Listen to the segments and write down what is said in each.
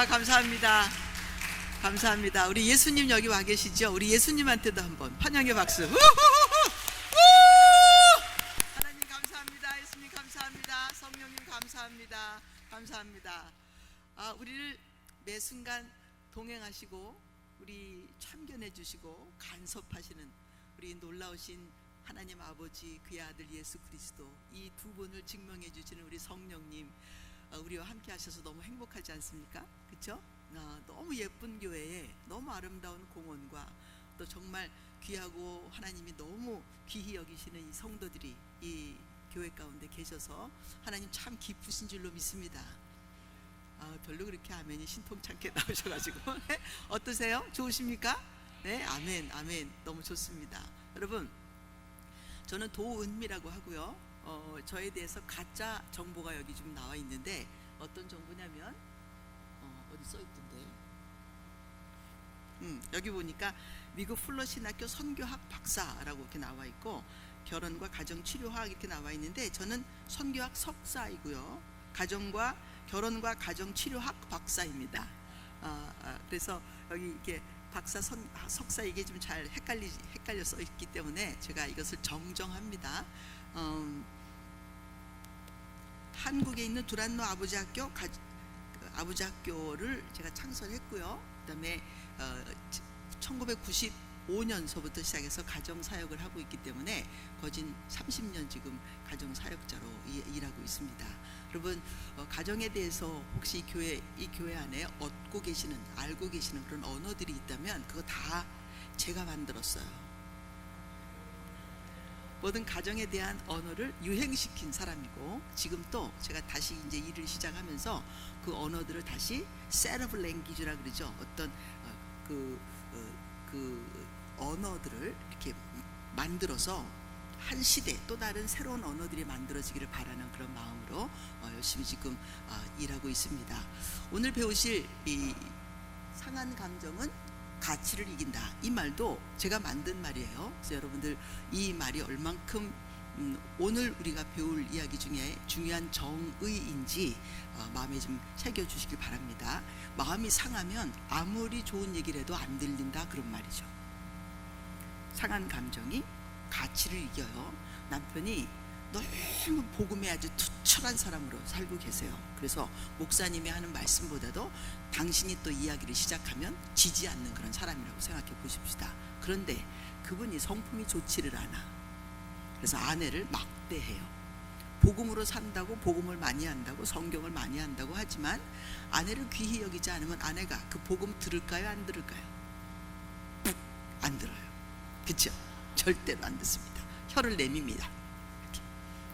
감사합니다. 감사합니다. 우리 예수님 여기 와 계시죠? 우리 예수님한테도 한번 환영의 박수. 하나님 감사합니다. 예수님 감사합니다. 성령님 감사합니다. 감사합니다. 우리를 매 순간 동행하시고 우리 참견해 주시고 간섭하시는 우리 놀라우신 하나님 아버지, 그의 아들 예수 그리스도, 이 두 분을 증명해 주시는 우리 성령님, 우리와 함께 하셔서 너무 행복하지 않습니까? 그렇죠? 너무 예쁜 교회에 너무 아름다운 공원과 또 정말 귀하고 하나님이 너무 귀히 여기시는 이 성도들이 이 교회 가운데 계셔서 하나님 참 기쁘신 줄로 믿습니다. 별로 그렇게 아멘이 신통찮게 나오셔가지고 어떠세요? 좋으십니까? 네, 아멘, 아멘. 너무 좋습니다. 여러분, 저는 도은미라고 하고요. 저에 대해서 가짜 정보가 여기 좀 나와 있는데 어떤 정보냐면 어디 써 있던데. 여기 보니까 미국 플러신학교 선교학 박사라고 이렇게 나와 있고 결혼과 가정치료학 이렇게 나와 있는데 저는 선교학 석사이고요. 결혼과 가정치료학 박사입니다. 그래서 여기 이렇게 박사, 석사 이게 좀 잘 헷갈려 써 있기 때문에 제가 이것을 정정합니다. 한국에 있는 두란노 아버지 학교를 제가 창설했고요. 그다음에 1995년서부터 시작해서 가정사역을 하고 있기 때문에 거진 30년 지금 가정사역자로 일하고 있습니다. 여러분, 가정에 대해서 혹시 이 교회 안에 알고 계시는 그런 언어들이 있다면 그거 다 제가 만들었어요. 모든 가정에 대한 언어를 유행시킨 사람이고, 지금 또 제가 다시 이제 일을 시작하면서 그 언어들을 다시 set of language라 그러죠. 어떤 그 언어들을 이렇게 만들어서 한 시대 또 다른 새로운 언어들이 만들어지기를 바라는 그런 마음으로 열심히 지금 일하고 있습니다. 오늘 배우실 이 상한 감정은 가치를 이긴다, 이 말도 제가 만든 말이에요. 그래서 여러분들 이 말이 얼만큼 오늘 우리가 배울 이야기 중에 중요한 정의인지 마음에 좀 새겨주시길 바랍니다. 마음이 상하면 아무리 좋은 얘기를 해도 안 들린다, 그런 말이죠. 상한 감정이 가치를 이겨요. 남편이 너무 복음에 아주 투철한 사람으로 살고 계세요. 그래서 목사님이 하는 말씀보다도 당신이 또 이야기를 시작하면 지지 않는 그런 사람이라고 생각해 보십시다. 그런데 그분이 성품이 좋지를 않아. 그래서 아내를 막대해요. 복음으로 산다고, 복음을 많이 한다고, 성경을 많이 한다고 하지만 아내를 귀히 여기지 않으면 아내가 그 복음 들을까요, 안 들을까요? 안 들어요. 그렇죠? 절대로 안 듣습니다. 혀를 내밉니다. 이렇게.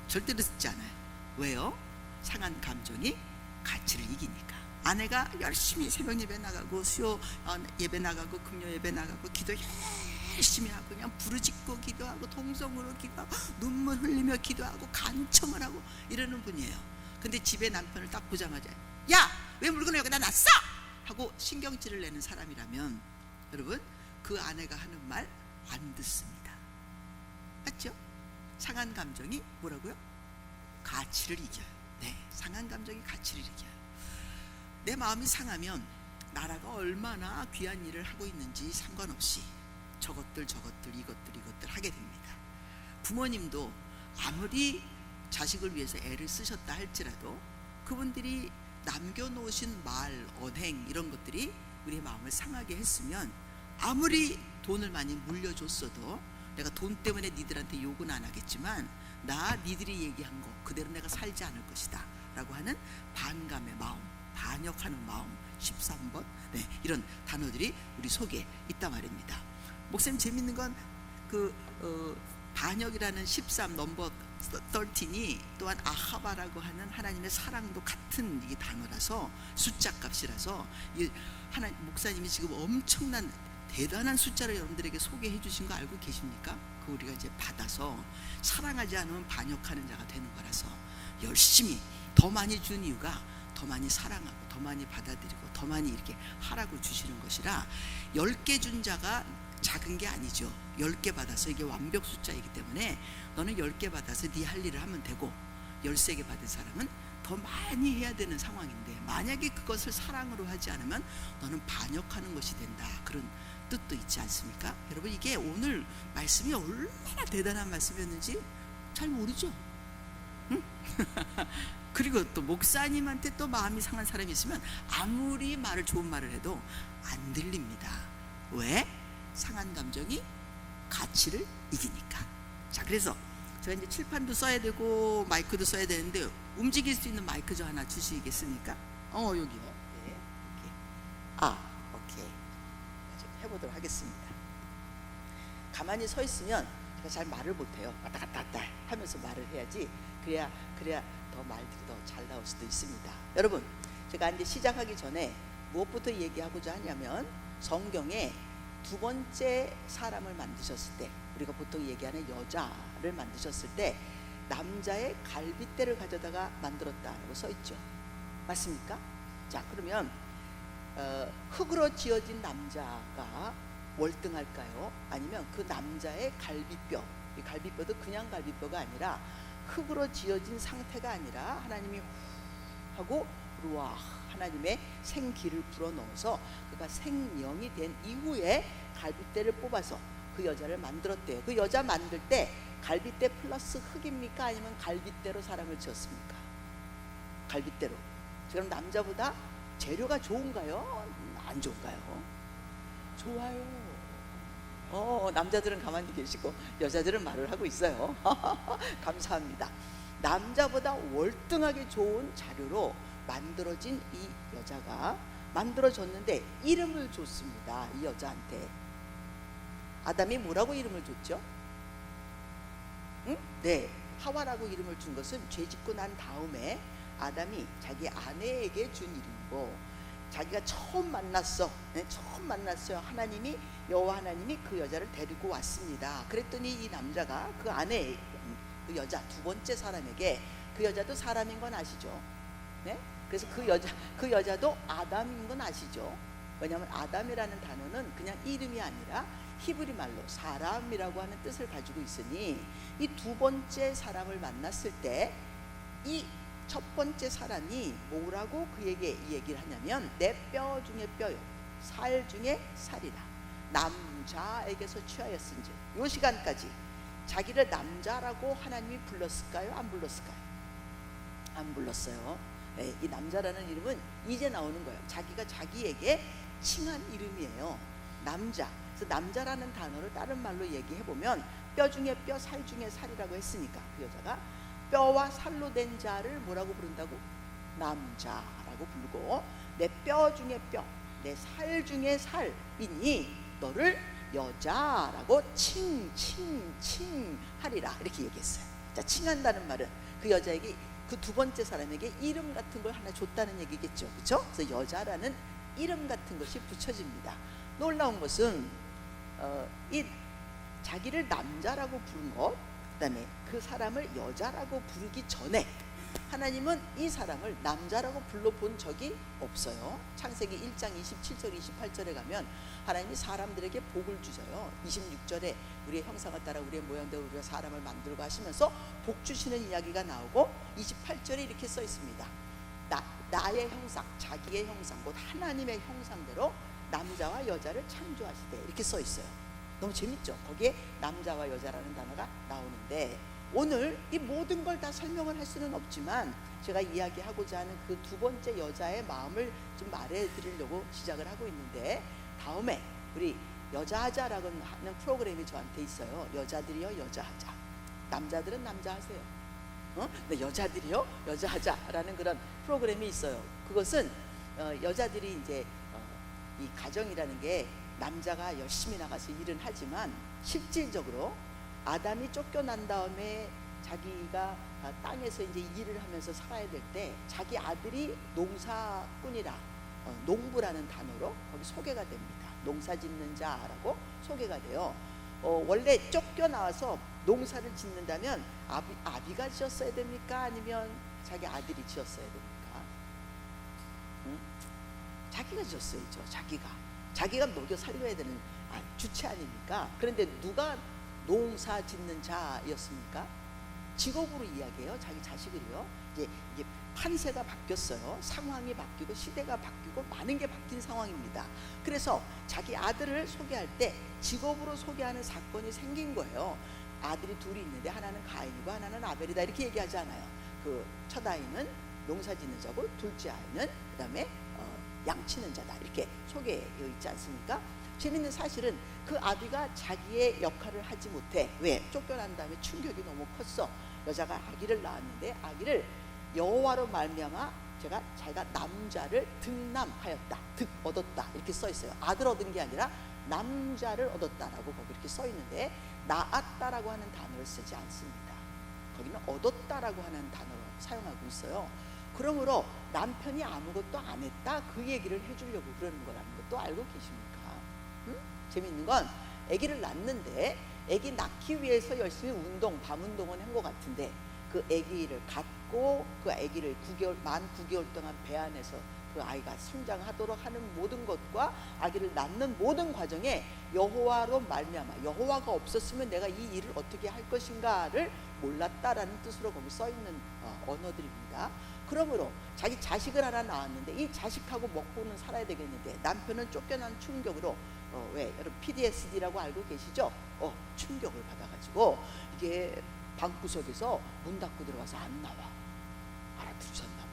절대로 듣지 않아요. 왜요? 상한 감정이 가치를 이기니까. 아내가 열심히 새벽 예배 나가고 수요 예배 나가고 금요 예배 나가고 기도 열심히 하고 그냥 부르짖고 기도하고 통성으로 기도하고 눈물 흘리며 기도하고 간청을 하고 이러는 분이에요. 근데 집에 남편을 딱 보자마자 야! 왜 물건을 여기다 놨어? 하고 신경질을 내는 사람이라면 여러분, 그 아내가 하는 말 안 듣습니다. 맞죠? 상한 감정이 뭐라고요? 가치를 이겨요. 네, 상한 감정이 가치를 이겨요. 내 마음이 상하면 나라가 얼마나 귀한 일을 하고 있는지 상관없이 저것들 이것들 하게 됩니다. 부모님도 아무리 자식을 위해서 애를 쓰셨다 할지라도 그분들이 남겨놓으신 말, 언행 이런 것들이 우리의 마음을 상하게 했으면 아무리 돈을 많이 물려줬어도 내가 돈 때문에 니들한테 욕은 안 하겠지만 니들이 얘기한 거 그대로 내가 살지 않을 것이다 라고 하는 반감의 마음, 반역하는 마음, 13번 이런 단어들이 우리 속에 있단 말입니다. 목사님, 재밌는 건 반역이라는 13 넘버 13이 또한 아하바라고 하는 하나님의 사랑도 같은 이 단어라서 숫자 값이라서 목사님이 지금 엄청난 대단한 숫자를 여러분들에게 소개해 주신 거 알고 계십니까? 그 우리가 이제 받아서 사랑하지 않으면 반역하는 자가 되는 거라서 열심히 더 많이 준 이유가 더 많이 사랑하고 더 많이 받아들이고 더 많이 이렇게 하라고 주시는 것이라 10개 준 자가 작은 게 아니죠. 10개 받아서 이게 완벽 숫자이기 때문에 너는 10개 받아서 네 할 일을 하면 되고 13개 받은 사람은 더 많이 해야 되는 상황인데 만약에 그것을 사랑으로 하지 않으면 너는 반역하는 것이 된다. 그런 뜻도 있지 않습니까? 여러분, 이게 오늘 말씀이 얼마나 대단한 말씀이었는지 잘 모르죠? 응? 그리고 또 목사님한테 또 마음이 상한 사람이 있으면 아무리 좋은 말을 해도 안 들립니다. 왜? 상한 감정이 가치를 이기니까. 자, 그래서 제가 이제 칠판도 써야 되고 마이크도 써야 되는데 움직일 수 있는 마이크 좀 하나 주시겠습니까? 여기요. 네, 이렇게. 오케이. 좀 해보도록 하겠습니다. 가만히 서 있으면 제가 잘 말을 못해요. 왔다 갔다 왔다 하면서 말을 해야지. 그래야 더 말들이 더 잘 나올 수도 있습니다. 여러분, 제가 이제 시작하기 전에 무엇부터 얘기하고자 하냐면 성경에 두 번째 사람을 만드셨을 때, 우리가 보통 얘기하는 여자를 만드셨을 때 남자의 갈빗대를 가져다가 만들었다라고 써 있죠. 맞습니까? 자, 그러면 흙으로 지어진 남자가 월등할까요? 아니면 그 남자의 갈빗뼈, 이 갈빗뼈도 그냥 갈빗뼈가 아니라 흙으로 지어진 상태가 아니라 하나님이 하고 루아, 하나님의 생기를 불어넣어서 그가 생명이 된 이후에 갈빗대를 뽑아서 그 여자를 만들었대요. 그 여자 만들 때 갈빗대 플러스 흙입니까? 아니면 갈빗대로 사람을 지었습니까? 갈빗대로. 그럼 남자보다 재료가 좋은가요? 안 좋은가요? 좋아요. 남자들은 가만히 계시고 여자들은 말을 하고 있어요. 감사합니다. 남자보다 월등하게 좋은 자료로 만들어진 이 여자가 만들어졌는데 이름을 줬습니다. 이 여자한테. 아담이 뭐라고 이름을 줬죠? 응? 네, 하와라고 이름을 준 것은 죄 짓고 난 다음에 아담이 자기 아내에게 준 이름이고, 자기가 처음 만났어요. 여호와 하나님이 그 여자를 데리고 왔습니다. 그랬더니 이 남자가 그 아내, 그 여자 두 번째 사람에게, 그 여자도 사람인 건 아시죠? 네? 그래서 그 여자도 아담인 건 아시죠? 왜냐하면 아담이라는 단어는 그냥 이름이 아니라 히브리 말로 사람이라고 하는 뜻을 가지고 있으니 이 두 번째 사람을 만났을 때 이 첫 번째 사람이 뭐라고 그에게 이 얘기를 하냐면 내 뼈 중에 뼈요, 살 중에 살이라. 남자에게서 취하였은지. 이 시간까지 자기를 남자라고 하나님이 불렀을까요? 안 불렀을까요? 안 불렀어요. 네, 이 남자라는 이름은 이제 나오는 거예요. 자기가 자기에게 칭한 이름이에요. 남자. 그래서 남자라는 단어를 다른 말로 얘기해 보면 뼈 중에 뼈, 살 중에 살이라고 했으니까 그 여자가 뼈와 살로 된 자를 뭐라고 부른다고? 남자라고 부르고, 내 뼈 중에 뼈, 내 살 중에 살이니 너를 여자라고 칭하리라, 이렇게 얘기했어요. 자, 칭한다는 말은 그 여자에게, 그 두 번째 사람에게 이름 같은 걸 하나 줬다는 얘기겠죠. 그렇죠? 그래서 여자라는 이름 같은 것이 붙여집니다. 놀라운 것은 이 자기를 남자라고 부른 것, 그다음에 그 사람을 여자라고 부르기 전에 하나님은 이 사람을 남자라고 불러본 적이 없어요. 창세기 1장 27절 28절에 가면 하나님이 사람들에게 복을 주셔요. 26절에 우리의 형상을 따라 우리의 모양대로 우리가 사람을 만들고 하시면서 복 주시는 이야기가 나오고, 28절에 이렇게 써 있습니다. 나의 형상, 자기의 형상, 곧 하나님의 형상대로 남자와 여자를 창조하시되, 이렇게 써 있어요. 너무 재밌죠? 거기에 남자와 여자라는 단어가 나오는데, 오늘 이 모든 걸 다 설명을 할 수는 없지만 제가 이야기하고자 하는 그 두 번째 여자의 마음을 좀 말해드리려고 시작을 하고 있는데, 다음에 우리 여자하자라고 하는 프로그램이 저한테 있어요. 여자들이요 여자하자, 남자들은 남자하세요. 근데 여자들이요 여자하자라는 그런 프로그램이 있어요. 그것은 여자들이 이제 이 가정이라는 게 남자가 열심히 나가서 일은 하지만 실질적으로 아담이 쫓겨난 다음에 자기가 땅에서 이제 일을 하면서 살아야 될 때 자기 아들이 농사꾼이라, 농부라는 단어로 거기 소개가 됩니다. 농사 짓는 자라고 소개가 돼요. 원래 쫓겨나와서 농사를 짓는다면 아비가 지었어야 됩니까? 아니면 자기 아들이 지었어야 됩니까? 자기가 지었어야죠. 자기가 먹여 살려야 되는 주체 아닙니까? 그런데 누가 농사 짓는 자였습니까? 직업으로 이야기해요. 자기 자식을요. 이게 판세가 바뀌었어요. 상황이 바뀌고 시대가 바뀌고 많은 게 바뀐 상황입니다. 그래서 자기 아들을 소개할 때 직업으로 소개하는 사건이 생긴 거예요. 아들이 둘이 있는데 하나는 가인이고 하나는 아벨이다 이렇게 얘기하지 않아요. 그 첫 아이는 농사 짓는 자고 둘째 아이는 그다음에 양치는 자다 이렇게 소개되어 있지 않습니까? 재밌는 사실은 그 아비가 자기의 역할을 하지 못해. 왜? 쫓겨난 다음에 충격이 너무 컸어. 여자가 아기를 낳았는데 아기를 여호와로 말미암아 자기가 남자를 득남하였다, 득 얻었다 이렇게 써 있어요. 아들 얻은 게 아니라 남자를 얻었다라고 거기 이렇게 써 있는데 낳았다라고 하는 단어를 쓰지 않습니다. 거기는 얻었다라고 하는 단어를 사용하고 있어요. 그러므로 남편이 아무것도 안 했다 그 얘기를 해주려고 그러는 거라는 것도 알고 계십니까? 재미있는 건 아기를 낳는데 아기 낳기 위해서 열심히 밤 운동은 한 것 같은데 그 아기를 갖고 그 아기를 만 9개월 동안 배 안에서 그 아이가 성장하도록 하는 모든 것과 아기를 낳는 모든 과정에 여호와로 말미암아 여호와가 없었으면 내가 이 일을 어떻게 할 것인가를 몰랐다라는 뜻으로 거기 써 있는 언어들입니다. 그러므로 자기 자식을 하나 낳았는데 이 자식하고 먹고는 살아야 되겠는데 남편은 쫓겨난 충격으로 왜 여러분 PTSD라고 알고 계시죠? 충격을 받아가지고 이게 방구석에서 문 닫고 들어가서 안 나와. 알아들으셨나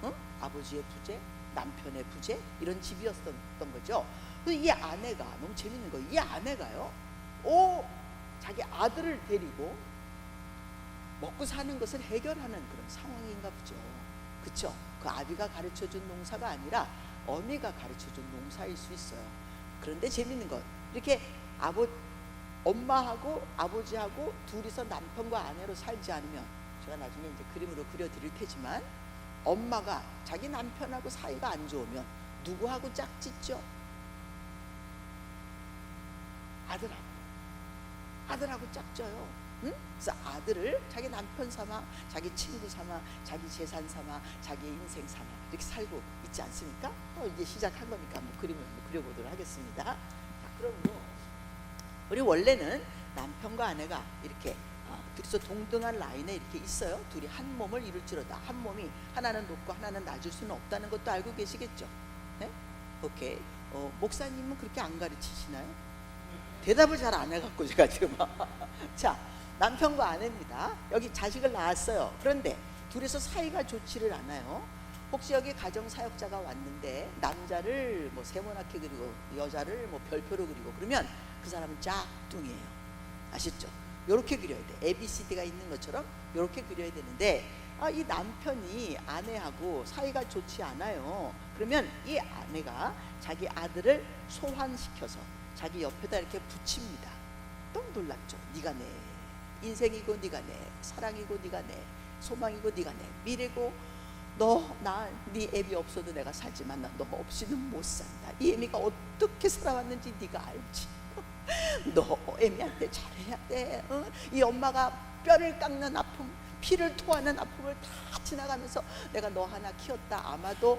몰라. 아버지의 부재, 남편의 부재 이런 집이었던 거죠. 이 아내가 너무 재밌는 거예요. 이 아내가요, 자기 아들을 데리고 먹고 사는 것을 해결하는 그런 상황인가 보죠. 그쵸? 그 아비가 가르쳐준 농사가 아니라 어미가 가르쳐준 농사일 수 있어요. 그런데 재밌는 건 이렇게 엄마하고 아버지하고 둘이서 남편과 아내로 살지 않으면 제가 나중에 이제 그림으로 그려드릴 테지만 엄마가 자기 남편하고 사이가 안 좋으면 누구하고 짝짓죠? 아들하고 짝져요. 그래서 아들을 자기 남편 삼아, 자기 친구 삼아, 자기 재산 삼아, 자기 인생 삼아 이렇게 살고 있지 않습니까? 이제 시작한 거니까 그림을 그려보도록 하겠습니다. 자, 그러므로 우리 원래는 남편과 아내가 이렇게 둘이서 동등한 라인에 이렇게 있어요. 둘이 한 몸을 이룰지로다. 한 몸이 하나는 높고 하나는 낮을 수는 없다는 것도 알고 계시겠죠? 네? 오케이. 목사님은 그렇게 안 가르치시나요? 대답을 잘 안 해갖고 제가 지금 자, 남편과 아내입니다. 여기 자식을 낳았어요. 그런데 둘이서 사이가 좋지를 않아요. 혹시 여기 가정사역자가 왔는데 남자를 세모나게 그리고 여자를 별표로 그리고 그러면 그 사람은 짝퉁이에요. 아시죠? 이렇게 그려야 돼. ABCD가 있는 것처럼 이렇게 그려야 되는데 이 남편이 아내하고 사이가 좋지 않아요. 그러면 이 아내가 자기 아들을 소환시켜서 자기 옆에다 이렇게 붙입니다. 너무 놀랍죠? 네가 내 인생이고 네가 내 사랑이고 네가 내 소망이고 네가 내 미래고 네 애비 없어도 내가 살지만 너 없이는 못 산다. 이 애미가 어떻게 살아왔는지 네가 알지. 너 애미한테 잘해야 돼. 이 엄마가 뼈를 깎는 아픔, 피를 토하는 아픔을 다 지나가면서 내가 너 하나 키웠다. 아마도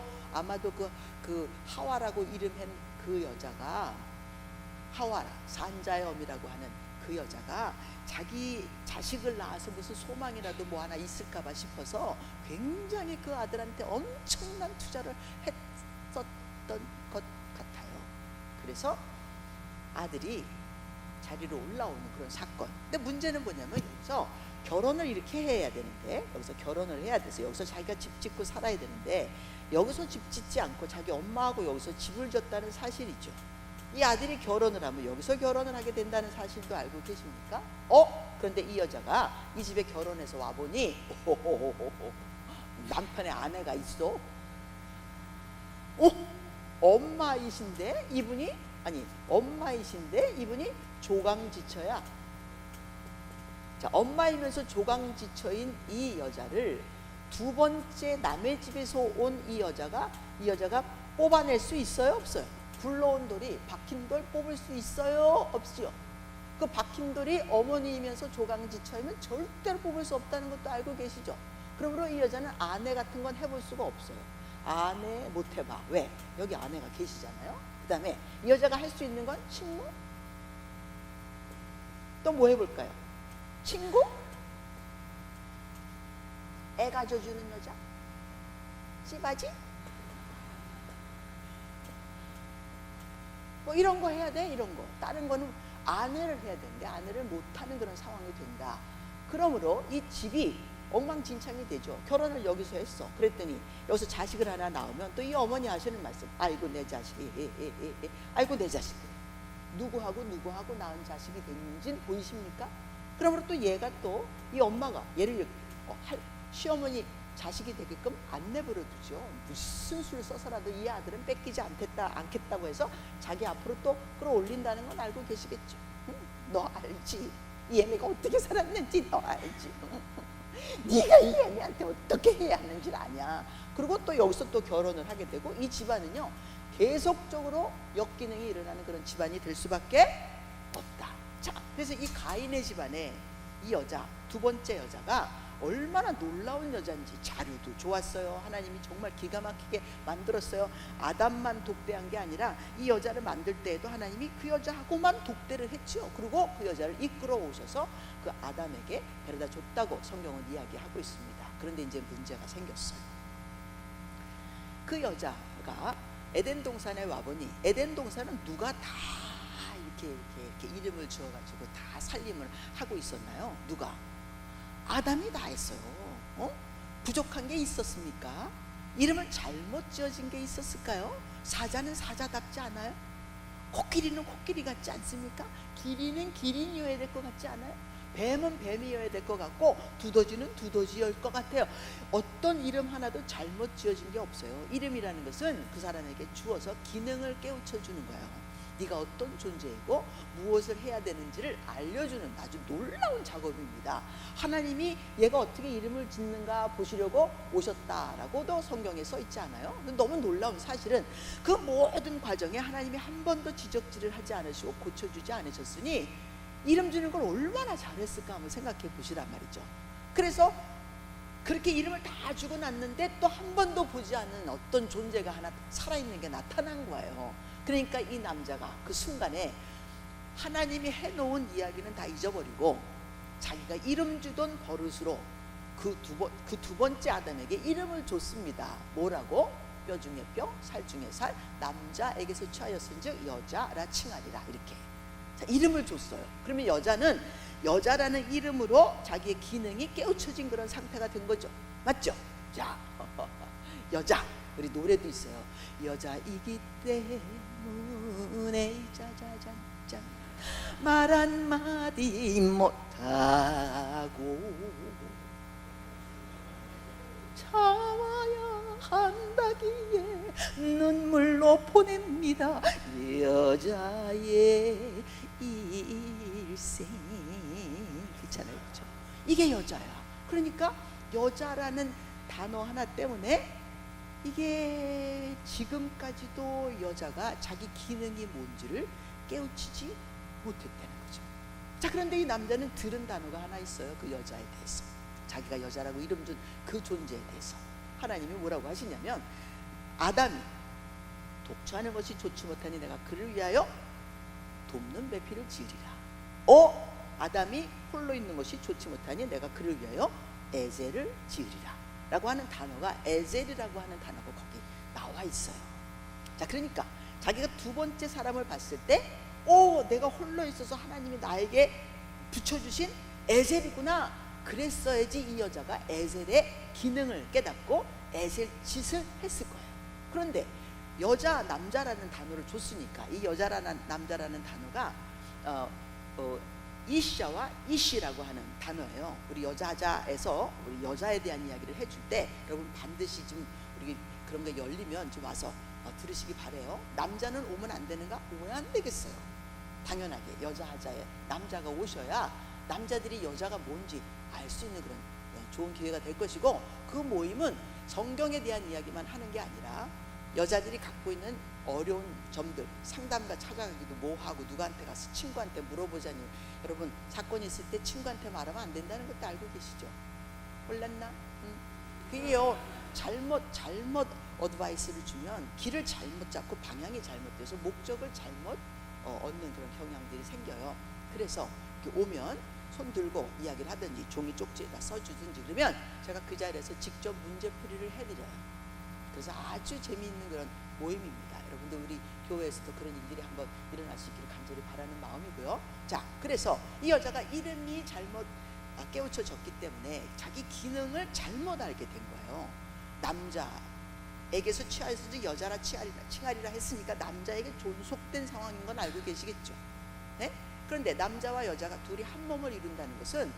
그 하와라고 이름한 그 여자가 하와라, 산자의 어미라고 하는 그 여자가 자기 자식을 낳아서 무슨 소망이라도 하나 있을까봐 싶어서 굉장히 그 아들한테 엄청난 투자를 했었던 것 같아요. 그래서 아들이 자리로 올라오는 그런 사건. 근데 문제는 뭐냐면 여기서 결혼을 이렇게 해야 되는데 여기서 결혼을 해야 돼서 여기서 자기가 집 짓고 살아야 되는데 여기서 집 짓지 않고 자기 엄마하고 여기서 집을 졌다는 사실이죠. 이 아들이 결혼을 하면 여기서 결혼을 하게 된다는 사실도 알고 계십니까? 그런데 이 여자가 이 집에 결혼해서 와보니 남편의 아내가 있어. 엄마이신데 이분이 조강지처야. 자, 엄마이면서 조강지처인 이 여자를 두 번째 남의 집에서 온 이 여자가 뽑아낼 수 있어요? 없어요? 굴러온 돌이 박힌 돌 뽑을 수 있어요? 없지요? 그 박힌 돌이 어머니이면서 조강지처이면 절대로 뽑을 수 없다는 것도 알고 계시죠? 그러므로 이 여자는 아내 같은 건 해볼 수가 없어요. 아내 못 해봐. 왜? 여기 아내가 계시잖아요. 그 다음에 이 여자가 할 수 있는 건 친구? 또 뭐 해볼까요? 친구? 애 가져주는 여자, 씨바지, 뭐 이런 거 해야 돼. 이런 거. 다른 거는 아내를 해야 되는데 아내를 못하는 그런 상황이 된다. 그러므로 이 집이 엉망진창이 되죠. 결혼을 여기서 했어. 그랬더니 여기서 자식을 하나 낳으면 또 이 어머니 하시는 말씀, 아이고 내 자식이, 아이고 내 자식들, 누구하고 낳은 자식이 됐는지는 보이십니까? 그러므로 또 얘가 또 이 엄마가 얘를 시어머니 자식이 되게끔 안 내버려 두죠. 무슨 수를 써서라도 이 아들은 뺏기지 않겠다고 해서 자기 앞으로 또 끌어올린다는 건 알고 계시겠죠. 응? 너 알지? 이 애미가 어떻게 살았는지 너 알지? 네가 이 애미한테 어떻게 해야 하는지 아냐. 그리고 또 여기서 또 결혼을 하게 되고 이 집안은요 계속적으로 역기능이 일어나는 그런 집안이 될 수밖에 없다. 자, 그래서 이 가인의 집안에 이 여자, 두 번째 여자가 얼마나 놀라운 여자인지 자료도 좋았어요. 하나님이 정말 기가 막히게 만들었어요. 아담만 독대한 게 아니라 이 여자를 만들 때에도 하나님이 그 여자하고만 독대를 했죠. 그리고 그 여자를 이끌어 오셔서 그 아담에게 데려다 줬다고 성경은 이야기하고 있습니다. 그런데 이제 문제가 생겼어요. 그 여자가 에덴 동산에 와보니 에덴 동산은 누가 다 이렇게 이름을 지어가지고 다 살림을 하고 있었나요? 누가? 아담이 다 했어요. 부족한 게 있었습니까? 이름을 잘못 지어진 게 있었을까요? 사자는 사자답지 않아요? 코끼리는 코끼리 같지 않습니까? 기린은 기린이어야 될 것 같지 않아요? 뱀은 뱀이어야 될 것 같고 두더지는 두더지일 것 같아요. 어떤 이름 하나도 잘못 지어진 게 없어요. 이름이라는 것은 그 사람에게 주어서 기능을 깨우쳐 주는 거예요. 네가 어떤 존재이고 무엇을 해야 되는지를 알려주는 아주 놀라운 작업입니다. 하나님이 얘가 어떻게 이름을 짓는가 보시려고 오셨다라고도 성경에 써 있지 않아요? 너무 놀라운 사실은 그 모든 과정에 하나님이 한 번도 지적질을 하지 않으시고 고쳐주지 않으셨으니 이름 주는 걸 얼마나 잘했을까 한번 생각해 보시란 말이죠. 그래서 그렇게 이름을 다 주고 났는데 또 한 번도 보지 않은 어떤 존재가 하나 살아있는 게 나타난 거예요. 그러니까 이 남자가 그 순간에 하나님이 해놓은 이야기는 다 잊어버리고 자기가 이름 주던 버릇으로 그 두 번째 아담에게 이름을 줬습니다. 뭐라고? 뼈 중에 뼈, 살 중에 살, 남자에게서 취하였은즉 여자라 칭하리라. 이렇게 자, 이름을 줬어요. 그러면 여자는 여자라는 이름으로 자기의 기능이 깨우쳐진 그런 상태가 된 거죠. 맞죠? 자, 여자. 우리 노래도 있어요. 여자이기 때문에 짜자잔짠 말 한마디 못하고 참아야 한다기에 눈물로 보냅니다. 여자의 일생. 그렇잖아요. 그렇죠? 이게 여자야. 그러니까 여자라는 단어 하나 때문에 이게 지금까지도 여자가 자기 기능이 뭔지를 깨우치지 못했다는 거죠. 자, 그런데 이 남자는 들은 단어가 하나 있어요. 그 여자에 대해서, 자기가 여자라고 이름 준 그 존재에 대해서 하나님이 뭐라고 하시냐면 아담이 독처하는 것이 좋지 못하니 내가 그를 위하여 돕는 배필을 지으리라. 아담이 홀로 있는 것이 좋지 못하니 내가 그를 위하여 에셀을 지으리라 라고 하는 단어가 에셀이라고 하는 단어가 거기 나와 있어요. 자, 그러니까 자기가 두 번째 사람을 봤을 때 내가 홀로 있어서 하나님이 나에게 붙여주신 에셀이구나. 그랬어야지 이 여자가 에셀의 기능을 깨닫고 에셀 짓을 했을 거예요. 그런데 여자, 남자라는 단어를 줬으니까 이 여자라는 남자라는 단어가 이샤와 이시라고 하는 단어예요. 우리 여자자에서 우리 여자에 대한 이야기를 해줄 때 여러분 반드시 좀 우리 그런 게 열리면 좀 와서 들으시기 바래요. 남자는 오면 안 되는가? 오면 안 되겠어요. 당연하게 여자하자에 남자가 오셔야 남자들이 여자가 뭔지 알 수 있는 그런 좋은 기회가 될 것이고, 그 모임은 성경에 대한 이야기만 하는 게 아니라 여자들이 갖고 있는 어려운 점들, 상담가 찾아가기도 뭐하고 누구한테 가서 친구한테 물어보자니, 여러분 사건이 있을 때 친구한테 말하면 안 된다는 것도 알고 계시죠? 몰랐나? 그게요, 잘못 어드바이스를 주면 길을 잘못 잡고 방향이 잘못돼서 목적을 잘못 얻는 그런 경향들이 생겨요. 그래서 이렇게 오면 손 들고 이야기를 하든지 종이 쪽지에다 써주든지 그러면 제가 그 자리에서 직접 문제풀이를 해드려요. 그래서 아주 재미있는 그런 모임입니다. 여러분들 우리 교회에서도 그런 일들이 한번 일어날 수 있기를 간절히 바라는 마음이고요. 자, 그래서 이 여자가 이름이 잘못 깨우쳐졌기 때문에 자기 기능을 잘못 알게 된 거예요. 남자에게서 취하였으니 여자라 칭하리라 했으니까 남자에게 존속된 상황인 건 알고 계시겠죠. 네? 그런데 남자와 여자가 둘이 한 몸을 이룬다는 것은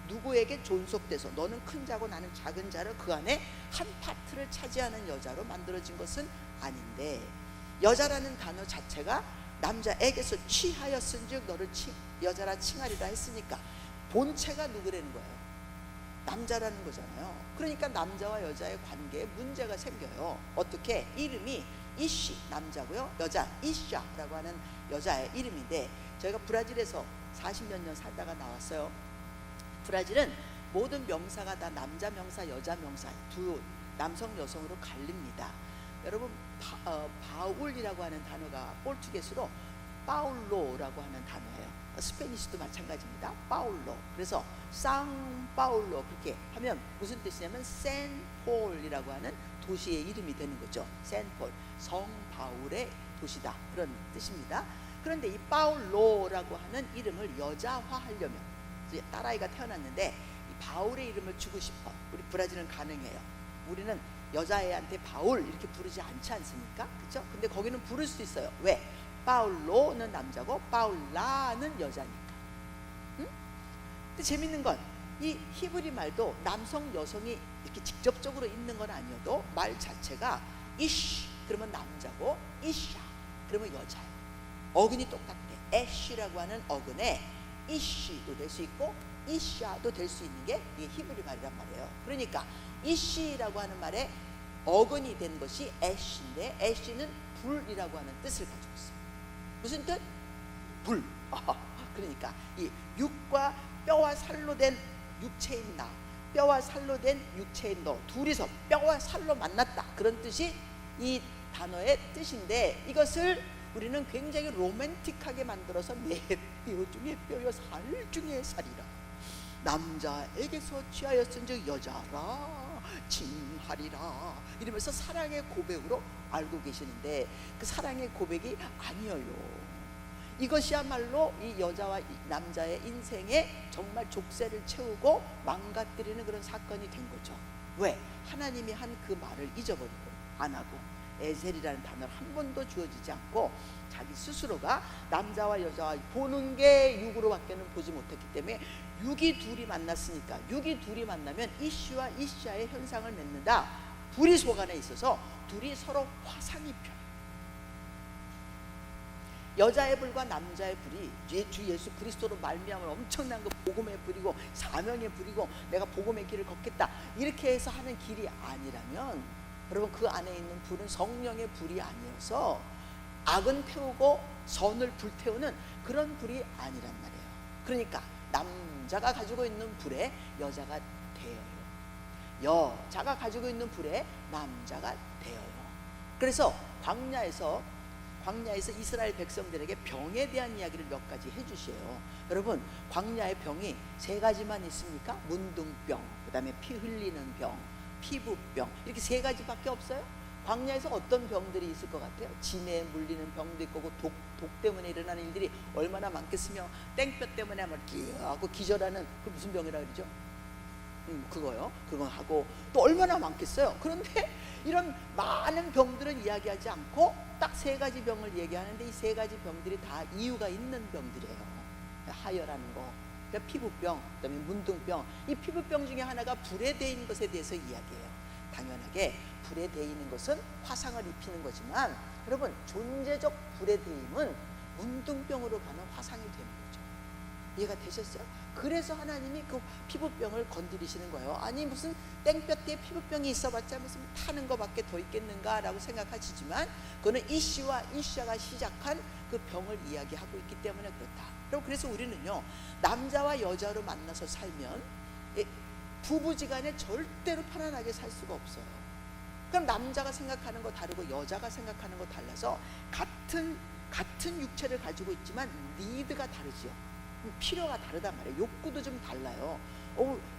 누구에게 존속돼서 너는 큰 자고 나는 작은 자를 그 안에 한 파트를 차지하는 여자로 만들어진 것은 아닌데, 여자라는 단어 자체가 남자에게서 취하였은즉 너를 여자라 칭하리라 했으니까 본체가 누구라는 거예요? 남자라는 거잖아요. 그러니까 남자와 여자의 관계에 문제가 생겨요. 어떻게? 이름이 이쉬 남자고요, 여자 이샤라고 하는 여자의 이름인데, 저희가 브라질에서 40몇 년 살다가 나왔어요. 브라질은 모든 명사가 다 남자 명사 여자 명사 두 남성 여성으로 갈립니다. 여러분 바울이라고 하는 단어가 포르투게스로 파울로라고 하는 단어예요. 스페니쉬도 마찬가지입니다. 파울로. 그래서 상파울로 그렇게 하면 무슨 뜻이냐면 센폴이라고 하는 도시의 이름이 되는 거죠. 센폴, 성바울의 도시다, 그런 뜻입니다. 그런데 이 파울로라고 하는 이름을 여자화하려면, 딸아이가 태어났는데 이 바울의 이름을 주고 싶어. 우리 브라질은 가능해요. 우리는 여자애한테 바울 이렇게 부르지 않지 않습니까? 그렇죠? 근데 거기는 부를 수 있어요. 왜? 파울로는 남자고 파울라는 여자니까. 응? 근데 재밌는 건 이 히브리 말도 남성 여성이 이렇게 직접적으로 있는 건 아니어도 말 자체가 이쉬 그러면 남자고 이샤 그러면 여자예요. 어근이 똑같대. 애쉬라고 하는 어근에 이쉬도 될 수 있고 이샤도 될 수 있는 게 이게 히브리 말이란 말이에요. 그러니까 이쉬라고 하는 말에 어근이 된 것이 애쉬인데, 애쉬는 불이라고 하는 뜻을 가지고 있어요. 무슨 뜻? 불. 그러니까 이 육과 뼈와 살로 된 육체인 나, 뼈와 살로 된 육체인 너, 둘이서 뼈와 살로 만났다, 그런 뜻이 이 단어의 뜻인데, 이것을 우리는 굉장히 로맨틱하게 만들어서 내 뼈 중에 뼈여 살 중에 살이라, 남자에게서 취하였은즉 여자라 칭하리라 이러면서 사랑의 고백으로 알고 계시는데, 그 사랑의 고백이 아니에요. 이것이야말로 이 여자와 이 남자의 인생에 정말 족쇄를 채우고 망가뜨리는 그런 사건이 된 거죠. 왜? 하나님이 한 그 말을 잊어버리고 안 하고 에셀이라는 단어를 한 번도 주어지지 않고 자기 스스로가 남자와 여자와 보는 게 육으로밖에는 보지 못했기 때문에 육이 둘이 만났으니까, 육이 둘이 만나면 이쉬와 이샤의 현상을 맺는다. 불이 속 안에 있어서 둘이 서로 화상이 펴요. 여자의 불과 남자의 불이 주 예수 그리스도로 말미암은 엄청난 그 복음의 불이고 사명의 불이고 내가 복음의 길을 걷겠다 이렇게 해서 하는 길이 아니라면, 여러분 그 안에 있는 불은 성령의 불이 아니어서 악은 태우고 선을 불태우는 그런 불이 아니란 말이에요. 그러니까 남자가 가지고 있는 불에 여자가 대여요. 여자가 가지고 있는 불에 남자가 대여요. 그래서 광야에서 이스라엘 백성들에게 병에 대한 이야기를 몇 가지 해주셔요. 여러분 광야의 병이 세 가지만 있습니까? 문둥병, 그 다음에 피 흘리는 병, 피부병, 이렇게 세 가지밖에 없어요. 광야에서 어떤 병들이 있을 것 같아요? 진에 물리는 병도 있고 독 때문에 일어나는 일들이 얼마나 많겠으며, 땡볕 때문에 막 하고 기절하는 그 무슨 병이라 그러죠? 그거요. 그거 하고 또 얼마나 많겠어요. 그런데 이런 많은 병들은 이야기하지 않고 딱 세 가지 병을 얘기하는데, 이 세 가지 병들이 다 이유가 있는 병들이에요. 하혈하는 거, 그러니까 피부병, 그다음에 문둥병. 이 피부병 중에 하나가 불에 대인 것에 대해서 이야기해요. 당연하게 불에 대이는 것은 화상을 입히는 거지만, 여러분 존재적 불에 대임은 문둥병으로 가는 화상이 되는 거죠. 이해가 되셨어요? 그래서 하나님이 그 피부병을 건드리시는 거예요. 아니 무슨 땡볕에 피부병이 있어봤자 무슨 타는 거밖에 더 있겠는가 라고 생각하시지만, 그거는 이씨와 이샤가 시작한 그 병을 이야기하고 있기 때문에 그렇다. 그래서 우리는요, 남자와 여자로 만나서 살면 부부지간에 절대로 편안하게 살 수가 없어요. 그럼 남자가 생각하는 거 다르고 여자가 생각하는 거 달라서 같은 육체를 가지고 있지만 니드가 다르지요. 필요가 다르단 말이에요. 욕구도 좀 달라요.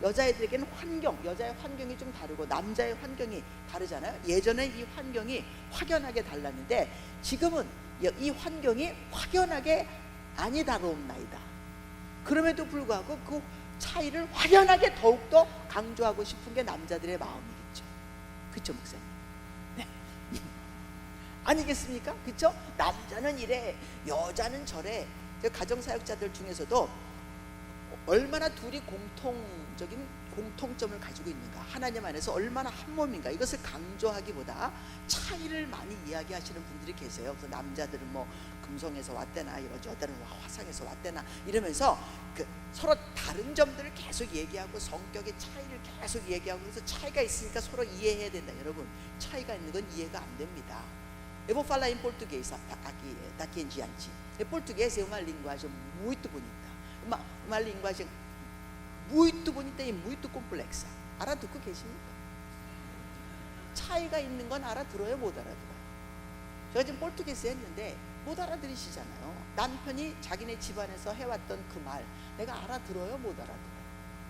여자애들에게는 여자의 환경이 좀 다르고 남자의 환경이 다르잖아요. 예전에 이 환경이 확연하게 달랐는데 지금은 이 환경이 확연하게 아니 다르옵나이다. 그럼에도 불구하고 그 차이를 확연하게 더욱더 강조하고 싶은 게 남자들의 마음이겠죠. 그쵸, 목사님? 네. 아니겠습니까? 그쵸? 남자는 이래, 여자는 저래. 가정사역자들 중에서도 얼마나 둘이 공통점을 가지고 있는가, 하나님 안에서 얼마나 한 몸인가, 이것을 강조하기보다 차이를 많이 이야기하시는 분들이 계세요. 그래서 남자들은 뭐 금성에서 왔대나, 여자들은 화성에서 왔대나 이러면서 서로 다른 점들을 계속 얘기하고 성격의 차이를 계속 얘기하고, 그래서 차이가 있으니까 서로 이해해야 된다. 여러분, 차이가 있는 건 이해가 안 됩니다. Eu vou falar em português aqui, daqui em diante. Português é uma linguagem muito bonita, uma linguagem muito bonita e muito complexa. 알아듣고 계십니까? 차이가 있는 건 알아들어요, 못 알아들어요? 제가 지금 포르투게스 했는데 못 알아들으시잖아요. 남편이 자기네 집안에서 해왔던 그 말 내가 알아들어요, 못 알아들어요?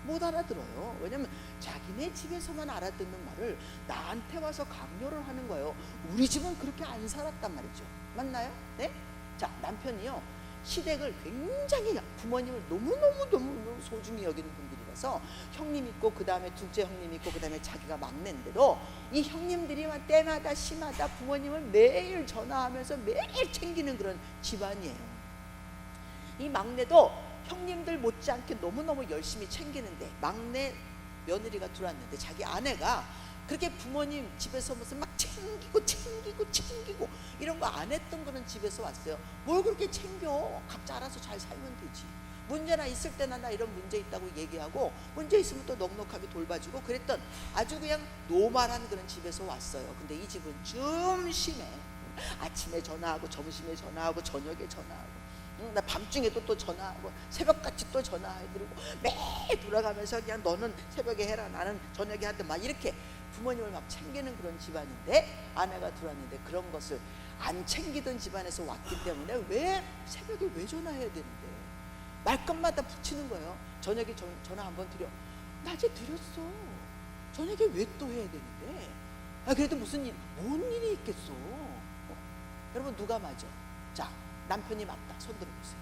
못 알아들어요. 왜냐면 자기네 집에서만 알아듣는 말을 나한테 와서 강요를 하는 거예요. 우리 집은 그렇게 안 살았단 말이죠. 맞나요? 네? 자, 남편이요, 시댁을 굉장히, 부모님을 너무너무 소중히 여기는 분들이라서 형님 있고 그 다음에 둘째 형님 있고 그 다음에 자기가 막내인데도 이 형님들이 때마다 시마다 부모님을 매일 전화하면서 매일 챙기는 그런 집안이에요. 이 막내도 형님들 못지않게 너무너무 열심히 챙기는데, 막내 며느리가 들어왔는데 자기 아내가 그렇게 부모님 집에서 무슨 막 챙기고 이런 거 안 했던 그런 집에서 왔어요. 뭘 그렇게 챙겨? 각자 알아서 잘 살면 되지. 문제나 있을 때나 나 이런 문제 있다고 얘기하고, 문제 있으면 또 넉넉하게 돌봐주고 그랬던 아주 그냥 노멀한 그런 집에서 왔어요. 근데 이 집은 좀 심해. 아침에 전화하고 점심에 전화하고 저녁에 전화하고, 나 밤중에도 또 전화하고 새벽같이 또 전화해드리고 매일 돌아가면서 그냥 너는 새벽에 해라, 나는 저녁에 하든, 막 이렇게 부모님을 막 챙기는 그런 집안인데, 아내가 들어왔는데 그런 것을 안 챙기던 집안에서 왔기 때문에 왜 새벽에 왜 전화해야 되는데 말끝마다 붙이는 거예요. 저녁에 전화 한번 드려. 낮에 드렸어. 저녁에 왜 또 해야 되는데? 그래도 무슨 일, 뭔 일이 있겠어. 여러분, 누가 맞아? 자, 남편이 맞다. 손 들어보세요.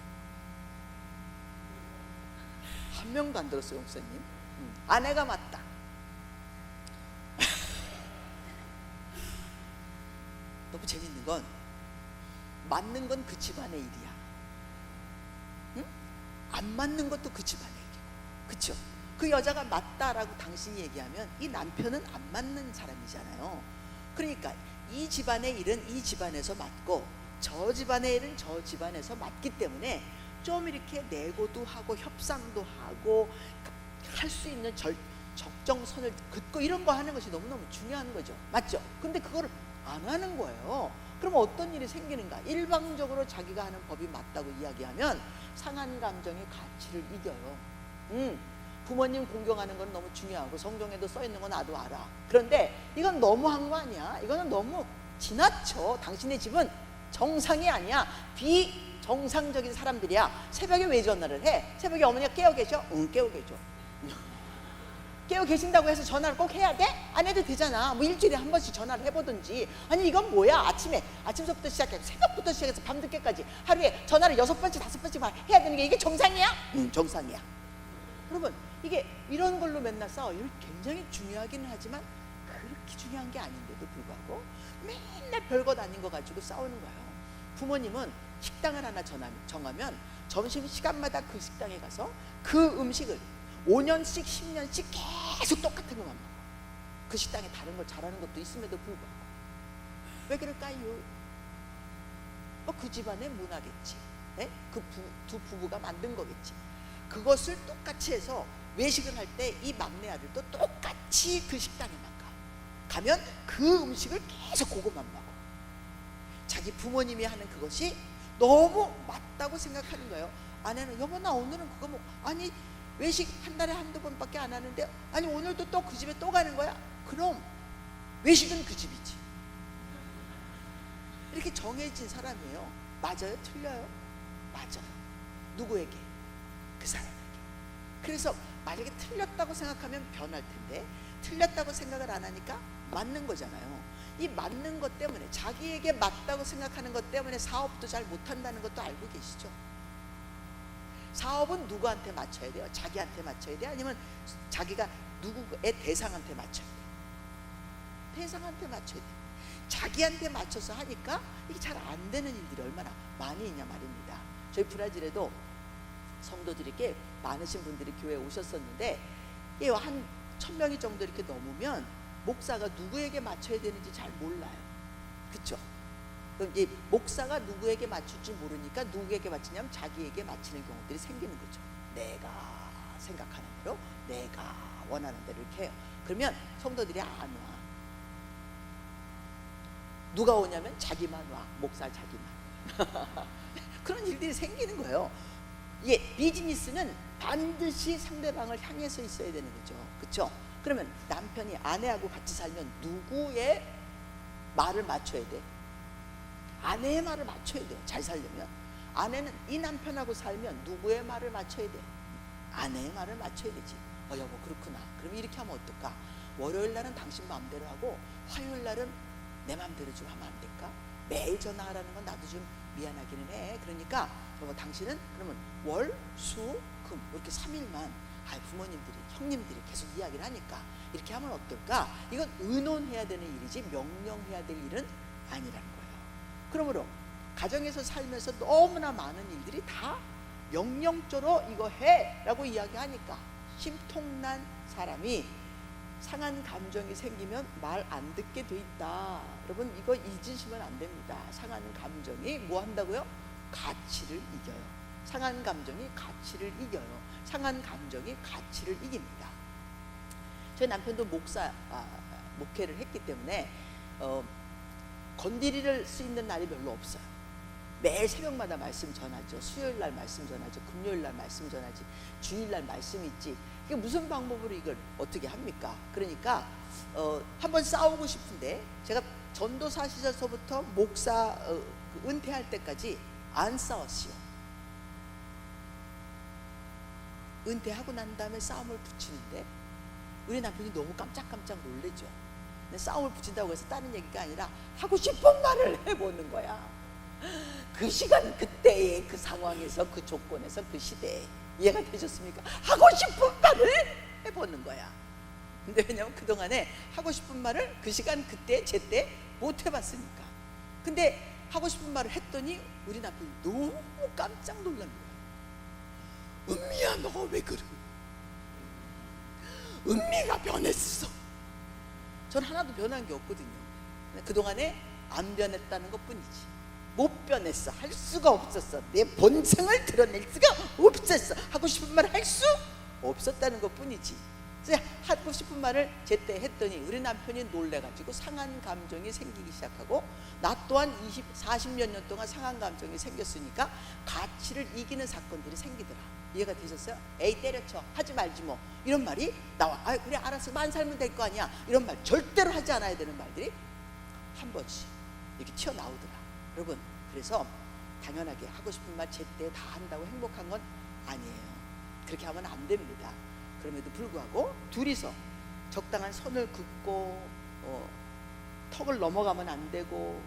한 명도 안 들었어요, 목사님. 아내가 맞다. 너무 재밌는 건, 맞는 건 그 집안의 일이야. 응? 안 맞는 것도 그 집안의 일이고. 그쵸? 그 여자가 맞다라고 당신이 얘기하면 이 남편은 안 맞는 사람이잖아요. 그러니까 이 집안의 일은 이 집안에서 맞고 저 집안의 일은 저 집안에서 맞기 때문에 좀 이렇게 내고도 하고 협상도 하고 할 수 있는 적정선을 긋고 이런 거 하는 것이 너무너무 중요한 거죠. 맞죠? 근데 그거를 안 하는 거예요. 그럼 어떤 일이 생기는가? 일방적으로 자기가 하는 법이 맞다고 이야기하면 상한 감정의 가치를 이겨요. 부모님 공경하는 건 너무 중요하고 성경에도 써 있는 건 나도 알아. 그런데 이건 너무한 거 아니야? 이거는 너무 지나쳐. 당신의 집은 정상이 아니야. 비정상적인 사람들이야. 새벽에 왜 전화를 해? 새벽에 어머니가 깨어 계셔? 응, 깨어 계셔. 깨어 계신다고 해서 전화를 꼭 해야 돼? 안 해도 되잖아. 뭐 일주일에 한 번씩 전화를 해보든지. 아니, 이건 뭐야? 아침서부터 시작해서 새벽부터 시작해서 밤늦게까지 하루에 전화를 6번씩 5번씩 해야 되는 게 이게 정상이야? 응, 정상이야. 여러분, 이게 이런 걸로 맨날 싸워요. 굉장히 중요하기는 하지만 그렇게 중요한 게 아닌데도 불구하고 맨날 별것 아닌 거 가지고 싸우는 거예요. 부모님은 식당을 하나 정하면 점심시간마다 그 식당에 가서 그 음식을 5년씩 10년씩 계속 똑같은 것만 먹어. 그 식당에 다른 걸 잘하는 것도 있음에도 불구하고. 왜 그럴까요? 그 집안의 문화겠지. 네? 두 부부가 만든 거겠지. 그것을 똑같이 해서 외식을 할 때 이 막내 아들도 똑같이 그 식당에만 가면 그 음식을 계속 그것만 먹어. 자기 부모님이 하는 그것이 너무 맞다고 생각하는 거예요. 아내는 여보 나 오늘은 그거 먹, 아니 외식 한 달에 한두 번밖에 안 하는데, 아니 오늘도 또 그 집에 또 가는 거야? 그럼 외식은 그 집이지. 이렇게 정해진 사람이에요. 맞아요? 틀려요? 맞아요. 누구에게? 그 사람에게. 그래서 만약에 틀렸다고 생각하면 변할 텐데 틀렸다고 생각을 안 하니까 맞는 거잖아요. 이 맞는 것 때문에, 자기에게 맞다고 생각하는 것 때문에 사업도 잘 못한다는 것도 알고 계시죠? 사업은 누구한테 맞춰야 돼요? 자기한테 맞춰야 돼요? 아니면 자기가 누구의 대상한테 맞춰야 돼요? 대상한테 맞춰야 돼요. 자기한테 맞춰서 하니까 이게 잘 안 되는 일들이 얼마나 많이 있냐 말입니다. 저희 브라질에도 성도들이 꽤 많으신 분들이 교회에 오셨었는데, 한 1000명이 정도 이렇게 넘으면 목사가 누구에게 맞춰야 되는지 잘 몰라요. 그렇죠? 그럼 이 목사가 누구에게 맞출지 모르니까 누구에게 맞추냐면 자기에게 맞추는 경우들이 생기는 거죠. 내가 생각하는 대로, 내가 원하는 대로 이렇게 해요. 그러면 성도들이 안 와. 누가 오냐면 자기만 와. 목사 자기만. 그런 일들이 생기는 거예요. 비즈니스는 반드시 상대방을 향해서 있어야 되는 거죠. 그렇죠? 그러면 남편이 아내하고 같이 살면 누구의 말을 맞춰야 돼? 아내의 말을 맞춰야 돼요. 잘 살려면. 아내는 이 남편하고 살면 누구의 말을 맞춰야 돼? 아내의 말을 맞춰야 되지. 여보 그렇구나. 그럼 이렇게 하면 어떨까? 월요일 날은 당신 마음대로 하고 화요일 날은 내 마음대로 좀 하면 안 될까? 매일 전화하라는 건 나도 좀 미안하기는 해. 그러니까 당신은 그러면 월, 수, 금 이렇게 3일만 부모님들이, 형님들이 계속 이야기를 하니까 이렇게 하면 어떨까? 이건 의논해야 되는 일이지 명령해야 될 일은 아니라는 거예요. 그러므로 가정에서 살면서 너무나 많은 일들이 다 명령조로 이거 해 라고 이야기하니까 심통난 사람이 상한 감정이 생기면 말 안 듣게 돼 있다. 여러분 이거 잊으시면 안 됩니다. 상한 감정이 뭐 한다고요? 가치를 이겨요. 상한 감정이 가치를 이겨요. 상한 감정이 가치를 이깁니다. 저희 남편도 목회를 했기 때문에 건드릴 수 있는 날이 별로 없어요. 매일 새벽마다 말씀 전하죠. 수요일날 말씀 전하죠. 금요일날 말씀 전하지. 주일날 말씀 있지. 이게 무슨 방법으로 이걸 어떻게 합니까? 그러니까 한번 싸우고 싶은데, 제가 전도사 시절서부터 목사 은퇴할 때까지 안 싸웠어요. 은퇴하고 난 다음에 싸움을 붙이는데 우리 남편이 너무 깜짝깜짝 놀래죠. 근데 싸움을 붙인다고 해서 다른 얘기가 아니라 하고 싶은 말을 해보는 거야. 그 시간 그때의 그 상황에서, 그 조건에서, 그 시대에. 이해가 되셨습니까? 하고 싶은 말을 해보는 거야. 근데 왜냐면 그동안에 하고 싶은 말을 그 시간 그때 제때 못 해봤으니까. 근데 하고 싶은 말을 했더니 우리 남편이 너무 깜짝 놀란 거야. 은미야 너 왜 그래? 은미가 변했어. 전 하나도 변한 게 없거든요. 그동안에 안 변했다는 것 뿐이지. 못 변했어. 할 수가 없었어. 내 본성을 드러낼 수가 없었어. 하고 싶은 말을 할 수 없었다는 것 뿐이지. 그래서 하고 싶은 말을 제때 했더니 우리 남편이 놀래가지고 상한 감정이 생기기 시작하고, 나 또한 40몇 년 동안 상한 감정이 생겼으니까 가치를 이기는 사건들이 생기더라. 이해가 되셨어요? 에이 때려쳐, 하지 말지 뭐, 이런 말이 나와. 그래 알았어, 만 살면 될 거 아니야. 이런 말 절대로 하지 않아야 되는 말들이 한 번씩 이렇게 튀어나오더라. 여러분, 그래서 당연하게 하고 싶은 말 제때 다 한다고 행복한 건 아니에요. 그렇게 하면 안 됩니다. 그럼에도 불구하고 둘이서 적당한 선을 긋고 턱을 넘어가면 안 되고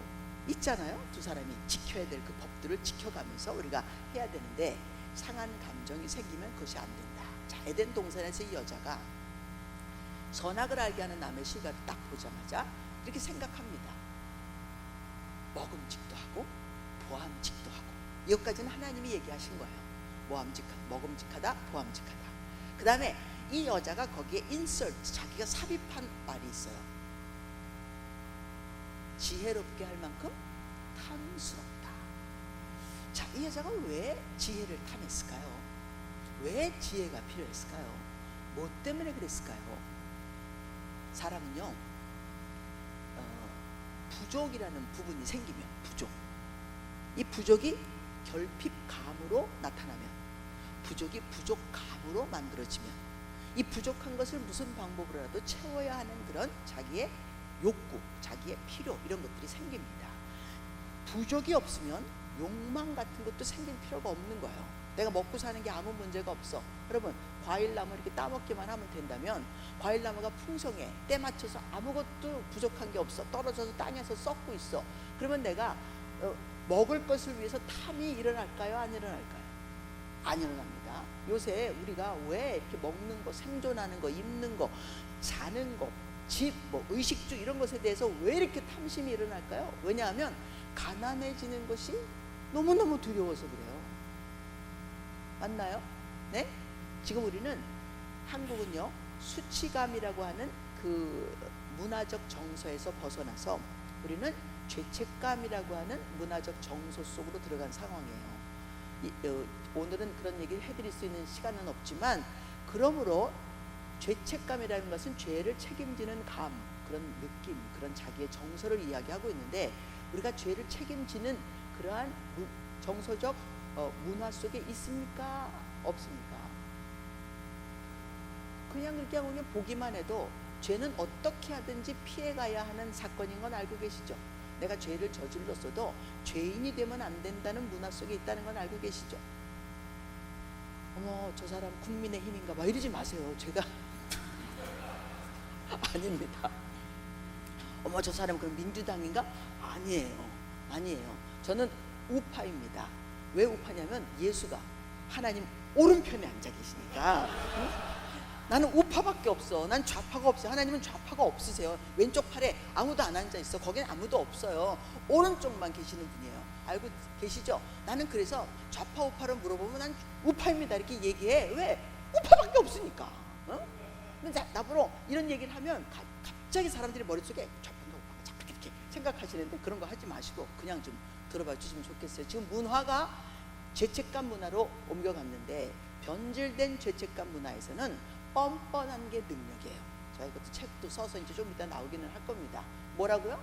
있잖아요. 두 사람이 지켜야 될 그 법들을 지켜가면서 우리가 해야 되는데, 상한 감정이 생기면 그것이 안 된다. 자, 에덴 동산에서 이 여자가 선악을 알게 하는 남의 실과를 딱 보자마자 이렇게 생각합니다. 먹음직도 하고 보암직도 하고. 이것까지는 하나님이 얘기하신 거예요. 먹음직하다, 보암직하다. 그 다음에 이 여자가 거기에 인설트, 자기가 삽입한 말이 있어요. 지혜롭게 할 만큼 탐스럽다. 자, 이 여자가 왜 지혜를 탐했을까요? 왜 지혜가 필요했을까요? 뭐 때문에 그랬을까요? 사람은요, 부족이라는 부분이 생기면, 이 부족이 결핍감으로 나타나면, 부족이 부족감으로 만들어지면, 이 부족한 것을 무슨 방법으로라도 채워야 하는 그런 자기의 욕구, 자기의 필요, 이런 것들이 생깁니다. 부족이 없으면 욕망 같은 것도 생길 필요가 없는 거예요. 내가 먹고 사는 게 아무 문제가 없어. 여러분, 과일나무 이렇게 따먹기만 하면 된다면 과일나무가 풍성해. 때 맞춰서 아무것도 부족한 게 없어. 떨어져서 땅에서 썩고 있어. 그러면 내가 먹을 것을 위해서 탐이 일어날까요? 안 일어날까요? 안 일어납니다. 요새 우리가 왜 이렇게 먹는 거, 생존하는 거, 입는 거, 자는 거, 집, 뭐 의식주 이런 것에 대해서 왜 이렇게 탐심이 일어날까요? 왜냐하면 가난해지는 것이 너무너무 두려워서 그래요. 맞나요? 네? 지금 우리는, 한국은요, 수치감이라고 하는 그 문화적 정서에서 벗어나서 우리는 죄책감이라고 하는 문화적 정서 속으로 들어간 상황이에요. 오늘은 그런 얘기를 해드릴 수 있는 시간은 없지만, 그러므로 죄책감이라는 것은 죄를 책임지는 감, 그런 느낌, 그런 자기의 정서를 이야기하고 있는데, 우리가 죄를 책임지는 그러한 정서적 문화 속에 있습니까? 없습니까? 그냥 그렇게 보기만 해도 죄는 어떻게 하든지 피해가야 하는 사건인 건 알고 계시죠? 내가 죄를 저질렀어도 죄인이 되면 안 된다는 문화 속에 있다는 건 알고 계시죠? 어머, 저 사람 국민의힘인가 봐 이러지 마세요. 제가 아닙니다. 어머, 저 사람 그럼 민주당인가? 아니에요. 저는 우파입니다. 왜 우파냐면 예수가 하나님 오른편에 앉아 계시니까. 응? 나는 우파밖에 없어. 난 좌파가 없어요. 하나님은 좌파가 없으세요. 왼쪽 팔에 아무도 안 앉아 있어. 거긴 아무도 없어요. 오른쪽만 계시는 분이에요. 알고 계시죠? 나는 그래서 좌파 우파를 물어보면 난 우파입니다 이렇게 얘기해. 왜? 우파밖에 없으니까. 근데 나보러 이런 얘기를 하면 갑자기 사람들이 머릿속에 좌파인가 우파가 자꾸 이렇게 생각하시는데, 그런 거 하지 마시고 그냥 좀 들어봐 주시면 좋겠어요. 지금 문화가 죄책감 문화로 옮겨갔는데, 변질된 죄책감 문화에서는 뻔뻔한 게 능력이에요. 저희 그것도 책도 써서 이제 좀 이따 나오기는 할 겁니다. 뭐라고요?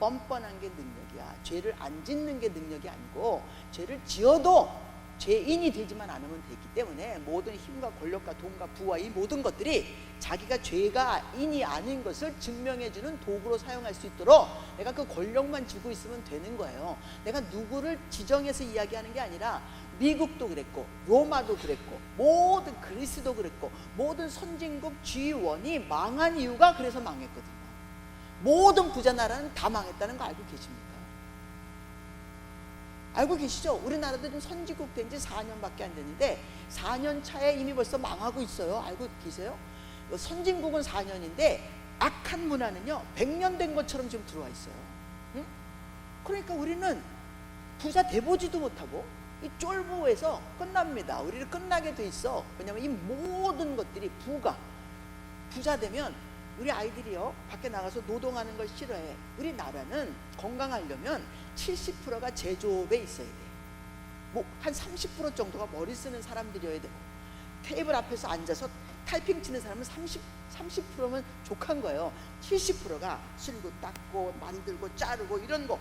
뻔뻔한 게 능력이야. 죄를 안 짓는 게 능력이 아니고, 죄를 지어도 죄인이 되지만 않으면 되기 때문에 모든 힘과 권력과 돈과 부와 이 모든 것들이 자기가 죄가 인이 아닌 것을 증명해주는 도구로 사용할 수 있도록 내가 그 권력만 쥐고 있으면 되는 거예요. 내가 누구를 지정해서 이야기하는 게 아니라, 미국도 그랬고 로마도 그랬고 모든 그리스도 그랬고 모든 선진국 G1이 망한 이유가 그래서 망했거든요. 모든 부자 나라는 다 망했다는 거 알고 계십니까? 알고 계시죠? 우리나라도 지금 선진국 된 지 4년밖에 안 됐는데 4년 차에 이미 벌써 망하고 있어요. 알고 계세요? 선진국은 4년인데 악한 문화는요 100년 된 것처럼 지금 들어와 있어요. 응? 그러니까 우리는 부자 돼보지도 못하고 이 쫄보에서 끝납니다. 우리를 끝나게 돼 있어. 왜냐하면 이 모든 것들이 부자 되면 우리 아이들이요 밖에 나가서 노동하는 걸 싫어해. 우리나라는 건강하려면 70%가 제조업에 있어야 돼. 뭐 한 30% 정도가 머리 쓰는 사람들이어야 되고, 테이블 앞에서 앉아서 타이핑 치는 사람은 30%면 족한 거예요. 70%가 쓸고 닦고 만들고 자르고 이런 거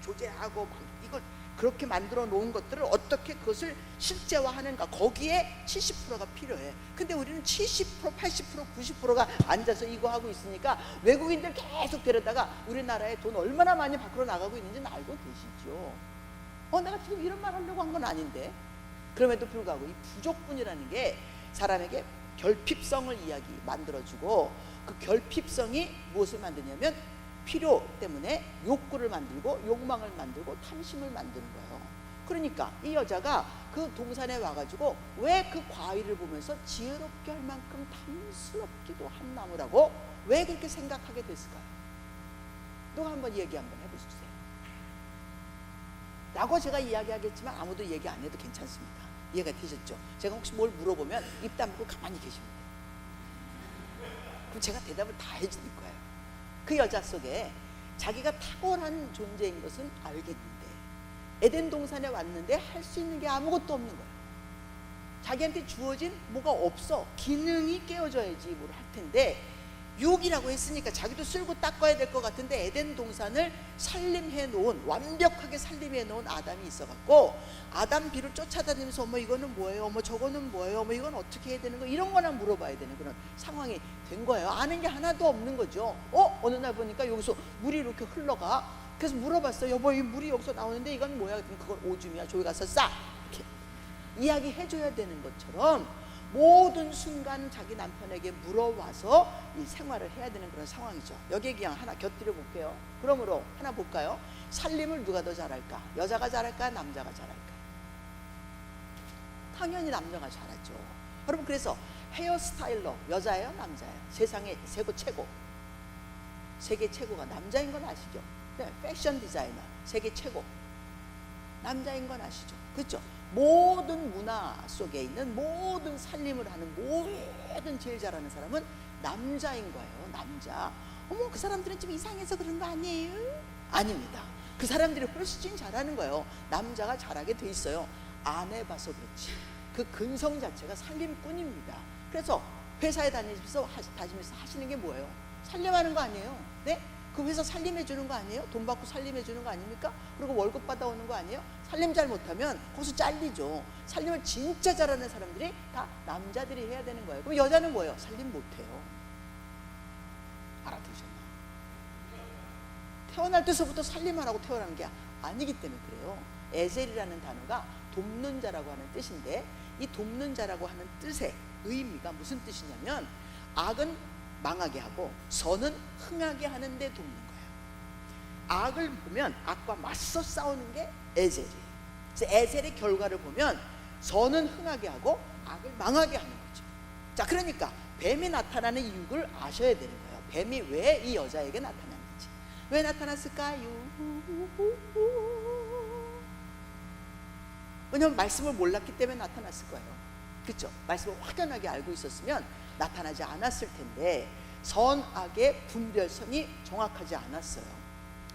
조제하고 이걸 그렇게 만들어 놓은 것들을 어떻게 그것을 실제화하는가, 거기에 70%가 필요해. 근데 우리는 70%, 80%, 90%가 앉아서 이거 하고 있으니까 외국인들 계속 데려다가 우리나라에 돈 얼마나 많이 밖으로 나가고 있는지는 알고 계시죠? 내가 지금 이런 말 하려고 한 건 아닌데. 그럼에도 불구하고 이 부족분이라는 게 사람에게 결핍성을 만들어주고, 그 결핍성이 무엇을 만드냐면 필요 때문에 욕구를 만들고 욕망을 만들고 탐심을 만드는 거예요. 그러니까 이 여자가 그 동산에 와가지고 왜 그 과일을 보면서 지혜롭게 할 만큼 탐스럽기도 한 나무라고 왜 그렇게 생각하게 됐을까요? 누가 한번 얘기 한번 해보세요. 라고 제가 이야기하겠지만 아무도 얘기 안 해도 괜찮습니다. 이해가 되셨죠? 제가 혹시 뭘 물어보면 입 다물고 가만히 계시면 돼요. 그럼 제가 대답을 다 해드릴 거예요. 그 여자 속에 자기가 탁월한 존재인 것은 알겠는데 에덴 동산에 왔는데 할 수 있는 게 아무것도 없는 거예요. 자기한테 주어진 뭐가 없어. 기능이 깨어져야지 뭘 할 텐데, 육이라고 했으니까 자기도 쓸고 닦아야 될 것 같은데 에덴 동산을 살림해 놓은, 완벽하게 살림해 놓은 아담이 있어갖고 아담 뒤를 쫓아다니면서 어머 이거는 뭐예요, 어머 저거는 뭐예요, 어머 이건 어떻게 해야 되는 거, 이런 거나 물어봐야 되는 그런 상황이 된 거예요. 아는 게 하나도 없는 거죠. 어느 날 보니까 여기서 물이 이렇게 흘러가. 그래서 물어봤어요. 여보 이 물이 여기서 나오는데 이건 뭐야? 그랬더니 그건 오줌이야. 저기 가서 싸. 이렇게. 이야기해줘야 되는 것처럼 모든 순간 자기 남편에게 물어와서 이 생활을 해야 되는 그런 상황이죠. 여기에 그냥 하나 곁들여 볼게요. 그러므로 하나 볼까요? 살림을 누가 더 잘할까? 여자가 잘할까? 남자가 잘할까? 당연히 남자가 잘하죠. 여러분, 그래서 헤어스타일러 여자예요? 남자예요? 세상에 최고, 세계 최고가 남자인 건 아시죠? 네, 패션 디자이너 세계 최고 남자인 건 아시죠? 그렇죠? 모든 문화 속에 있는 모든 살림을 하는 모든 제일 잘하는 사람은 남자인 거예요. 남자. 어머, 그 사람들은 좀 이상해서 그런 거 아니에요? 아닙니다. 그 사람들이 훨씬 잘하는 거예요. 남자가 잘하게 돼 있어요. 안 해봐서 그렇지. 그 근성 자체가 살림꾼입니다. 그래서 회사에 다니면서 하시는 게 뭐예요? 살림하는 거 아니에요? 네? 그 회사 살림해 주는 거 아니에요? 돈 받고 살림해 주는 거 아닙니까? 그리고 월급 받아오는 거 아니에요? 살림 잘 못하면 거기서 잘리죠. 살림을 진짜 잘하는 사람들이 다 남자들이 해야 되는 거예요. 그럼 여자는 뭐예요? 살림 못해요. 알아들으셨나요? 태어날 때서부터 살림하라고 태어난 게 아니기 때문에 그래요. 에셀이라는 단어가 돕는 자라고 하는 뜻인데, 이 돕는 자라고 하는 뜻의 의미가 무슨 뜻이냐면, 악은 망하게 하고 선은 흥하게 하는데 돕는 거예요. 악을 보면 악과 맞서 싸우는 게 에셀이에요. 그래서 에셀의 결과를 보면 선은 흥하게 하고 악을 망하게 하는 거죠. 자, 그러니까 뱀이 나타나는 이유를 아셔야 되는 거예요. 뱀이 왜 이 여자에게 나타났는지. 왜 나타났을까요? 왜냐하면 말씀을 몰랐기 때문에 나타났을 거예요. 그렇죠? 말씀을 확연하게 알고 있었으면 나타나지 않았을 텐데, 선악의 분별선이 정확하지 않았어요.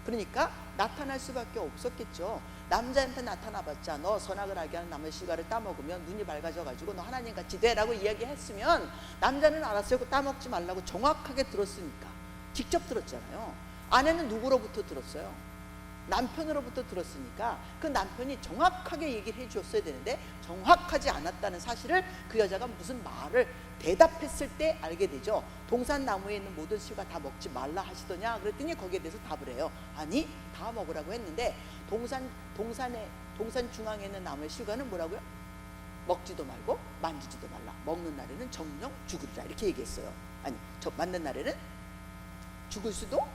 그러니까 나타날 수밖에 없었겠죠. 남자한테 나타나봤자 너 선악을 알게 하는 나무의 실과를 따먹으면 눈이 밝아져가지고 너 하나님같이 돼라고 이야기했으면 남자는 알았어요. 따먹지 말라고 정확하게 들었으니까. 직접 들었잖아요. 아내는 누구로부터 들었어요? 남편으로부터 들었으니까 그 남편이 정확하게 얘기를 해줬어야 되는데 정확하지 않았다는 사실을 그 여자가 무슨 말을 대답했을 때 알게 되죠. 동산나무에 있는 모든 실과 다 먹지 말라 하시더냐 그랬더니 거기에 대해서 답을 해요. 아니, 다 먹으라고 했는데 동산 중앙에 있는 나무의 실과는 뭐라고요? 먹지도 말고 만지지도 말라. 먹는 날에는 정령 죽으리라, 이렇게 얘기했어요. 아니, 맞는 날에는 죽을 수도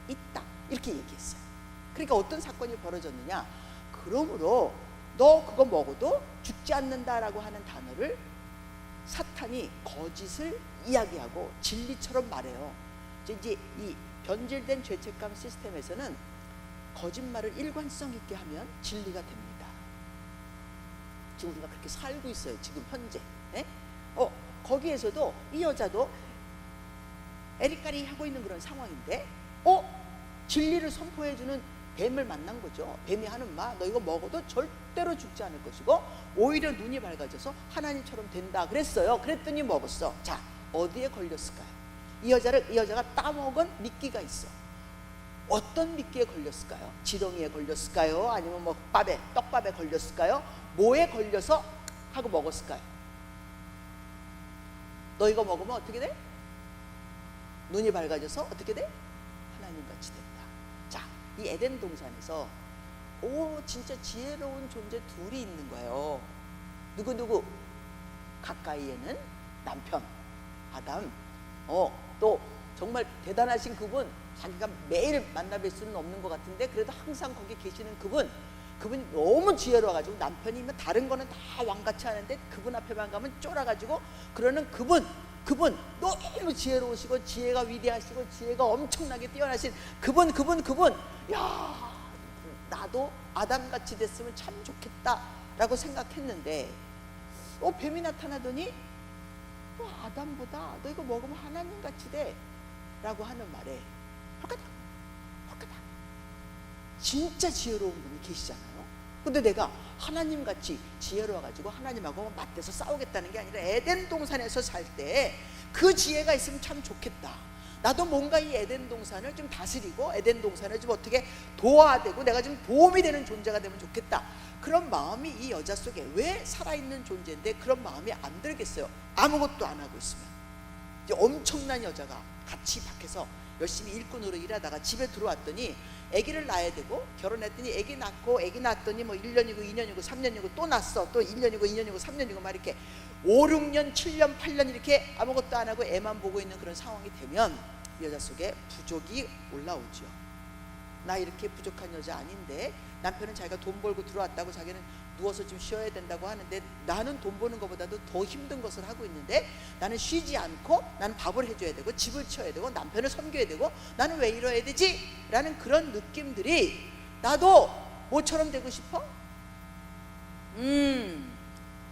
있다, 이렇게 얘기했어요. 그러니까 어떤 사건이 벌어졌느냐, 그러므로 너 그거 먹어도 죽지 않는다라고 하는 단어를 사탄이 거짓을 이야기하고 진리처럼 말해요. 이제 이 변질된 죄책감 시스템에서는 거짓말을 일관성 있게 하면 진리가 됩니다. 지금 우리가 그렇게 살고 있어요. 지금 현재. 네? 거기에서도 이 여자도 에리까리 하고 있는 그런 상황인데, 진리를 선포해주는 뱀을 만난 거죠. 뱀이 하는 말, 너 이거 먹어도 절대로 죽지 않을 것이고 오히려 눈이 밝아져서 하나님처럼 된다 그랬어요. 그랬더니 먹었어. 자, 어디에 걸렸을까요? 이 여자가 따먹은 미끼가 있어. 어떤 미끼에 걸렸을까요? 지렁이에 걸렸을까요? 아니면 뭐 떡밥에 걸렸을까요? 뭐에 걸려서 하고 먹었을까요? 너 이거 먹으면 어떻게 돼? 눈이 밝아져서 어떻게 돼? 하나님같이 된다. 자, 이 에덴 동산에서 진짜 지혜로운 존재 둘이 있는 거예요. 누구? 가까이에는 남편 아담, 또 정말 대단하신 그분, 자기가 매일 만나뵐 수는 없는 것 같은데 그래도 항상 거기 계시는 그분이 너무 지혜로워가지고 남편이면 다른 거는 다 왕같이 하는데 그분 앞에만 가면 쫄아가지고 그러는 그분 너무 지혜로우시고 지혜가 위대하시고 지혜가 엄청나게 뛰어나신 그분. 야, 나도 아담같이 됐으면 참 좋겠다라고 생각했는데 뱀이 나타나더니 아담보다 너 이거 먹으면 하나님같이 돼 라고 하는 말에 헐까닥 진짜 지혜로운 분이 계시잖아요. 근데 내가 하나님같이 지혜로워가지고 하나님하고 맞대서 싸우겠다는 게 아니라 에덴 동산에서 살 때 그 지혜가 있으면 참 좋겠다. 나도 뭔가 이 에덴 동산을 좀 다스리고 에덴 동산을 좀 어떻게 도와되고 내가 좀 도움이 되는 존재가 되면 좋겠다. 그런 마음이 이 여자 속에 왜 살아있는 존재인데 그런 마음이 안 들겠어요? 아무것도 안 하고 있으면. 이제 엄청난 여자가 같이 밖에서 열심히 일꾼으로 일하다가 집에 들어왔더니 아기를 낳아야 되고, 결혼했더니 아기 낳고, 아기 낳았더니 뭐 1년이고 2년이고 3년이고 또 낳았어, 또 1년이고 2년이고 3년이고 막 이렇게 5, 6년, 7년, 8년 이렇게 아무것도 안 하고 애만 보고 있는 그런 상황이 되면 여자 속에 부족이 올라오죠. 나 이렇게 부족한 여자 아닌데, 남편은 자기가 돈 벌고 들어왔다고 자기는 누워서 좀 쉬어야 된다고 하는데, 나는 돈 버는 것보다도 더 힘든 것을 하고 있는데, 나는 쉬지 않고 나는 밥을 해줘야 되고 집을 치워야 되고 남편을 섬겨야 되고, 나는 왜 이러야 되지? 라는 그런 느낌들이, 나도 뭐처럼 되고 싶어?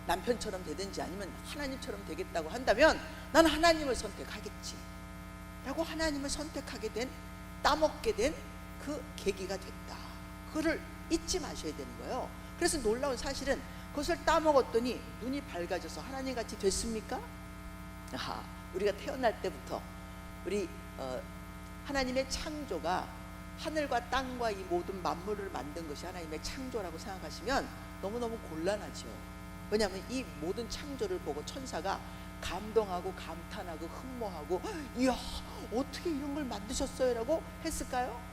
남편처럼 되든지 아니면 하나님처럼 되겠다고 한다면 나는 하나님을 선택하겠지 라고 하나님을 선택하게 된, 따먹게 된 그 계기가 됐다. 그거를 잊지 마셔야 되는 거예요. 그래서 놀라운 사실은 그것을 따먹었더니 눈이 밝아져서 하나님같이 됐습니까? 우리가 태어날 때부터 우리 하나님의 창조가, 하늘과 땅과 이 모든 만물을 만든 것이 하나님의 창조라고 생각하시면 너무너무 곤란하죠. 왜냐하면 이 모든 창조를 보고 천사가 감동하고 감탄하고 흠모하고, 이야 어떻게 이런 걸 만드셨어요? 라고 했을까요?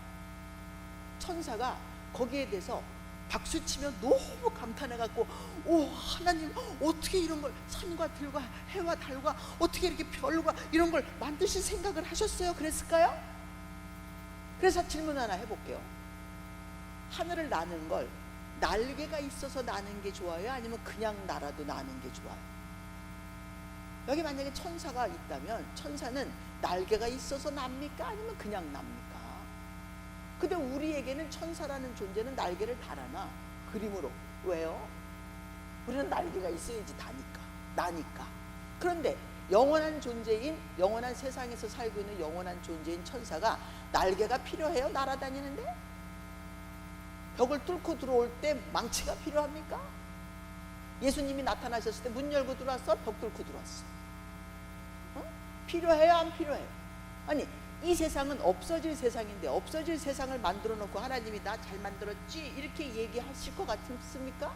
천사가 거기에 대해서 박수치며 너무 감탄해갖고, 오 하나님 어떻게 이런 걸, 산과 들과 해와 달과 어떻게 이렇게 별과 이런 걸 만드실 생각을 하셨어요? 그랬을까요? 그래서 질문 하나 해볼게요. 하늘을 나는 걸 날개가 있어서 나는 게 좋아요? 아니면 그냥 날아도 나는 게 좋아요? 여기 만약에 천사가 있다면 천사는 날개가 있어서 납니까? 아니면 그냥 납니까? 근데 우리에게는 천사라는 존재는 날개를 달아나, 그림으로. 왜요? 우리는 날개가 있어야지 나니까. 그런데 영원한 존재인, 영원한 세상에서 살고 있는 영원한 존재인 천사가 날개가 필요해요? 날아다니는데? 벽을 뚫고 들어올 때 망치가 필요합니까? 예수님이 나타나셨을 때 문 열고 들어왔어? 벽 뚫고 들어왔어? 필요해요? 안 필요해요? 아니, 이 세상은 없어질 세상인데 없어질 세상을 만들어 놓고 하나님이 나 잘 만들었지 이렇게 얘기하실 것 같습니까?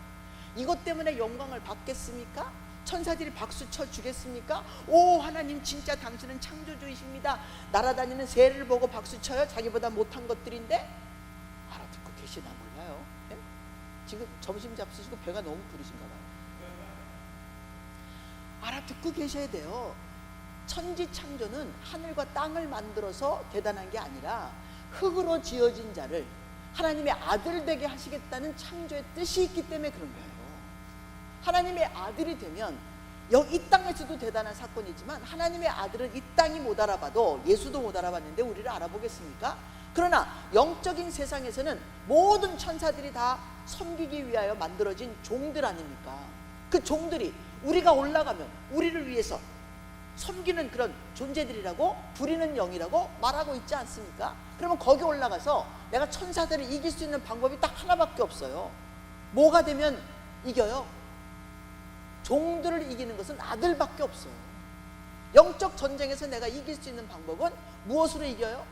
이것 때문에 영광을 받겠습니까? 천사들이 박수 쳐 주겠습니까? 오 하나님 진짜 당신은 창조주이십니다. 날아다니는 새를 보고 박수 쳐요? 자기보다 못한 것들인데? 알아듣고 계시나 몰라요. 네? 지금 점심 잡수시고 배가 너무 부르신가 봐요. 알아듣고 계셔야 돼요. 천지창조는 하늘과 땅을 만들어서 대단한 게 아니라 흙으로 지어진 자를 하나님의 아들 되게 하시겠다는 창조의 뜻이 있기 때문에 그런 거예요. 하나님의 아들이 되면 이 땅에서도 대단한 사건이지만, 하나님의 아들은 이 땅이 못 알아봐도, 예수도 못 알아봤는데 우리를 알아보겠습니까? 그러나 영적인 세상에서는 모든 천사들이 다 섬기기 위하여 만들어진 종들 아닙니까? 그 종들이 우리가 올라가면 우리를 위해서 섬기는 그런 존재들이라고, 부리는 영이라고 말하고 있지 않습니까? 그러면 거기 올라가서 내가 천사들을 이길 수 있는 방법이 딱 하나밖에 없어요. 뭐가 되면 이겨요? 종들을 이기는 것은 아들밖에 없어요. 영적 전쟁에서 내가 이길 수 있는 방법은 무엇으로 이겨요?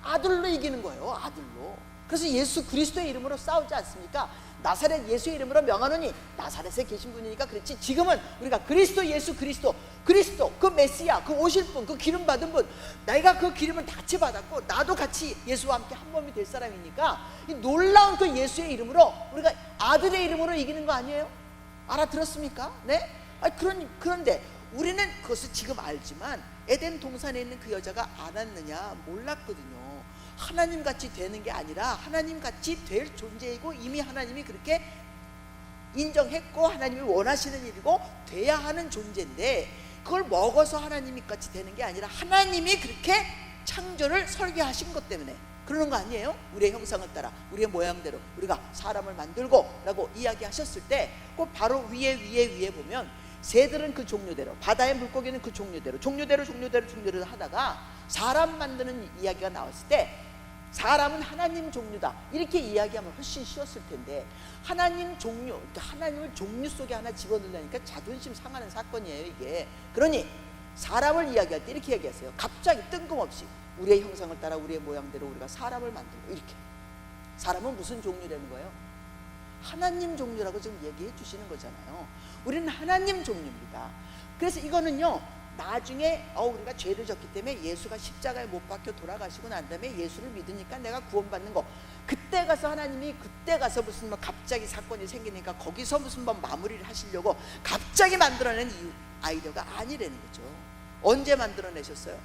아들로 이기는 거예요. 아들로. 그래서 예수 그리스도의 이름으로 싸우지 않습니까? 나사렛 예수의 이름으로 명하노니, 나사렛에 계신 분이니까 그렇지, 지금은 우리가 그리스도 예수 그리스도 그 메시아, 그 오실 분, 그 기름 받은 분, 내가 그 기름을 같이 받았고 나도 같이 예수와 함께 한 몸이 될 사람이니까, 이 놀라운 그 예수의 이름으로 우리가 아들의 이름으로 이기는 거 아니에요? 알아들었습니까? 네? 그런데 우리는 그것을 지금 알지만 에덴 동산에 있는 그 여자가 알았느냐? 몰랐거든요. 하나님같이 되는 게 아니라 하나님같이 될 존재이고, 이미 하나님이 그렇게 인정했고 하나님이 원하시는 일이고 돼야 하는 존재인데, 그걸 먹어서 하나님이 같이 되는 게 아니라 하나님이 그렇게 창조를 설계하신 것 때문에 그러는 거 아니에요? 우리의 형상을 따라 우리의 모양대로 우리가 사람을 만들고 라고 이야기하셨을 때, 꼭 바로 위에 보면 새들은 그 종류대로, 바다의 물고기는 그 종류대로 하다가 사람 만드는 이야기가 나왔을 때, 사람은 하나님 종류다 이렇게 이야기하면 훨씬 쉬웠을 텐데, 하나님 종류, 그러니까 하나님을 종류 속에 하나 집어넣으려니까 자존심 상하는 사건이에요 이게. 그러니 사람을 이야기할 때 이렇게 얘기하세요. 갑자기 뜬금없이 우리의 형상을 따라 우리의 모양대로 우리가 사람을 만들고, 이렇게. 사람은 무슨 종류 되는 거예요? 하나님 종류라고 지금 얘기해 주시는 거잖아요. 우리는 하나님 종류입니다. 그래서 이거는요, 나중에 우리가 죄를 졌기 때문에 예수가 십자가에 못 박혀 돌아가시고 난 다음에 예수를 믿으니까 내가 구원받는 거, 그때 가서 하나님이 그때 가서 무슨 뭐 갑자기 사건이 생기니까 거기서 무슨 뭐 마무리를 하시려고 갑자기 만들어낸 아이디어가 아니라는 거죠. 언제 만들어내셨어요?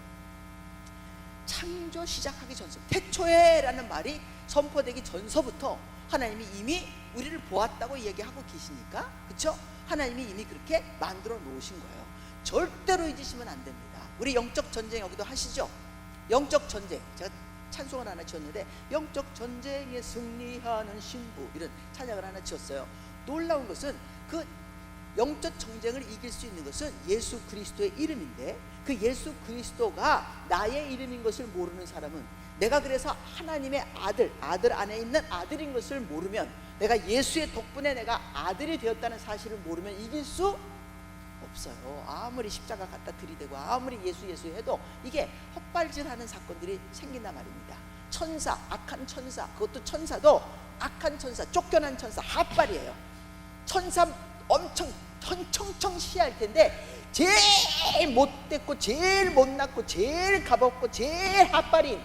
창조 시작하기 전서, 태초에라는 말이 선포되기 전서부터 하나님이 이미 우리를 보았다고 얘기하고 계시니까, 그렇죠? 하나님이 이미 그렇게 만들어 놓으신 거예요. 절대로 잊으시면 안 됩니다. 우리 영적 전쟁 여기도 하시죠? 영적 전쟁, 제가 찬송을 하나 지었는데 영적 전쟁에 승리하는 신부, 이런 찬양을 하나 지었어요. 놀라운 것은 그 영적 전쟁을 이길 수 있는 것은 예수 그리스도의 이름인데, 그 예수 그리스도가 나의 이름인 것을 모르는 사람은, 내가 그래서 하나님의 아들 안에 있는 아들인 것을 모르면, 내가 예수의 덕분에 내가 아들이 되었다는 사실을 모르면 이길 수 없어요. 아무리 십자가 갖다 들이대고 아무리 예수 해도 이게 헛발질하는 사건들이 생긴단 말입니다. 천사, 악한 천사, 그것도 천사도 악한 천사, 쫓겨난 천사, 핫발이에요. 천사 엄청 천청청시할 텐데 제일 못됐고 제일 못났고 제일 가볍고 제일 핫발인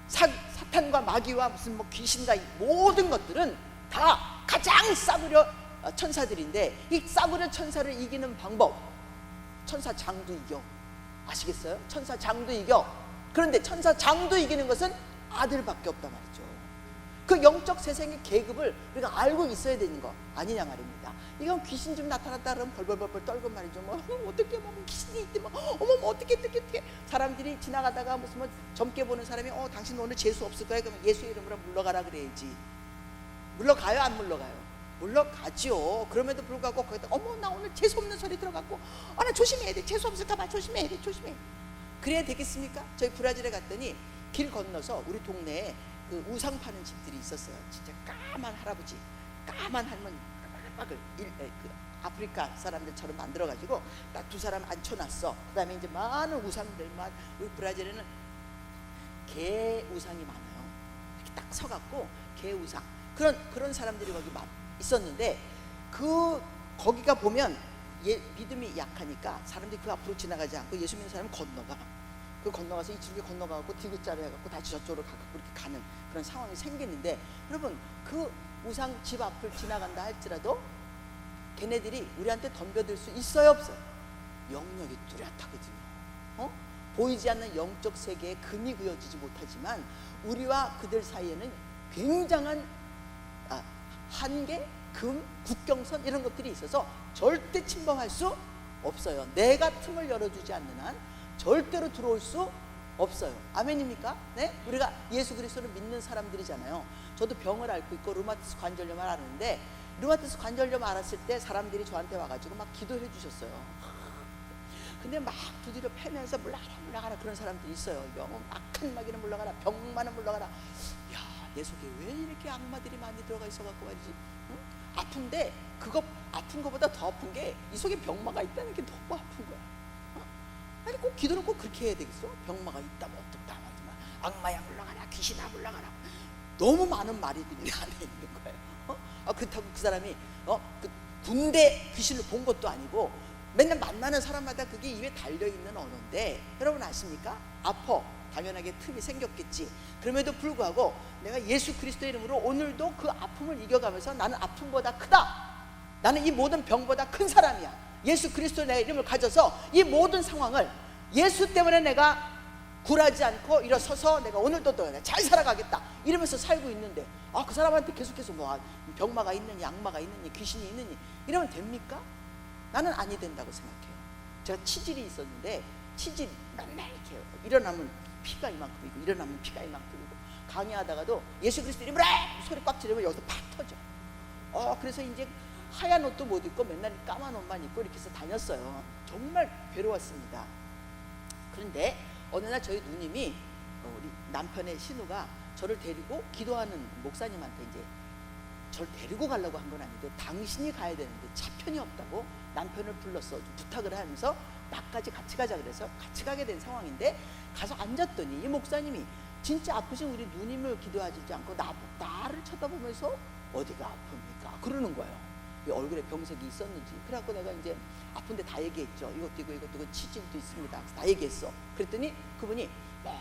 사탄과 마귀와 무슨 뭐 귀신과 모든 것들은 다 가장 싸구려 천사들인데, 이 싸구려 천사를 이기는 방법, 천사장도 이겨. 아시겠어요? 천사장도 이겨. 그런데 천사장도 이기는 것은 아들밖에 없단 말이죠. 그 영적 세상의 계급을 우리가 알고 있어야 되는 거 아니냐 말입니다. 이건 귀신 좀 나타났다 그러면 벌벌벌 떨고 말이죠. 뭐 어떻게 뭐 귀신이 있대, 뭐 어머 뭐 어떻게 사람들이 지나가다가 무슨 뭐 젊게 보는 사람이 당신 오늘 재수 없을 거야, 그러면 예수의 이름으로 물러가라 그래야지. 물러가요, 안 물러가요? 물러가죠. 그럼에도 불구하고 거기다 어머 나 오늘 재수 없는 소리 들어갔고 나 조심해야 돼, 재수 없을까 봐 조심해야 돼, 조심해. 그래야 되겠습니까? 저희 브라질에 갔더니 길 건너서 우리 동네에 그 우상 파는 집들이 있었어요. 진짜 까만 할아버지, 까만 할머니, 그 아프리카 사람들처럼 만들어가지고 딱 두 사람 앉혀놨어. 그 다음에 이제 많은 우상들만, 우리 브라질에는 개 우상이 많아요. 이렇게 딱 서갖고 개 우상, 그런 사람들이 거기 있었는데, 거기가 보면 믿음이 약하니까 사람들이 그 앞으로 지나가지 않고 예수 믿는 사람은 건너가서 이쪽에 건너가고 디귿자로 해갖고 다시 저쪽으로 가고 그렇게 가는 그런 상황이 생기는데, 여러분 그 우상 집 앞을 지나간다 할지라도 걔네들이 우리한테 덤벼들 수 있어요, 없어요? 영역이 뚜렷하거든요. 보이지 않는 영적 세계에 금이 그어지지 못하지만 우리와 그들 사이에는 굉장한 한계, 금, 국경선 이런 것들이 있어서 절대 침범할 수 없어요. 내가 틈을 열어주지 않는 한 절대로 들어올 수 없어요. 아멘입니까? 네? 우리가 예수 그리스도를 믿는 사람들이잖아요. 저도 병을 앓고 있고 루마티스 관절염을 앓았는데, 루마티스 관절염 앓았을 때 사람들이 저한테 와가지고 막 기도해 주셨어요. 근데 막 두드려 패면서 물러가라 그런 사람들이 있어요. 악한 마귀는 물러가라, 병만은 물러가라. 내 속에 왜 이렇게 악마들이 많이 들어가 있어갖고 말이지. 응? 아픈데 그거 아픈 거보다 더 아픈 게 이 속에 병마가 있다는 게 너무 아픈 거야. 아니 꼭 기도는 꼭 그렇게 해야 되겠어? 병마가 있다면 어떻다 말이지만 악마야 물러가라, 귀신아 물러가라. 너무 많은 말이들이 안에 있는 거예요. 그렇다고 그 사람이 그 군대 귀신을 본 것도 아니고 맨날 만나는 사람마다 그게 입에 달려있는 언어인데, 여러분 아십니까? 아파. 당연하게 틈이 생겼겠지. 그럼에도 불구하고 내가 예수 그리스도의 이름으로 오늘도 그 아픔을 이겨가면서 나는 아픔보다 크다, 나는 이 모든 병보다 큰 사람이야, 예수 그리스도의 내 이름을 가져서 이 모든 상황을 예수 때문에 내가 굴하지 않고 일어서서 내가 오늘도 또 잘 살아가겠다 이러면서 살고 있는데, 그 사람한테 계속해서 뭐 병마가 있느니 악마가 있느니 귀신이 있느니 이러면 됩니까? 나는 아니 된다고 생각해요. 제가 치질이 있었는데, 치질 맨날 이렇게 일어나면 피가 이만큼이고 일어나면 피가 이만큼이고, 강의하다가도 예수 그리스도 이름으로 소리 꽉 지르면 여기서 팍 터져. 그래서 이제 하얀 옷도 못 입고 맨날 까만 옷만 입고 이렇게 해서 다녔어요. 정말 괴로웠습니다. 그런데 어느 날 저희 누님이 우리 남편의 신우가 저를 데리고 기도하는 목사님한테 이제 저를 데리고 가려고 한 건 아닌데, 당신이 가야 되는데 차편이 없다고 남편을 불렀어. 좀 부탁을 하면서 나까지 같이 가자 그래서 같이 가게 된 상황인데, 가서 앉았더니 이 목사님이 진짜 아프신 우리 누님을 기도하지 않고 나를 쳐다보면서 어디가 아픕니까? 그러는 거예요. 얼굴에 병색이 있었는지. 그래갖고 내가 이제 아픈데 다 얘기했죠. 이것도 있고 이것도 있고 치질도 있습니다. 다 얘기했어. 그랬더니 그분이 막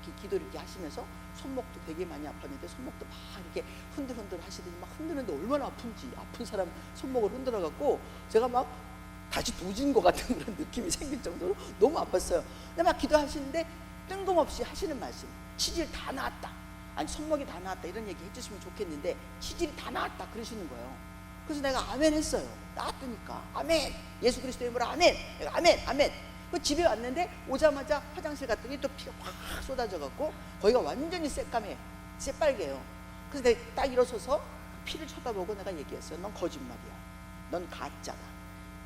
이렇게 기도 이렇게 하시면서 손목도 되게 많이 아팠는데 손목도 막 이렇게 흔들흔들 하시더니 막 흔드는데 얼마나 아픈지, 아픈 사람 손목을 흔들어갖고 제가 막 다시 도진 것 같은 그런 느낌이 생길 정도로 너무 아팠어요. 근데 막 기도하시는데 뜬금없이 하시는 말씀, 치질 다 나았다, 아니 손목이 다 나았다, 이런 얘기 해주시면 좋겠는데 치질이 다 나았다 그러시는 거예요. 그래서 내가 아멘 했어요. 나았다니까. 아멘. 예수 그리스도의 이름으로 아멘. 내가 아멘 아멘. 그 집에 왔는데 오자마자 화장실 갔더니 또 피가 확 쏟아져 갖고 거기가 완전히 새까매, 새빨개요. 그래서 내가 딱 일어서서 피를 쳐다보고 내가 얘기했어요. 넌 거짓말이야. 넌 가짜다.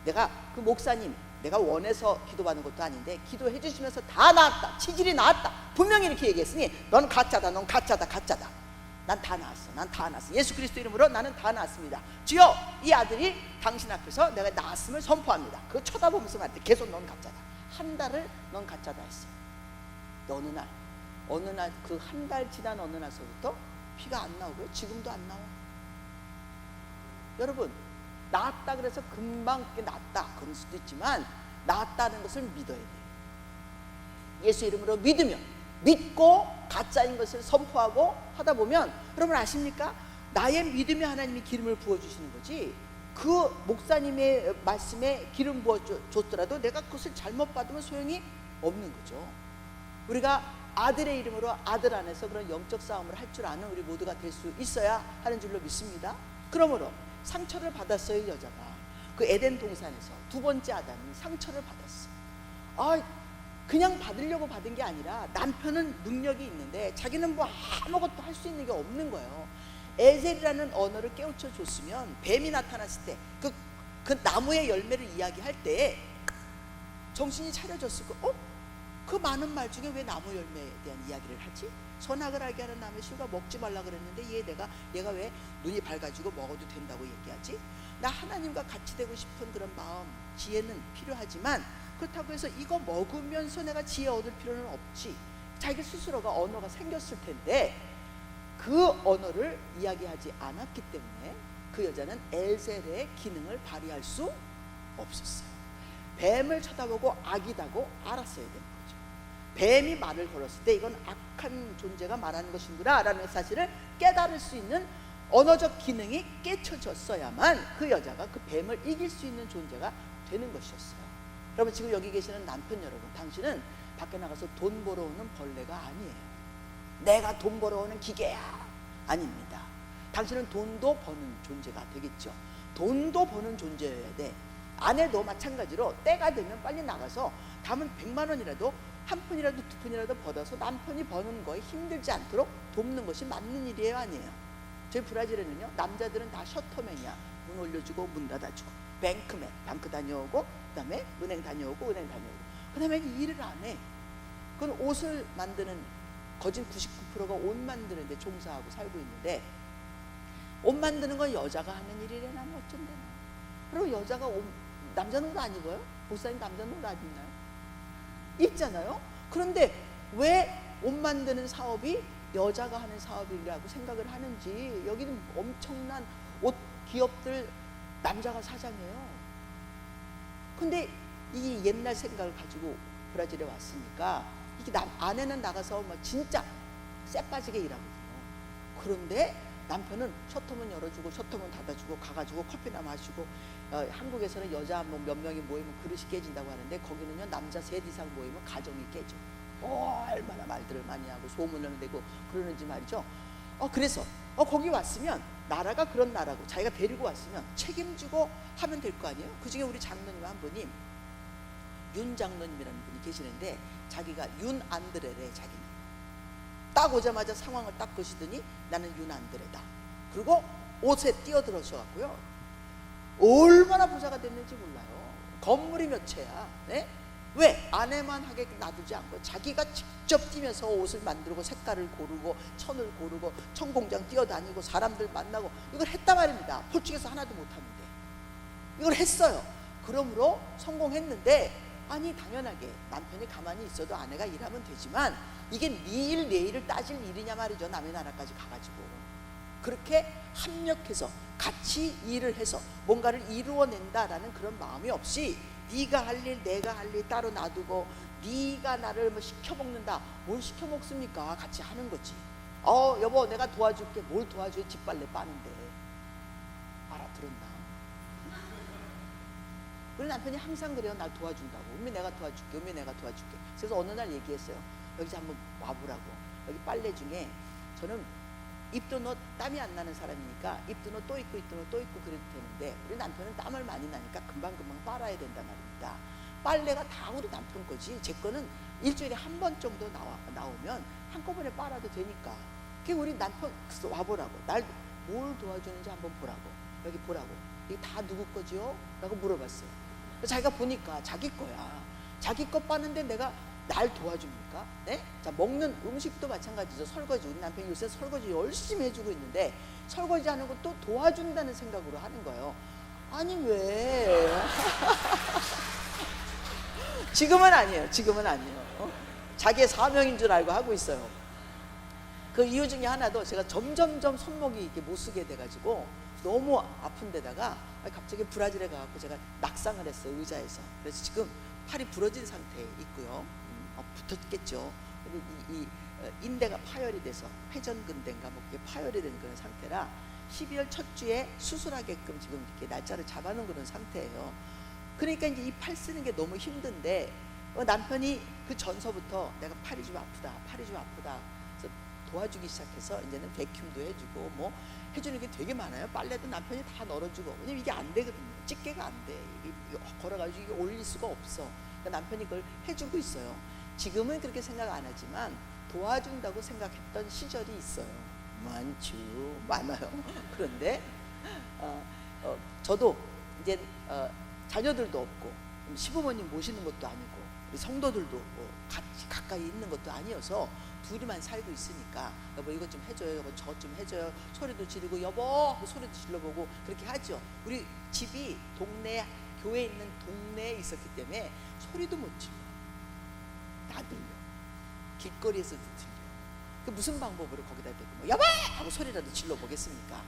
내가 그 목사님, 내가 원해서 기도받는 것도 아닌데 기도해 주시면서 다 나았다, 치질이 나았다 분명히 이렇게 얘기했으니 넌 가짜다, 넌 가짜다, 가짜다. 난 다 나았어. 난 다 나았어. 예수 그리스도 이름으로 나는 다 나았습니다. 주여, 이 아들이 당신 앞에서 내가 나았음을 선포합니다. 그거 쳐다보면서 말했대. 계속 넌 가짜다. 한 달을 넌 가짜다 했어. 어느 날 그 한 달 지난 어느 날서부터 피가 안 나오고요. 지금도 안 나와. 여러분, 나았다 그래서 금방 낫다 그럴 수도 있지만 나았다는 것을 믿어야 돼요. 예수 이름으로 믿고 가짜인 것을 선포하고 하다 보면 여러분 아십니까? 나의 믿음에 하나님이 기름을 부어주시는 거지, 그 목사님의 말씀에 기름 부어줬더라도 내가 그것을 잘못 받으면 소용이 없는 거죠. 우리가 아들의 이름으로 아들 안에서 그런 영적 싸움을 할 줄 아는 우리 모두가 될 수 있어야 하는 줄로 믿습니다. 그러므로 상처를 받았어요. 여자가 그 에덴 동산에서 두 번째 아담이 상처를 받았어. 그냥 받으려고 받은 게 아니라 남편은 능력이 있는데 자기는 뭐 아무것도 할 수 있는 게 없는 거예요. 에셀이라는 언어를 깨우쳐 줬으면 뱀이 나타났을 때 그 나무의 열매를 이야기할 때 정신이 차려졌을 거. 그 많은 말 중에 왜 나무 열매에 대한 이야기를 하지? 선악을 알게 하는 나무의 실과 먹지 말라 그랬는데 얘가 왜 눈이 밝아지고 먹어도 된다고 얘기하지? 나 하나님과 같이 되고 싶은 그런 마음, 지혜는 필요하지만 그렇다고 해서 이거 먹으면서 내가 지혜 얻을 필요는 없지. 자기 스스로가 언어가 생겼을 텐데 그 언어를 이야기하지 않았기 때문에 그 여자는 엘셀의 기능을 발휘할 수 없었어요. 뱀을 쳐다보고 악이다고 알았어야 되는 거죠. 뱀이 말을 걸었을 때 이건 악한 존재가 말하는 것이구나 라는 사실을 깨달을 수 있는 언어적 기능이 깨쳐졌어야만 그 여자가 그 뱀을 이길 수 있는 존재가 되는 것이었어요. 여러분, 지금 여기 계시는 남편 여러분, 당신은 밖에 나가서 돈 벌어오는 벌레가 아니에요. 내가 돈 벌어오는 기계야, 아닙니다. 당신은 돈도 버는 존재가 되겠죠. 돈도 버는 존재여야 돼. 아내도 마찬가지로 때가 되면 빨리 나가서 담은 100만 원이라도 한 푼이라도 두 푼이라도 벌어서 남편이 버는 거에 힘들지 않도록 돕는 것이 맞는 일이에요, 아니에요? 저희 브라질에는요, 남자들은 다 셔터맨이야. 문 올려주고 문 닫아주고, 뱅크맨, 방크 다녀오고, 그 다음에 은행 다녀오고, 그 다음에 일을 안 해. 그건 옷을 만드는, 거진 99%가 옷 만드는 데 종사하고 살고 있는데, 옷 만드는 건 여자가 하는 일이래나 어쩐대나. 그리고 여자가 남자는 옷 안 입어요? 목사님 남자는 옷 안 입나요? 입잖아요. 그런데 왜 옷 만드는 사업이 여자가 하는 사업이라고 생각을 하는지, 여기는 엄청난 옷 기업들 남자가 사장이에요. 근데 이 옛날 생각을 가지고 브라질에 왔으니까 이게 아내는 나가서 막 진짜 쎄 빠지게 일하거든요. 그런데 남편은 셔터문 열어주고 셔터문 닫아주고 가가지고 커피나 마시고, 한국에서는 여자 뭐 몇 명이 모이면 그릇이 깨진다고 하는데 거기는요, 남자 셋 이상 모이면 가정이 깨져. 얼마나 말들을 많이 하고 소문을 내고 그러는지 말이죠. 그래서 거기 왔으면 나라가 그런 나라고 자기가 데리고 왔으면 책임지고 하면 될 거 아니에요. 그중에 우리 장로님 한 분이 윤 장로님이라는 분이 계시는데 자기가 윤 안드레래. 자기는 딱 오자마자 상황을 딱 보시더니 나는 윤 안드레다. 그리고 옷에 뛰어들어셔갖고요, 얼마나 부자가 됐는지 몰라요. 건물이 몇 채야. 네? 왜? 아내만 하게 놔두지 않고 자기가 직접 뛰면서 옷을 만들고 색깔을 고르고 천을 고르고 천공장 뛰어다니고 사람들 만나고 이걸 했단 말입니다. 폴쭉에서 하나도 못하는데 이걸 했어요. 그러므로 성공했는데, 아니 당연하게 남편이 가만히 있어도 아내가 일하면 되지만 이게 네 일 내 일을 따질 일이냐 말이죠. 남의 나라까지 가가지고. 그렇게 합력해서 같이 일을 해서 뭔가를 이루어낸다라는 그런 마음이 없이 네가 할 일 내가 할 일 따로 놔두고 네가 나를 뭐 시켜먹는다. 뭘 시켜먹습니까? 같이 하는 거지. 여보 내가 도와줄게. 뭘 도와줘요? 집빨래 빠는데. 알아들었나? 우리 남편이 항상 그래요. 날 도와준다고. 은미 내가 도와줄게. 은미 내가 도와줄게. 그래서 어느 날 얘기했어요. 여기 한번 와보라고. 여기 빨래 중에 저는 입도 넣어 땀이 안 나는 사람이니까 입도 넣어 또 입고 입도 넣어 또 입고 그래도 되는데 우리 남편은 땀을 많이 나니까 금방금방 빨아야 된단 말입니다. 빨래가 다 우리 남편 거지 제 거는 일주일에 한 번 정도 나오면 한꺼번에 빨아도 되니까. 그게 우리 남편 와보라고. 날 뭘 도와주는지 한번 보라고. 여기 보라고. 이게 다 누구 거지요? 라고 물어봤어요. 자기가 보니까 자기 거야. 자기 거 빠는데 내가 날 도와줍니까? 네? 자, 먹는 음식도 마찬가지죠. 설거지. 우리 남편이 요새 설거지 열심히 해주고 있는데 설거지 하는 것도 도와준다는 생각으로 하는 거예요. 아니 왜? 지금은 아니에요. 지금은 아니에요. 자기의 사명인 줄 알고 하고 있어요. 그 이유 중에 하나도 제가 점점점 손목이 이렇게 못 쓰게 돼가지고 너무 아픈 데다가 갑자기 브라질에 가갖고 제가 낙상을 했어요. 의자에서. 그래서 지금 팔이 부러진 상태에 있고요. 붙었겠죠. 근데 이 인대가 파열이 돼서 회전근대인가 뭐 그게 파열이 된 그런 상태라 12월 첫 주에 수술하게끔 지금 이렇게 날짜를 잡아놓은 그런 상태예요. 그러니까 이제 이 팔 쓰는 게 너무 힘든데 남편이 그 전서부터 내가 팔이 좀 아프다, 팔이 좀 아프다. 그래서 도와주기 시작해서 이제는 베큐움도 해주고 뭐 해주는 게 되게 많아요. 빨래도 남편이 다 널어주고. 왜냐면 이게 안 되거든요. 집게가 안 돼. 이게 걸어가지고 이게 올릴 수가 없어. 그러니까 남편이 그걸 해주고 있어요. 지금은 그렇게 생각 안 하지만 도와준다고 생각했던 시절이 있어요. 많아요. 그런데 저도 이제 자녀들도 없고 시부모님 모시는 것도 아니고 우리 성도들도 같이 가까이 있는 것도 아니어서 둘이만 살고 있으니까 여보 이것 좀 해줘요, 여보 저것 좀 해줘요. 소리도 지르고 여보 하고 소리도 질러보고 그렇게 하죠. 우리 집이 동네 교회 있는 동네에 있었기 때문에 소리도 못 질러. 다 들려. 길거리에서도 들려. 그 무슨 방법으로 거기다 대고 뭐 여보 하고 소리라도 질러 보겠습니까?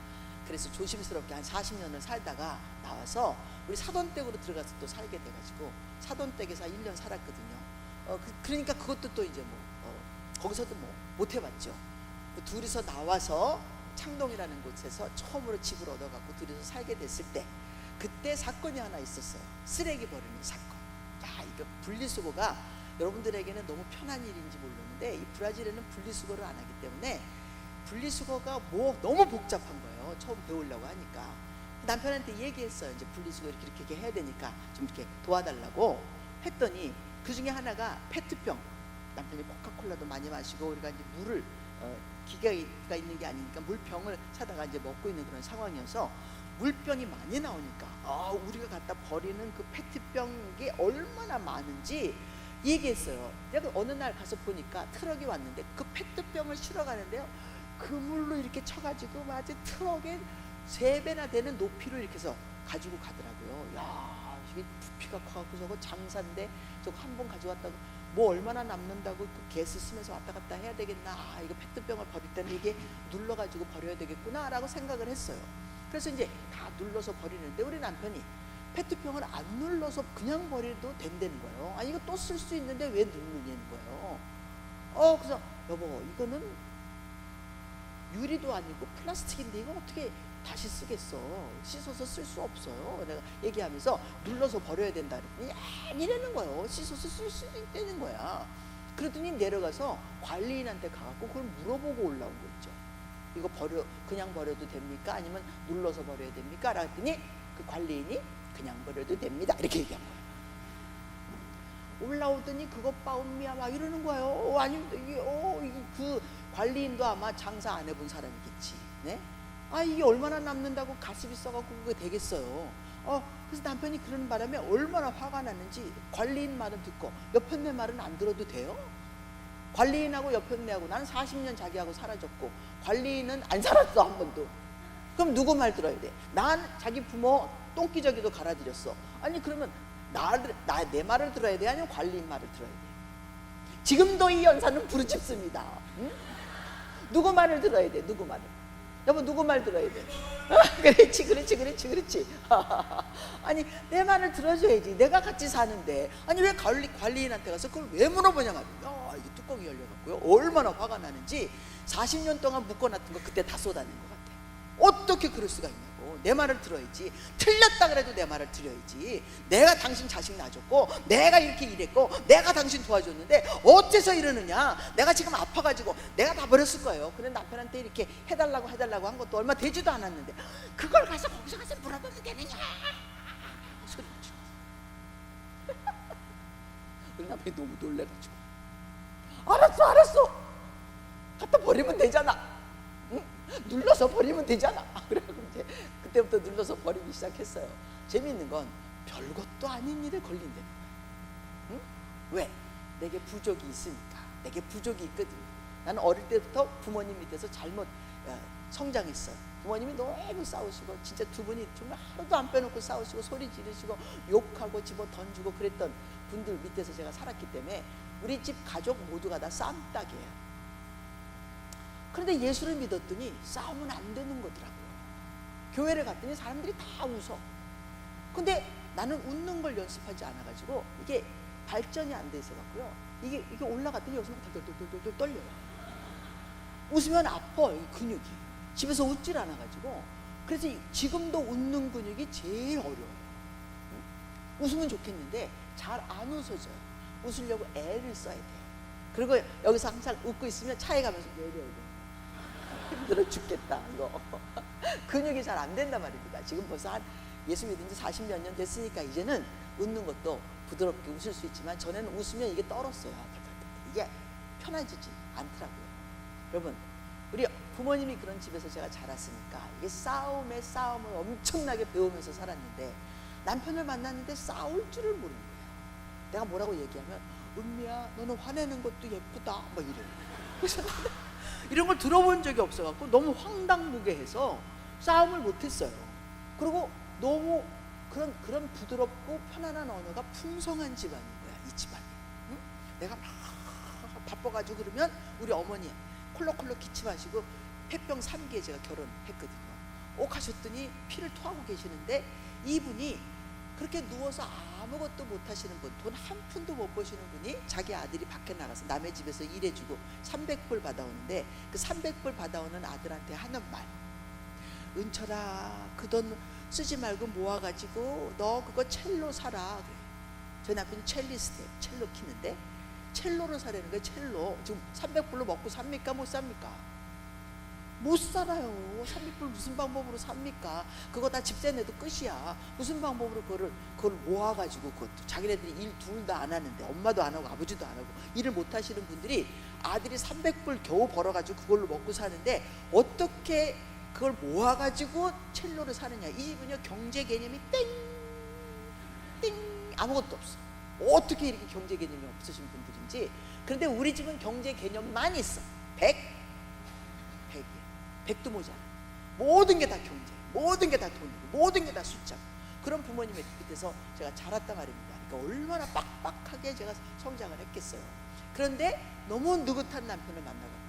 그래서 조심스럽게 한 40년을 살다가 나와서 우리 사돈댁으로 들어가서 또 살게 돼가지고 사돈댁에서 1년 살았거든요. 그러니까 그것도 또 이제 뭐 거기서도 뭐 못 해봤죠. 둘이서 나와서 창동이라는 곳에서 처음으로 집을 얻어갖고 둘이서 살게 됐을 때 그때 사건이 하나 있었어요. 쓰레기 버리는 사건. 야, 이거 분리수거가 여러분들에게는 너무 편한 일인지 모르는데 이 브라질에는 분리수거를 안 하기 때문에 분리수거가 뭐 너무 복잡한 거예요. 처음 배우려고 하니까 남편한테 얘기했어요. 이제 분리수거 이렇게 해야 되니까 좀 이렇게 도와달라고 했더니 그 중에 하나가 페트병. 남편이 코카콜라도 많이 마시고 우리가 이제 물을 기계가 있는 게 아니니까 물병을 사다가 이제 먹고 있는 그런 상황이어서 물병이 많이 나오니까 우리가 갖다 버리는 그 페트병이 얼마나 많은지 얘기했어요. 내가 어느 날 가서 보니까 트럭이 왔는데 그 페트병을 실어 가는데요. 그물로 이렇게 쳐가지고 마치 트럭에 3배나 되는 높이로 이렇게 해서 가지고 가더라고요. 야, 이게 부피가 커갖고 저거 장사인데 저거 한 번 가져왔다고 뭐 얼마나 남는다고 그 개수 쓰면서 왔다 갔다 해야 되겠나. 이거 페트병을 버릴 때는 이게 눌러가지고 버려야 되겠구나 라고 생각을 했어요. 그래서 이제 다 눌러서 버리는데 우리 남편이 페트병을 안 눌러서 그냥 버려도 된다는 거예요. 아니 이거 또 쓸 수 있는데 왜 누르냐는 거예요. 그래서 여보 이거는 유리도 아니고 플라스틱인데 이거 어떻게 다시 쓰겠어. 씻어서 쓸 수 없어요. 내가 얘기하면서 눌러서 버려야 된다 그랬더니 아니라는 거예요. 씻어서 쓸 수 있다는 거야. 그러더니 내려가서 관리인한테 가갖고 그걸 물어보고 올라온 거 있죠. 이거 그냥 버려도 됩니까? 아니면 눌러서 버려야 됩니까? 그랬더니 그 관리인이 그냥 버려도 됩니다. 이렇게 얘기한 거예요. 올라오더니 그것 빠움이야 막 이러는 거예요. 아니 그 관리인도 아마 장사 안 해본 사람이겠지. 네? 이게 얼마나 남는다고 가십이 써갖고 그게 되겠어요. 그래서 남편이 그러는 바람에 얼마나 화가 났는지 관리인 말은 듣고 옆편네 말은 안 들어도 돼요? 관리인하고 옆편네하고 나는 40년 자기하고 살아줬고 관리인은 안 살았어 한 번도. 그럼 누구 말 들어야 돼? 난 자기 부모 똥기저귀도 갈아드렸어. 아니 그러면 내 말을 들어야 돼? 아니면 관리인 말을 들어야 돼? 지금도 이 연사는 부르짖습니다. 응? 누구 말을 들어야 돼? 누구 말을? 여보 누구 말 들어야 돼? 그렇지. 아니 내 말을 들어줘야지. 내가 같이 사는데 아니 왜 관리인한테 가서 그걸 왜 물어보냐 말이야. 야, 이게 뚜껑이 열려갖고요. 얼마나 화가 나는지 40년 동안 묶어놨던 거 그때 다 쏟아낸 것 같아. 어떻게 그럴 수가 있냐고. 내 말을 들어야지. 틀렸다 그래도 내 말을 들어야지. 내가 당신 자식 낳아줬고 내가 이렇게 일했고 내가 당신 도와줬는데 어째서 이러느냐. 내가 지금 아파가지고 내가 다 버렸을 거예요. 근데 남편한테 이렇게 해달라고 한 것도 얼마 되지도 않았는데 그걸 가서 거기서 가서 물어보면 되느냐. 소리치고 우리 남편이 너무 놀래가지고 알았어 갖다 버리면 되잖아. 응? 눌러서 버리면 되잖아. 그래갖고 이제 그때부터 눌러서 버리기 시작했어요. 재미있는 건 별것도 아닌 일에 걸린다는 거야. 응? 왜? 내게 부족이 있으니까. 내게 부족이 있거든. 나는 어릴 때부터 부모님 밑에서 잘못 성장했어요. 부모님이 너무 싸우시고 진짜 두 분이 정말 하루도 안 빼놓고 싸우시고 소리 지르시고 욕하고 집어 던지고 그랬던 분들 밑에서 제가 살았기 때문에 우리 집 가족 모두가 다 쌈딱이에요. 그런데 예수를 믿었더니 싸우면 안 되는 거더라고요. 교회를 갔더니 사람들이 다 웃어. 근데 나는 웃는 걸 연습하지 않아가지고 이게 발전이 안 돼 있어갖고요. 이게 올라갔더니 여기서 덜덜덜덜 떨려요. 웃으면 아파, 이 근육이. 집에서 웃질 않아가지고. 그래서 지금도 웃는 근육이 제일 어려워요. 웃으면 좋겠는데 잘 안 웃어져요. 웃으려고 애를 써야 돼요. 그리고 여기서 항상 웃고 있으면 차에 가면서 내려야 돼요. 힘들어 죽겠다 이거. 근육이 잘 안 된단 말입니다. 지금 벌써 예수 믿은 지 40몇 년 됐으니까 이제는 웃는 것도 부드럽게 웃을 수 있지만 전에는 웃으면 이게 떨었어요. 이게 편해지지 않더라고요. 여러분 우리 부모님이 그런 집에서 제가 자랐으니까 이게 싸움을 엄청나게 배우면서 살았는데 남편을 만났는데 싸울 줄을 모르는 거예요. 내가 뭐라고 얘기하면 은미야 너는 화내는 것도 예쁘다 막 이래요. 그래서 이런 걸 들어본 적이 없어갖고 너무 황당무계해서 싸움을 못했어요. 그리고 너무 그런 부드럽고 편안한 언어가 풍성한 집안인 거야, 이 집안이. 응? 내가 막 바빠가지고 그러면 우리 어머니 콜록콜록 기침하시고 폐병 3기에 제가 결혼했거든요. 가셨더니 피를 토하고 계시는데 이분이 그렇게 누워서 아무것도 못 하시는 분, 돈 한 푼도 못 버시는 분이 자기 아들이 밖에 나가서 남의 집에서 일해주고 300불 받아오는데 그 300불 받아오는 아들한테 하는 말, 은철아 그 돈 쓰지 말고 모아가지고 너 그거 첼로 사라. 그래. 저희 남편이 첼리스트예요. 첼로 키는데 첼로를 사라는 거예요. 첼로. 지금 300불로 먹고 삽니까 못 삽니까? 못 살아요. 300불 무슨 방법으로 삽니까? 그거 다 집세 내도 끝이야. 무슨 방법으로 그걸 모아가지고 그것도 자기네들이 일 둘 다 안 하는데 엄마도 안 하고 아버지도 안 하고 일을 못 하시는 분들이 아들이 300불 겨우 벌어가지고 그걸로 먹고 사는데 어떻게 그걸 모아가지고 첼로를 사느냐. 이 집은요 경제 개념이 땡 아무것도 없어. 어떻게 이렇게 경제 개념이 없으신 분들인지. 그런데 우리 집은 경제 개념만 있어. 100도 모자라. 모든 게 다 경제, 모든 게 다 돈이고, 모든 게 다 숫자. 그런 부모님의 밑에서 제가 자랐단 말입니다. 그러니까 얼마나 빡빡하게 제가 성장을 했겠어요. 그런데 너무 느긋한 남편을 만나갖고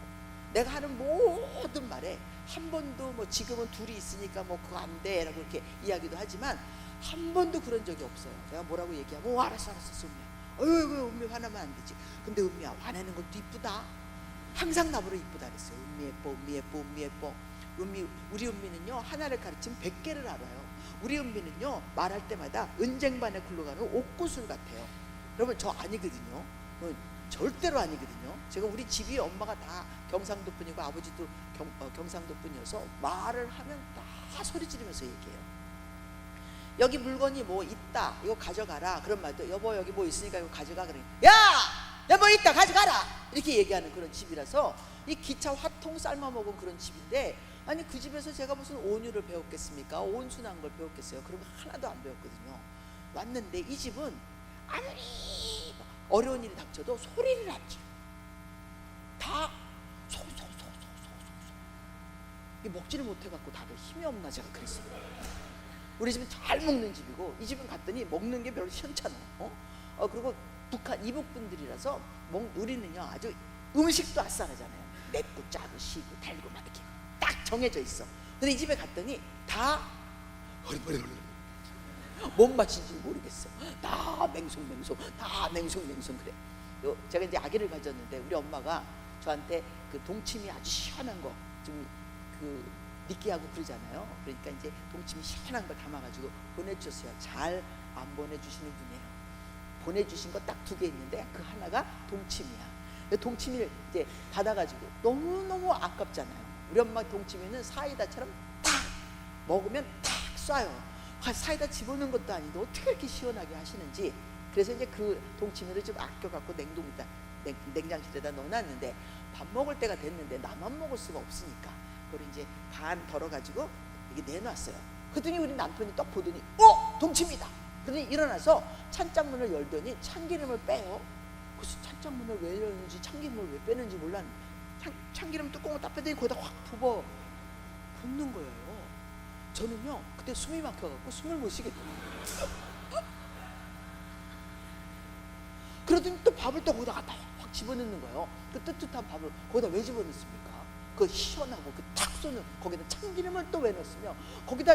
내가 하는 모든 말에 한 번도 뭐 지금은 둘이 있으니까 뭐 그거 안 돼라고 이렇게 이야기도 하지만 한 번도 그런 적이 없어요. 내가 뭐라고 얘기하면 알았어 은미야. 왜 은미 화나면 안 되지. 근데 은미야 화내는 것도 이쁘다. 항상 나보러 이쁘다 그랬어요. 은미 예뻐. 우리 은미는요 하나를 가르치면 100개를 알아요. 우리 은미는요 말할 때마다 은쟁반에 굴러가는 옥구슬 같아요. 여러분 저 아니거든요. 절대로 아니거든요. 제가 우리 집이 엄마가 다 경상도 분이고 아버지도 경상도 분이어서 말을 하면 다 소리 지르면서 얘기해요. 여기 물건이 뭐 있다 이거 가져가라. 그런 말도 여보 여기 뭐 있으니까 이거 가져가. 그래. 야! 여보 있다 가져가라 이렇게 얘기하는 그런 집이라서 이 기차 화통 삶아 먹은 그런 집인데 아니 그 집에서 제가 무슨 온유를 배웠겠습니까? 온순한 걸 배웠겠어요? 그런 거 하나도 안 배웠거든요. 왔는데 이 집은 아무리 어려운 일이 닥쳐도 소리를 안 지르. 다 소소소소소소. 이 먹지를 못해갖고 다들 힘이 없나 제가 그랬어요. 우리 집은 잘 먹는 집이고 이 집은 갔더니 먹는 게 별로 시원찮아. 그리고 북한 이북 분들이라서 우리는요 아주 음식도 아싸하잖아요. 맵고 짜고 시고 달고 막 이렇게 딱 정해져 있어. 근데 이 집에 갔더니 다 뭔 맛인지 모르겠어. 다 맹송맹송, 다 맹송맹송 그래. 제가 이제 아기를 가졌는데 우리 엄마가 저한테 그 동치미 아주 시원한 거 좀 그 느끼하고 그러잖아요. 그러니까 이제 동치미 시원한 걸 담아가지고 보내주셨어요. 잘 안 보내주시는 분이에요. 보내주신 거 딱 2개 있는데 그 하나가 동치미야. 그 동치미를 이제 받아가지고 너무너무 아깝잖아요. 우리 엄마 동치미는 사이다처럼 탁 먹으면 탁 쏴요. 사이다 집어넣은 것도 아닌데 어떻게 이렇게 시원하게 하시는지. 그래서 이제 그 동치미를 좀 아껴갖고 냉장실에다 넣어놨는데 밥 먹을 때가 됐는데 나만 먹을 수가 없으니까 그걸 이제 반 덜어가지고 이게 내놨어요. 그랬더니 우리 남편이 딱 보더니 동치미다. 그러더니 일어나서 찬장문을 열더니 참기름을 빼요. 그래서 찬장문을 왜 열는지 참기름을 왜 빼는지 몰랐는데 참기름 뚜껑을 딱 빼더니 거기다 확 붓는 거예요. 저는요 그때 숨이 막혀갖고 숨을 못 쉬겠더라고요. 그러더니 또 밥을 또 거기다 갖다 확 집어넣는 거예요. 그 뜨뜻한 밥을 거기다 왜 집어넣습니까? 그 시원하고 그 탁 쏘는 거기다 참기름을 또 왜 넣었으며 거기다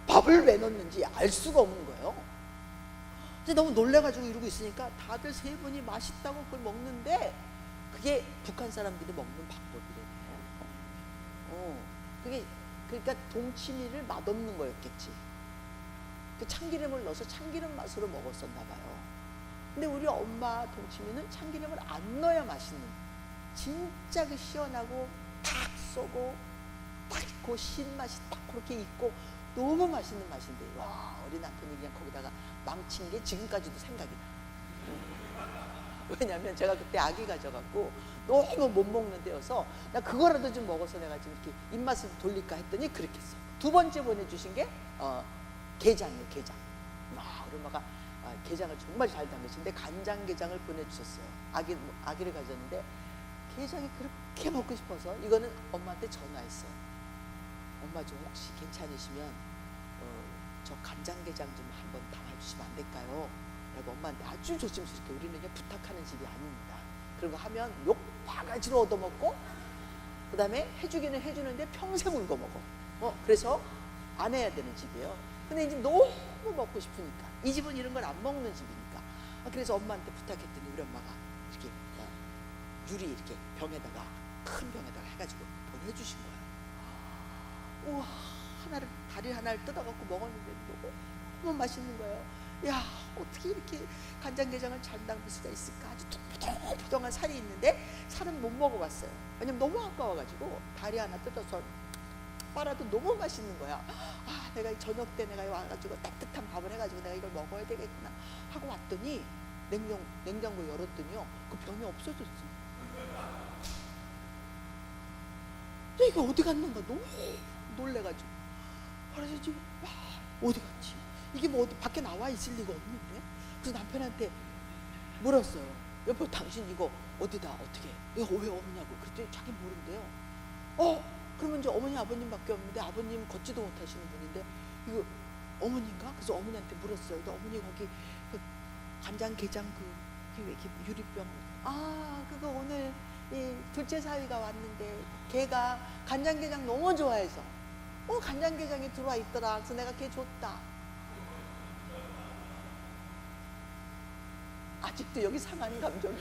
밥을 왜 넣는지 알 수가 없는 거예요. 근데 너무 놀래가지고 이러고 있으니까 다들 3분이 맛있다고 그걸 먹는데 그게 북한 사람들이 먹는 방법이래요. 그게 그러니까 동치미를 맛없는 거였겠지. 그 참기름을 넣어서 참기름 맛으로 먹었었나 봐요. 근데 우리 엄마 동치미는 참기름을 안 넣어야 맛있는, 진짜 그 시원하고 탁 쏘고 딱 그 신맛이 딱 그렇게 있고 너무 맛있는 맛인데, 와, 우리 남편이 그냥 거기다가 망친 게 지금까지도 생각이 나. 왜냐면 제가 그때 아기 가져갖고 너무 못 먹는 데여서 나 그거라도 좀 먹어서 내가 좀 이렇게 입맛을 돌릴까 했더니 그렇게 했어. 2번째 보내주신 게 게장이에요. 게장. 우리 엄마가 게장을 정말 잘 담그시는데 간장게장을 보내주셨어요. 아기를 가졌는데 게장이 그렇게 먹고 싶어서 이거는 엄마한테 전화했어요. 엄마 좀 혹시 괜찮으시면 저 간장게장 좀 한번 담아주시면 안 될까요? 라고 엄마한테 아주 조심스럽게, 우리는 그냥 부탁하는 집이 아닙니다. 그런 거 하면 욕 바가지로 얻어먹고 그 다음에 해주기는 해주는데 평생 울고 먹어. 그래서 안 해야 되는 집이에요. 근데 이제 너무 먹고 싶으니까, 이 집은 이런 걸 안 먹는 집이니까. 그래서 엄마한테 부탁했더니 우리 엄마가 이렇게 유리 이렇게 병에다가, 큰 병에다가 해가지고 보내주신 거예요. 우와, 다리 하나를 뜯어갖고 먹었는데 너무 맛있는 거예요. 야, 어떻게 이렇게 간장게장을 잘 담글 수가 있을까? 아주 포동포동한 살이 있는데 살은 못 먹어봤어요. 왜냐면 너무 아까워가지고 다리 하나 뜯어서 빨아도 너무 맛있는 거야. 내가 저녁 때 내가 와가지고 따뜻한 밥을 해가지고 내가 이걸 먹어야 되겠구나 하고 왔더니 냉장고 열었더니요, 그 병이 없어졌어. 이게 어디 갔는가 너무 놀래가지고, 그래서 지금 어디 갔지? 이게 뭐 어디 밖에 나와 있을 리가 없는데. 그래서 남편한테 물었어요. 여보, 당신 이거 어디다 어떻게 이거 왜 없냐고. 그랬더니 자기 모른대요. 그러면 이제 어머니 아버님밖에 없는데, 아버님 걷지도 못하시는 분인데 이거 어머니인가? 그래서 어머니한테 물었어요. 근데 어머니 거기 그 간장게장 그 왜 유리병, 그거 오늘 이 둘째 사위가 왔는데 걔가 간장게장 너무 좋아해서 간장게장이 들어와 있더라. 그래서 내가 걔 줬다. 아직도 여기 상한 감정이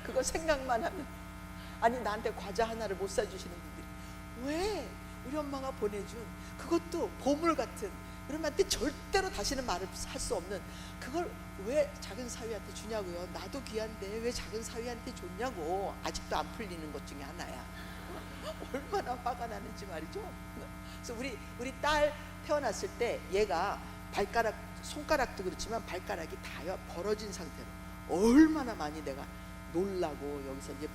그거 생각만 하면, 아니 나한테 과자 하나를 못 사주시는 분들이 왜 우리 엄마가 보내준 그것도 보물 같은, 우리 엄마한테 절대로 다시는 말을 할 수 없는 그걸 왜 작은 사위한테 주냐고요. 나도 귀한데 왜 작은 사위한테 줬냐고. 아직도 안 풀리는 것 중에 하나야. 얼마나 화가 나는지 말이죠. 그래서 우리 딸 태어났을 때 얘가 손가락도 그렇지만 발가락이 다 벌어진 상태로, 얼마나 많이 내가 놀라고 여기서 이제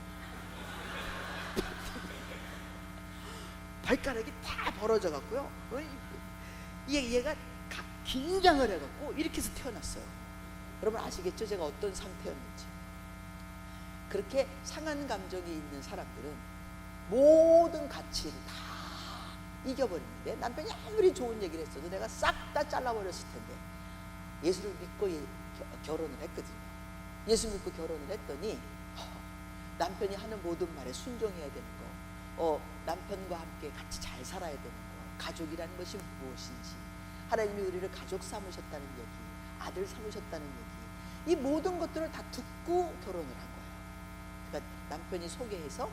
발가락이 다 벌어져 갖고요. 얘가 긴장을 해갖고 이렇게 해서 태어났어요. 여러분 아시겠죠? 제가 어떤 상태였는지. 그렇게 상한 감정이 있는 사람들은 모든 가치를 다 이겨버리는데, 남편이 아무리 좋은 얘기를 했어도 내가 싹 다 잘라버렸을 텐데, 예수를 믿고 결혼을 했거든요. 예수 믿고 결혼을 했더니 남편이 하는 모든 말에 순종해야 되는 거, 남편과 함께 같이 잘 살아야 되는 거, 가족이라는 것이 무엇인지, 하나님이 우리를 가족 삼으셨다는 얘기, 아들 삼으셨다는 얘기, 이 모든 것들을 다 듣고 결혼을 한 거예요. 그러니까 남편이 소개해서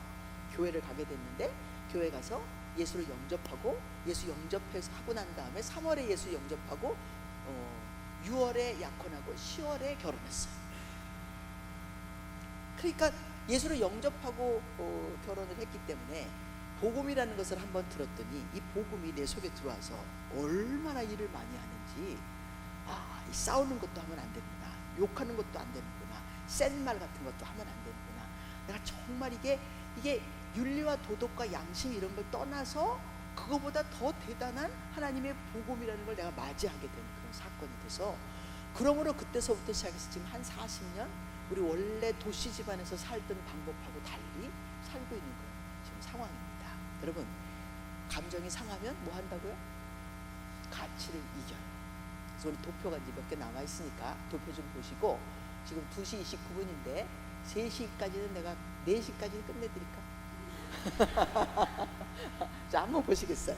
교회를 가게 됐는데, 교회 가서 예수를 영접하고, 예수 영접해서 하고 난 다음에 3월에 예수 영접하고 6월에 약혼하고 10월에 결혼했어요. 그러니까 예수를 영접하고 결혼을 했기 때문에 복음이라는 것을 한번 들었더니 이 복음이 내 속에 들어와서 얼마나 일을 많이 하는지, 이 싸우는 것도 하면 안 되는구나, 욕하는 것도 안 되는구나, 센 말 같은 것도 하면 안 되는구나. 내가 정말 이게 윤리와 도덕과 양심 이런 걸 떠나서 그거보다 더 대단한 하나님의 복음이라는 걸 내가 맞이하게 되는 그런 사건이 돼서, 그러므로 그때서부터 시작해서 지금 한 40년 우리 원래 도시 집안에서 살던 방법하고 달리 살고 있는 그런 지금 상황입니다. 여러분, 감정이 상하면 뭐 한다고요? 가치를 이겨요. 그래서 우리 도표가 이제 몇 개 남아 있으니까 도표 좀 보시고, 지금 2시 29분인데 3시까지는 내가 4시까지 끝내드릴까? 자, 한번 보시겠어요?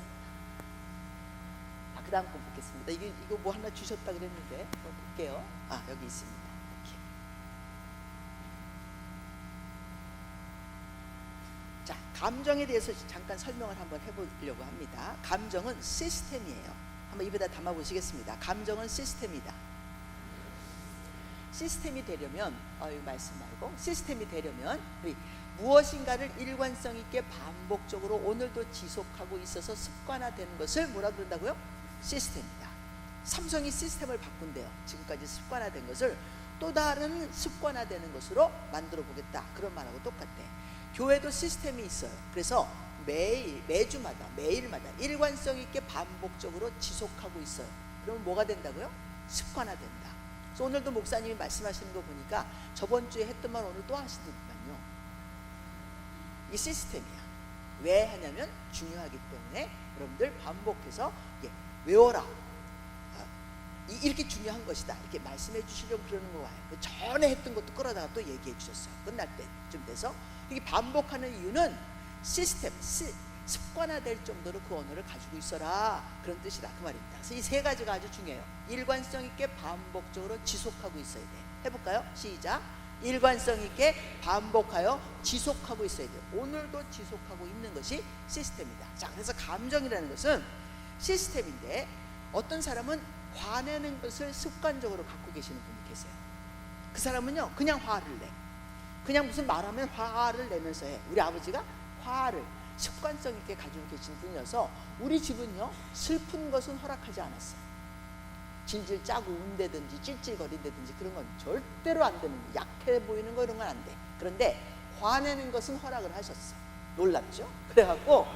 그 다음 거 보겠습니다. 이거 뭐 하나 주셨다 그랬는데 한번 볼게요. 여기 있습니다. 이렇게. 자, 감정에 대해서 잠깐 설명을 한번 해보려고 합니다. 감정은 시스템이에요. 한번 입에다 담아 보시겠습니다. 감정은 시스템이다. 시스템이 되려면, 이거 말씀 말고, 시스템이 되려면 우리 무엇인가를 일관성 있게 반복적으로 오늘도 지속하고 있어서 습관화되는 것을 뭐라 그런다고요? 시스템이다. 삼성이 시스템을 바꾼대요. 지금까지 습관화된 것을 또 다른 습관화되는 것으로 만들어 보겠다, 그런 말하고 똑같대. 교회도 시스템이 있어요. 그래서 매주마다 매일마다 일관성 있게 반복적으로 지속하고 있어요. 그러면 뭐가 된다고요? 습관화된다. 그래서 오늘도 목사님이 말씀하시는 거 보니까 저번 주에 했던 말 오늘 또 하시더니만요. 이 시스템이야. 왜 하냐면 중요하기 때문에 여러분들 반복해서 외워라. 이렇게 중요한 것이다, 이렇게 말씀해 주시려고 그러는 거예요. 전에 했던 것도 끌어다가 또 얘기해 주셨어요. 끝날 때쯤 돼서. 이게 반복하는 이유는 시스템, 습관화될 정도로 그 언어를 가지고 있어라, 그런 뜻이다, 그 말입니다. 그래서 이 세 가지가 아주 중요해요. 일관성 있게 반복적으로 지속하고 있어야 돼. 해볼까요? 시작. 일관성 있게 반복하여 지속하고 있어야 돼요. 오늘도 지속하고 있는 것이 시스템이다. 자, 그래서 감정이라는 것은 시스템인데, 어떤 사람은 화내는 것을 습관적으로 갖고 계시는 분이 계세요. 그 사람은요, 그냥 화를 내. 그냥 무슨 말하면 화를 내면서 해. 우리 아버지가 화를 습관성 있게 가지고 계신 분이어서 우리 집은요, 슬픈 것은 허락하지 않았어요. 질질 짜고 운다든지 찔찔거린다든지 그런 건 절대로 안 되는 거예요. 약해 보이는 거 이런 건 안 돼. 그런데 화내는 것은 허락을 하셨어. 놀랍죠? 그래갖고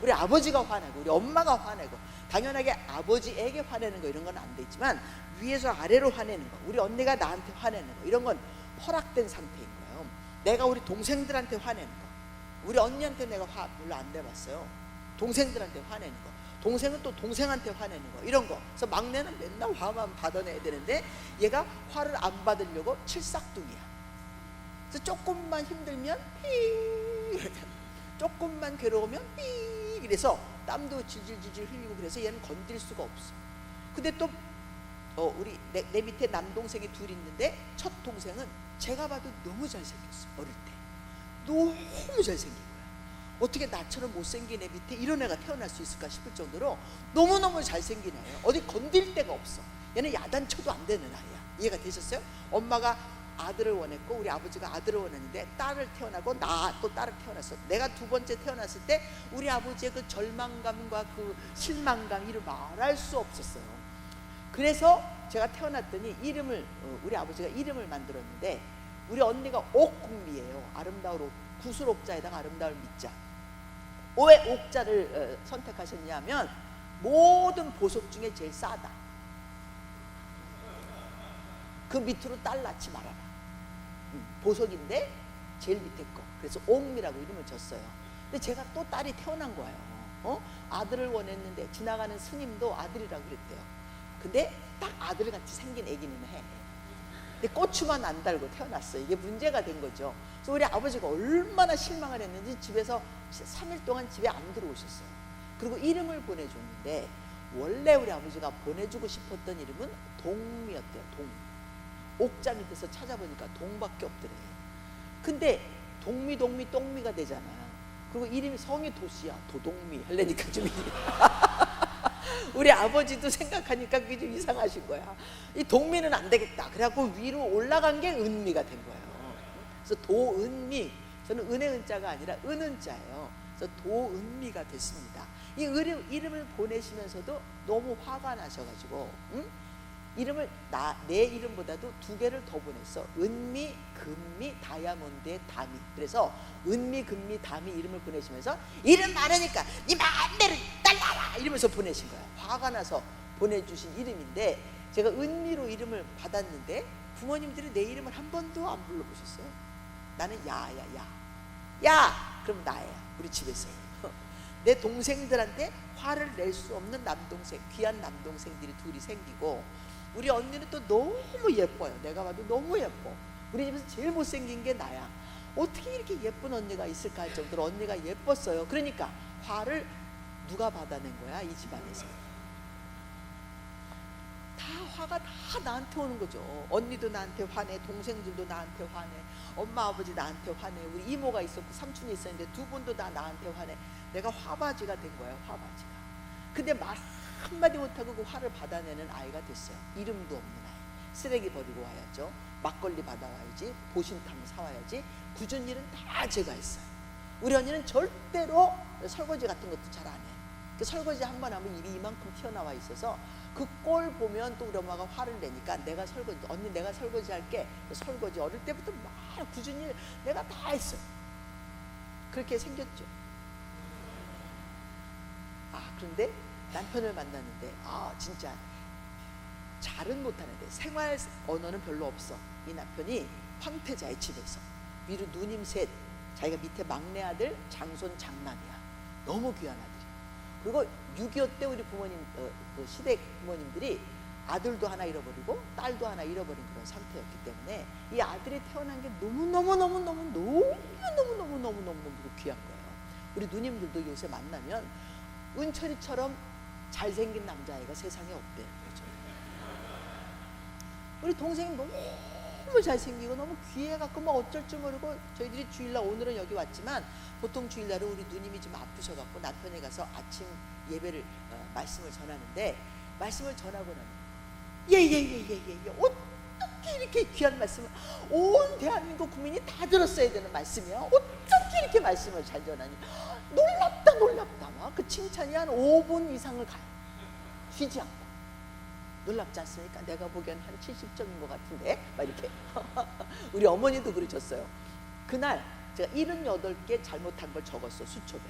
우리 아버지가 화내고 우리 엄마가 화내고, 당연하게 아버지에게 화내는 거 이런 건 안 되지만 위에서 아래로 화내는 거, 우리 언니가 나한테 화내는 거, 이런 건 허락된 상태인 거예요. 내가 우리 동생들한테 화내는 거, 우리 언니한테 내가 화 별로 안 내봤어요. 동생들한테 화내는 거, 동생은 또 동생한테 화내는 거, 이런 거. 그래서 막내는 맨날 화만 받아내야 되는데 얘가 화를 안 받으려고 칠삭둥이야. 그래서 조금만 힘들면 삐, 조금만 괴로우면 삐, 이래서 땀도 질질질질 흘리고, 그래서 얘는 건들 수가 없어. 근데 또 우리 내 밑에 남동생이 둘 있는데, 첫 동생은 제가 봐도 너무 잘생겼어. 어릴 때 너무 잘생긴 거야. 어떻게 나처럼 못생긴 애 밑에 이런 애가 태어날 수 있을까 싶을 정도로 너무너무 잘생긴 애예요. 어디 건들 데가 없어. 얘는 야단쳐도 안 되는 아이야. 이해가 되셨어요? 엄마가 아들을 원했고 우리 아버지가 아들을 원했는데 딸을 태어나고 나 또 딸을 태어났어. 내가 두 번째 태어났을 때 우리 아버지의 그 절망감과 그 실망감, 이를 말할 수 없었어요. 그래서 제가 태어났더니 우리 아버지가 이름을 만들었는데, 우리 언니가 옥국미예요. 아름다울 옥, 구슬 옥자에다가 아름다울 미자. 왜 옥자를 선택하셨냐면 모든 보석 중에 제일 싸다. 그 밑으로 딸 낳지 말아라. 보석인데 제일 밑에 거. 그래서 옥미라고 이름을 줬어요. 근데 제가 또 딸이 태어난 거예요. 아들을 원했는데 지나가는 스님도 아들이라고 그랬대요. 근데 딱 아들같이 생긴 애기는 해. 근데 고추만 안 달고 태어났어요. 이게 문제가 된 거죠. 그래서 우리 아버지가 얼마나 실망을 했는지 집에서 3일 동안 집에 안 들어오셨어요. 그리고 이름을 보내줬는데 원래 우리 아버지가 보내주고 싶었던 이름은 동미였대요. 동. 옥자 밑에서 찾아보니까 동밖에 없더래. 근데 동미 똥미가 되잖아요. 그리고 이름이 성이 도시야. 도동미 하려니까 좀 우리 아버지도 생각하니까 그게 좀 이상하신 거야. 이 동미는 안 되겠다. 그래갖고 위로 올라간 게 은미가 된 거예요. 그래서 도은미, 저는 은의 은자가 아니라 은은자예요. 그래서 도은미가 됐습니다. 이 이름을 보내시면서도 너무 화가 나셔가지고 이름을 내 이름보다도 2개를 더 보냈어. 은미, 금미, 다이아몬드의 담이. 그래서 은미, 금미, 담이 이름을 보내시면서 이름 많으니까 네 마음대로 달라라 이러면서 보내신 거예요. 화가 나서 보내주신 이름인데 제가 은미로 이름을 받았는데 부모님들이 내 이름을 한 번도 안 불러보셨어요. 나는 야야 야 그럼 나야. 우리 집에서 내 동생들한테 화를 낼 수 없는 남동생, 귀한 남동생들이 2이 생기고 우리 언니는 또 너무 예뻐요. 내가 봐도 너무 예뻐. 우리 집에서 제일 못생긴 게 나야. 어떻게 이렇게 예쁜 언니가 있을까 할 정도로 언니가 예뻤어요. 그러니까 화를 누가 받아낸 거야? 이 집안에서 다 화가 다 나한테 오는 거죠. 언니도 나한테 화내, 동생들도 나한테 화내, 엄마 아버지 나한테 화내, 우리 이모가 있었고 삼촌이 있었는데 2분도 다 나한테 화내. 내가 화바지가 된 거예요. 화바지가. 근데 말 한마디 못하고 그 화를 받아내는 아이가 됐어요. 이름도 없는 아이. 쓰레기 버리고 와야죠. 막걸리 받아와야지. 보신탕 사와야지. 굳은 일은 다 제가 했어요. 우리 언니는 절대로 설거지 같은 것도 잘 안 해. 그 설거지 한 번 하면 입이 이만큼 튀어나와 있어서 그 꼴 보면 또 우리 엄마가 화를 내니까 내가 설거지, 언니 내가 설거지 할게. 설거지 어릴 때부터 막 굳은 일 내가 다 했어요. 그렇게 생겼죠. 그런데 남편을 만났는데 진짜 잘은 못하는데 생활 언어는 별로 없어. 이 남편이 황태자의 집에서 위로 누님 셋, 자기가 밑에 막내 아들 장손 장남이야. 너무 귀한 아들이야. 그리고 6.25 때 우리 부모님 그 시댁 부모님들이 아들도 하나 잃어버리고 딸도 하나 잃어버린 그런 상태였기 때문에 이 아들이 태어난 게 너무너무 귀한 거예요. 우리 누님들도 요새 만나면 은철이처럼 잘생긴 남자아이가 세상에 없대요. 우리 동생이 너무 잘생기고 너무 귀해갖고 뭐 어쩔 줄 모르고 저희들이 주일날 오늘은 여기 왔지만 보통 주일날은 우리 누님이 좀 아프셔갖고 남편에 가서 아침 예배를 말씀을 전하는데 말씀을 전하고 나면 예예예예예 어떻게 이렇게 귀한 말씀을 온 대한민국 국민이 다 들었어야 되는 말씀이야. 어떻게 이렇게 말씀을 잘 전하니 놀랍다 막 그 칭찬이 한 5분 이상을 가요. 쉬지 않고. 놀랍지 않습니까? 내가 보기엔 한 70점인 것 같은데 막 이렇게 우리 어머니도 그러셨어요. 그날 제가 78개 잘못한 걸 적었어. 수첩에.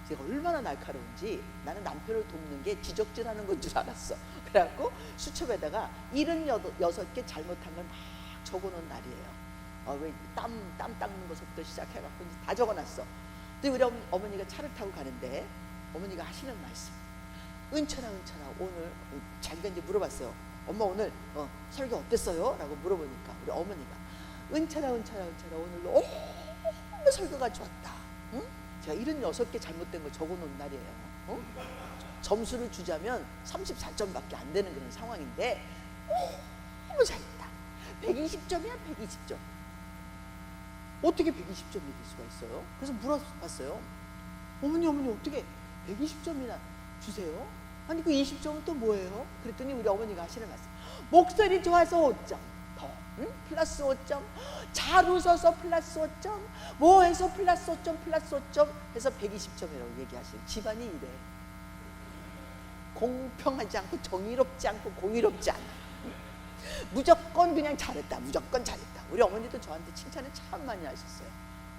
제가 얼마나 날카로운지 나는 남편을 돕는 게 지적질하는 건 줄 알았어. 그래갖고 수첩에다가 76개 잘못한 걸 막 적어놓은 날이에요. 왜 땀 닦는 것부터 시작해갖고 다 적어놨어. 근데 우리 어머니가 차를 타고 가는데 어머니가 하시는 말씀, 은철아 오늘 자기가 이제 물어봤어요. 엄마 오늘 설교 어땠어요? 라고 물어보니까 우리 어머니가 은철아 오늘 너무 설교가 좋았다. 응? 제가 76개 잘못된 걸 적어놓은 날이에요. 점수를 주자면 34점밖에 안 되는 그런 상황인데 너무 잘했다. 120점이야 120점. 어떻게 120점이 될 수가 있어요? 그래서 물어봤어요. 어머니 어떻게 120점이나 주세요? 아니 그 20점은 또 뭐예요? 그랬더니 우리 어머니가 하시는 말씀, 목소리 좋아서 5점 더, 응? 플러스 5점, 잘 웃어서 플러스 5점, 뭐 해서 플러스 5점 해서 120점이라고 얘기하시는 집안이 이래. 공평하지 않고 정의롭지 않고 공의롭지 않아. 무조건 그냥 잘했다. 우리 어머니도 저한테 칭찬을 참 많이 하셨어요.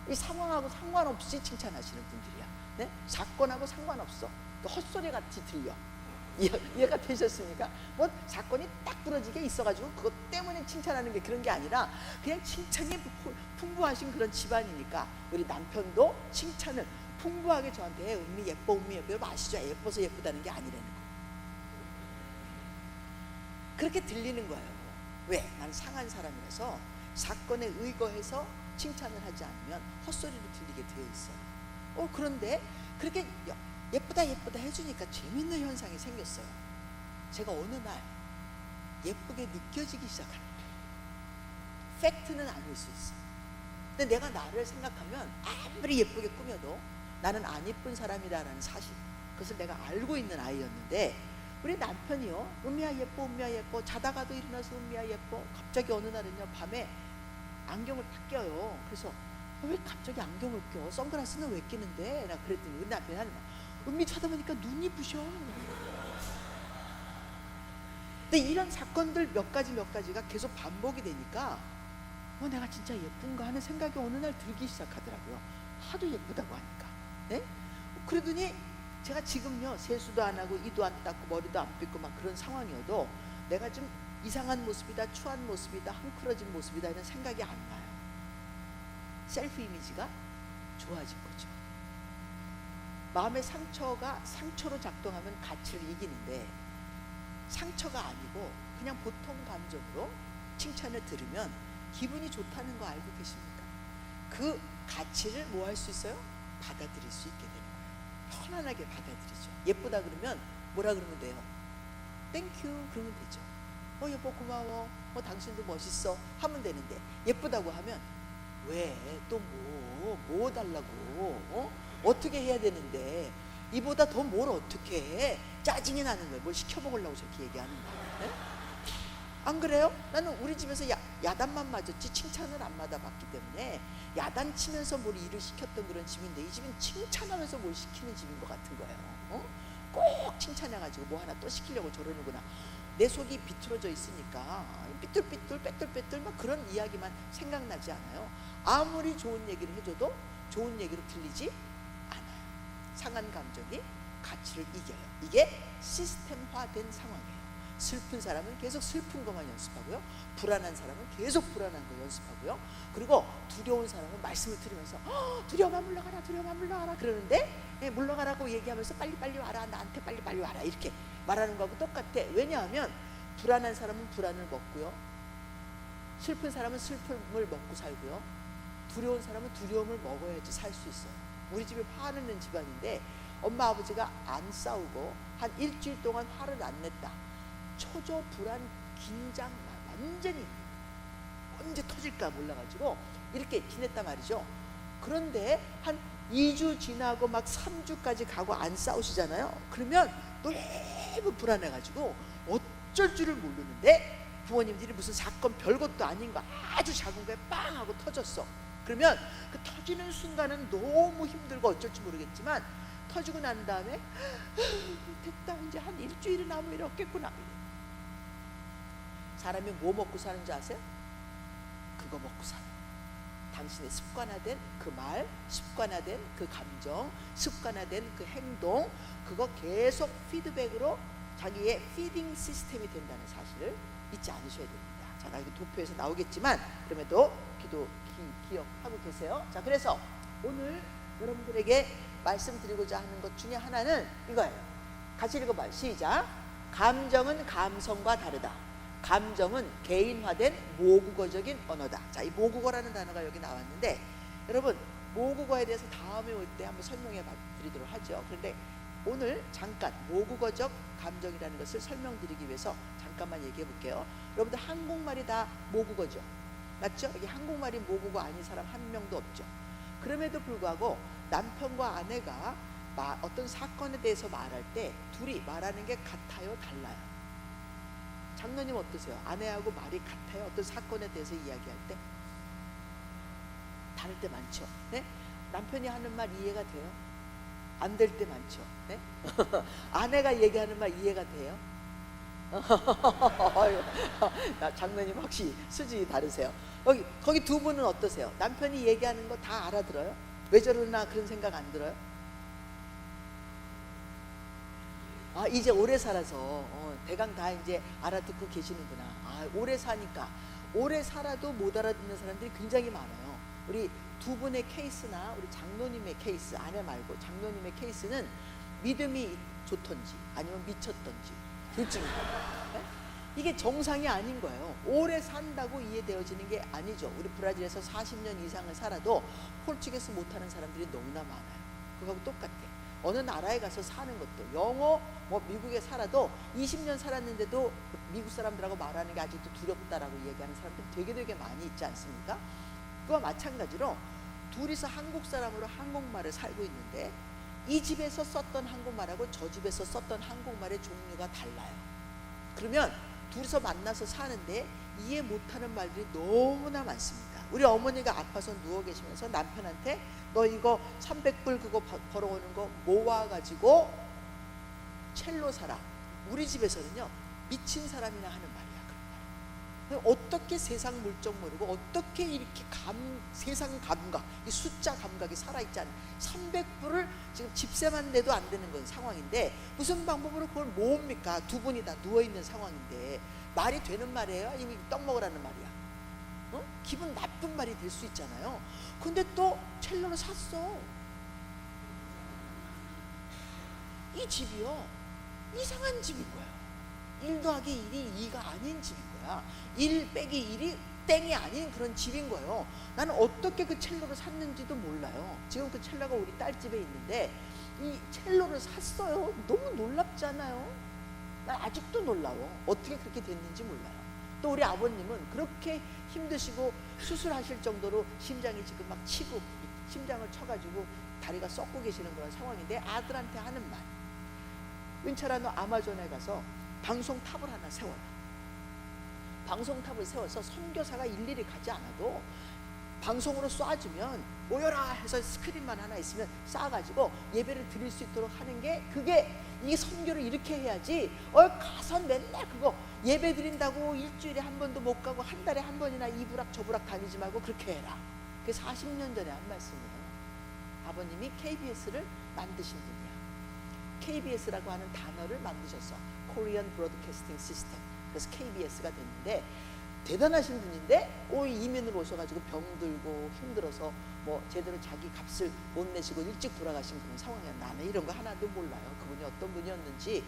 이 상황하고 상관없이 칭찬하시는 분들이야. 네? 사건하고 상관없어. 헛소리 같이 들려. 이해가 되셨습니까? 뭐 사건이 딱 부러지게 있어가지고 그것 때문에 칭찬하는 게 그런 게 아니라 그냥 칭찬이 풍부하신 그런 집안이니까 우리 남편도 칭찬을 풍부하게 저한테 은미 예뻐 여러분 아시죠? 예뻐서 예쁘다는 게 아니라는 거. 그렇게 들리는 거예요. 왜? 나는 상한 사람이라서 사건에 의거해서 칭찬을 하지 않으면 헛소리로 들리게 되어 있어요. 그런데 그렇게 예쁘다 예쁘다 해주니까 재밌는 현상이 생겼어요. 제가 어느 날 예쁘게 느껴지기 시작합니다. 팩트는 아닐 수 있어. 근데 내가 나를 생각하면 아무리 예쁘게 꾸며도 나는 안 예쁜 사람이다라는 사실, 그것을 내가 알고 있는 아이였는데, 우리 남편이요, 은미야 예뻐 은미야 예뻐, 자다가도 일어나서 은미야 예뻐, 갑자기 어느 날은요 밤에 안경을 딱 껴요. 그래서 왜 갑자기 안경을 껴? 선글라스는 왜 끼는데? 나 그랬더니 우리 남편이 하는 말, 은미 쳐다보니까 눈이 부셔. 근데 이런 사건들 몇 가지가 계속 반복이 되니까 내가 진짜 예쁜가 하는 생각이 어느 날 들기 시작하더라고요. 하도 예쁘다고 하니까. 네? 그러더니 제가 지금요 세수도 안 하고 이도 안 닦고 머리도 안 빗고 막 그런 상황이어도 내가 좀 이상한 모습이다, 추한 모습이다, 헝클어진 모습이다 이런 생각이 안 나요. 셀프 이미지가 좋아진 거죠. 마음의 상처가 상처로 작동하면 가치를 이기는데, 상처가 아니고 그냥 보통 감정으로 칭찬을 들으면 기분이 좋다는 거 알고 계십니까? 그 가치를 뭐 할 수 있어요? 받아들일 수 있게 되는 거예요. 편안하게 받아들이죠. 예쁘다 그러면 뭐라 그러면 돼요? 땡큐 그러면 되죠. 여보 고마워, 당신도 멋있어 하면 되는데, 예쁘다고 하면 왜 또 뭐 달라고, 어떻게 해야 되는데, 이보다 더 뭘 어떻게 해, 짜증이 나는 거예요. 뭘 시켜먹으려고 저렇게 얘기하는 거예요. 네? 안 그래요? 나는 우리 집에서 야단만 맞았지 칭찬을 안 받아봤기 때문에, 야단 치면서 뭘 일을 시켰던 그런 집인데, 이 집은 칭찬하면서 뭘 시키는 집인 것 같은 거예요. 꼭 칭찬해가지고 뭐 하나 또 시키려고 저러는구나. 내 속이 비틀어져 있으니까 삐뚤삐뚤 빼뚤빼뚤 막 그런 이야기만 생각나지 않아요. 아무리 좋은 얘기를 해줘도 좋은 얘기로 들리지 않아요. 상한 감정이 가치를 이겨요. 이게 시스템화된 상황이에요. 슬픈 사람은 계속 슬픈 것만 연습하고요, 불안한 사람은 계속 불안한 거 연습하고요, 그리고 두려운 사람은 말씀을 들으면서 두려워만 물러가라 두려워만 물러가라 그러는데, 물러가라고 얘기하면서 빨리빨리 와라, 나한테 빨리빨리 와라 이렇게 말하는 거하고 똑같아. 왜냐하면 불안한 사람은 불안을 먹고요, 슬픈 사람은 슬픔을 먹고 살고요, 두려운 사람은 두려움을 먹어야지 살 수 있어요. 우리 집이 화를 낸 집안인데 엄마 아버지가 안 싸우고 한 일주일 동안 화를 안 냈다. 초조 불안 긴장 완전히 언제 터질까 몰라가지고 이렇게 지냈단 말이죠. 그런데 한 2주 지나고 막 3주까지 가고 안 싸우시잖아요. 그러면 너무 불안해가지고 어쩔 줄을 모르는데, 부모님들이 무슨 사건 별것도 아닌 거 아주 작은 거에 빵 하고 터졌어. 그러면 그 터지는 순간은 너무 힘들고 어쩔 줄 모르겠지만, 터지고 난 다음에 됐다, 이제 한 일주일은 아무 일 없겠구나. 사람이 뭐 먹고 사는 줄 아세요? 그거 먹고 살아요. 당신의 습관화된 그 말, 습관화된 그 감정, 습관화된 그 행동, 그거 계속 피드백으로 자기의 피딩 시스템이 된다는 사실을 잊지 않으셔야 됩니다. 자, 나 이거 도표에서 나오겠지만 그럼에도 기억하고 계세요. 자, 그래서 오늘 여러분들에게 말씀드리고자 하는 것 중에 하나는 이거예요. 같이 읽어봐요. 시작. 감정은 감성과 다르다. 감정은 개인화된 모국어적인 언어다. 자, 이 모국어라는 단어가 여기 나왔는데, 여러분 모국어에 대해서 다음에 올 때 한번 설명해 드리도록 하죠. 그런데 오늘 잠깐 모국어적 감정이라는 것을 설명드리기 위해서 잠깐만 얘기해 볼게요. 여러분들 한국말이 다 모국어죠. 맞죠? 여기 한국말이 모국어 아닌 사람 한 명도 없죠. 그럼에도 불구하고 남편과 아내가 어떤 사건에 대해서 말할 때 둘이 말하는 게 같아요, 달라요? 장로님 어떠세요? 아내하고 말이 같아요? 어떤 사건에 대해서 이야기할 때? 다를 때 많죠. 네? 남편이 하는 말 이해가 돼요? 안 될 때 많죠. 네? 아내가 얘기하는 말 이해가 돼요? 장로님 확실히 수준이 다르세요. 거기 두 분은 어떠세요? 남편이 얘기하는 거 다 알아들어요? 왜 저러나 그런 생각 안 들어요? 이제 오래 살아서 대강 다 이제 알아듣고 계시는구나. 오래 사니까. 오래 살아도 못 알아듣는 사람들이 굉장히 많아요. 우리 두 분의 케이스나 우리 장로님의 케이스, 아내 말고 장로님의 케이스는 믿음이 좋던지 아니면 미쳤던지 둘 중입니다. 네? 이게 정상이 아닌 거예요. 오래 산다고 이해되어지는 게 아니죠. 우리 브라질에서 40년 이상을 살아도 포르투게스 못하는 사람들이 너무나 많아요. 그거하고 똑같아. 어느 나라에 가서 사는 것도, 영어 뭐 미국에 살아도 20년 살았는데도 미국 사람들하고 말하는 게 아직도 두렵다라고 얘기하는 사람들이 되게 많이 있지 않습니까? 그와 마찬가지로 둘이서 한국 사람으로 한국말을 살고 있는데 이 집에서 썼던 한국말하고 저 집에서 썼던 한국말의 종류가 달라요. 그러면 둘이서 만나서 사는데 이해 못하는 말들이 너무나 많습니다. 우리 어머니가 아파서 누워 계시면서 남편한테 너 이거 300불 그거 벌어오는 거 모아가지고 첼로 사라. 우리 집에서는요 미친 사람이나 하는 말이야. 그런 말. 어떻게 세상 물정 모르고 어떻게 이렇게 세상 감각, 이 숫자 감각이 살아있지 않은 300불을 지금 집세만 내도 안 되는 건 상황인데 무슨 방법으로 그걸 모읍니까? 두 분이 다 누워있는 상황인데 말이 되는 말이에요? 이미 떡 먹으라는 말이야. 어? 기분 나쁜 말이 될 수 있잖아요. 근데 또 첼로를 샀어. 이 집이요 이상한 집인 거예요. 1 더하기 1이 2가 아닌 집인 거야. 1 빼기 1이 땡이 아닌 그런 집인 거예요. 나는 어떻게 그 첼로를 샀는지도 몰라요. 지금 그 첼로가 우리 딸 집에 있는데 이 첼로를 샀어요. 너무 놀랍잖아요. 난 아직도 놀라워. 어떻게 그렇게 됐는지 몰라요. 또 우리 아버님은 그렇게 힘드시고 수술하실 정도로 심장이 지금 막 치고 심장을 쳐가지고 다리가 썩고 계시는 그런 상황인데 아들한테 하는 말, 은철아 너 아마존에 가서 방송탑을 하나 세워라. 방송탑을 세워서 선교사가 일일이 가지 않아도 방송으로 쏴주면 모여라 해서 스크린만 하나 있으면 쏴가지고 예배를 드릴 수 있도록 하는 게 그게 이 선교를 이렇게 해야지 가서 맨날 그거 예배 드린다고 일주일에 한 번도 못 가고 한 달에 한 번이나 이부락 저부락 다니지 말고 그렇게 해라. 그게 40년 전에 한 말씀이에요. 아버님이 KBS를 만드신 분이야. KBS라고 하는 단어를 만드셨어. Korean Broadcasting System. 그래서 KBS가 됐는데 대단하신 분인데 이민으로 오셔가지고 병들고 힘들어서 뭐 제대로 자기 값을 못 내시고 일찍 돌아가신 그런 상황이야. 나는 이런 거 하나도 몰라요. 그분이 어떤 분이었는지.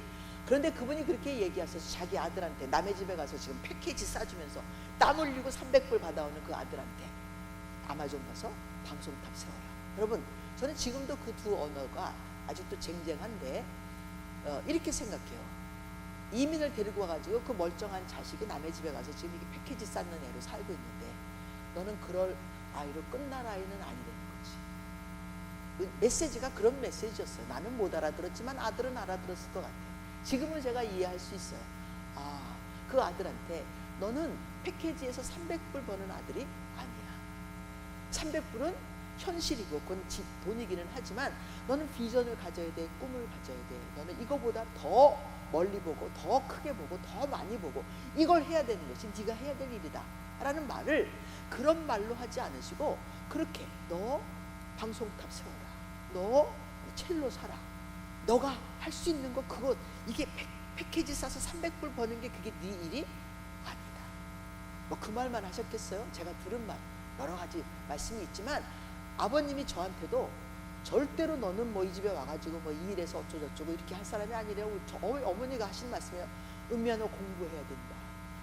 그런데 그분이 그렇게 얘기하셔서 자기 아들한테 남의 집에 가서 지금 패키지 싸주면서 땀 흘리고 300불 받아오는 그 아들한테 아마존 가서 방송탑 세워라. 여러분 저는 지금도 그 두 언어가 아직도 쟁쟁한데 이렇게 생각해요. 이민을 데리고 와가지고 그 멀쩡한 자식이 남의 집에 가서 지금 이게 패키지 쌓는 애로 살고 있는데 너는 그럴 아이로 끝날 아이는 아니라는 거지. 메시지가 그런 메시지였어요. 나는 못 알아들었지만 아들은 알아들었을 것 같아요. 지금은 제가 이해할 수 있어요. 그 아들한테 너는 패키지에서 300불 버는 아들이 아니야. 300불은 현실이고 그건 돈이기는 하지만 너는 비전을 가져야 돼. 꿈을 가져야 돼. 너는 이거보다 더 멀리 보고 더 크게 보고 더 많이 보고 이걸 해야 되는 것이 네가 해야 될 일이다 라는 말을 그런 말로 하지 않으시고 그렇게 너 방송탑 세워라. 너 첼로 사라. 너가 할 수 있는 거 그거 이게 패키지 싸서 300불 버는 게 그게 네 일이 아니다. 뭐 그 말만 하셨겠어요? 제가 들은 말 여러 가지 말씀이 있지만 아버님이 저한테도 절대로 너는 뭐 이 집에 와가지고 뭐 이 일해서 어쩌고저쩌고 이렇게 할 사람이 아니래요. 어머니가 하신 말씀이에요. 은미야 너 공부해야 된다.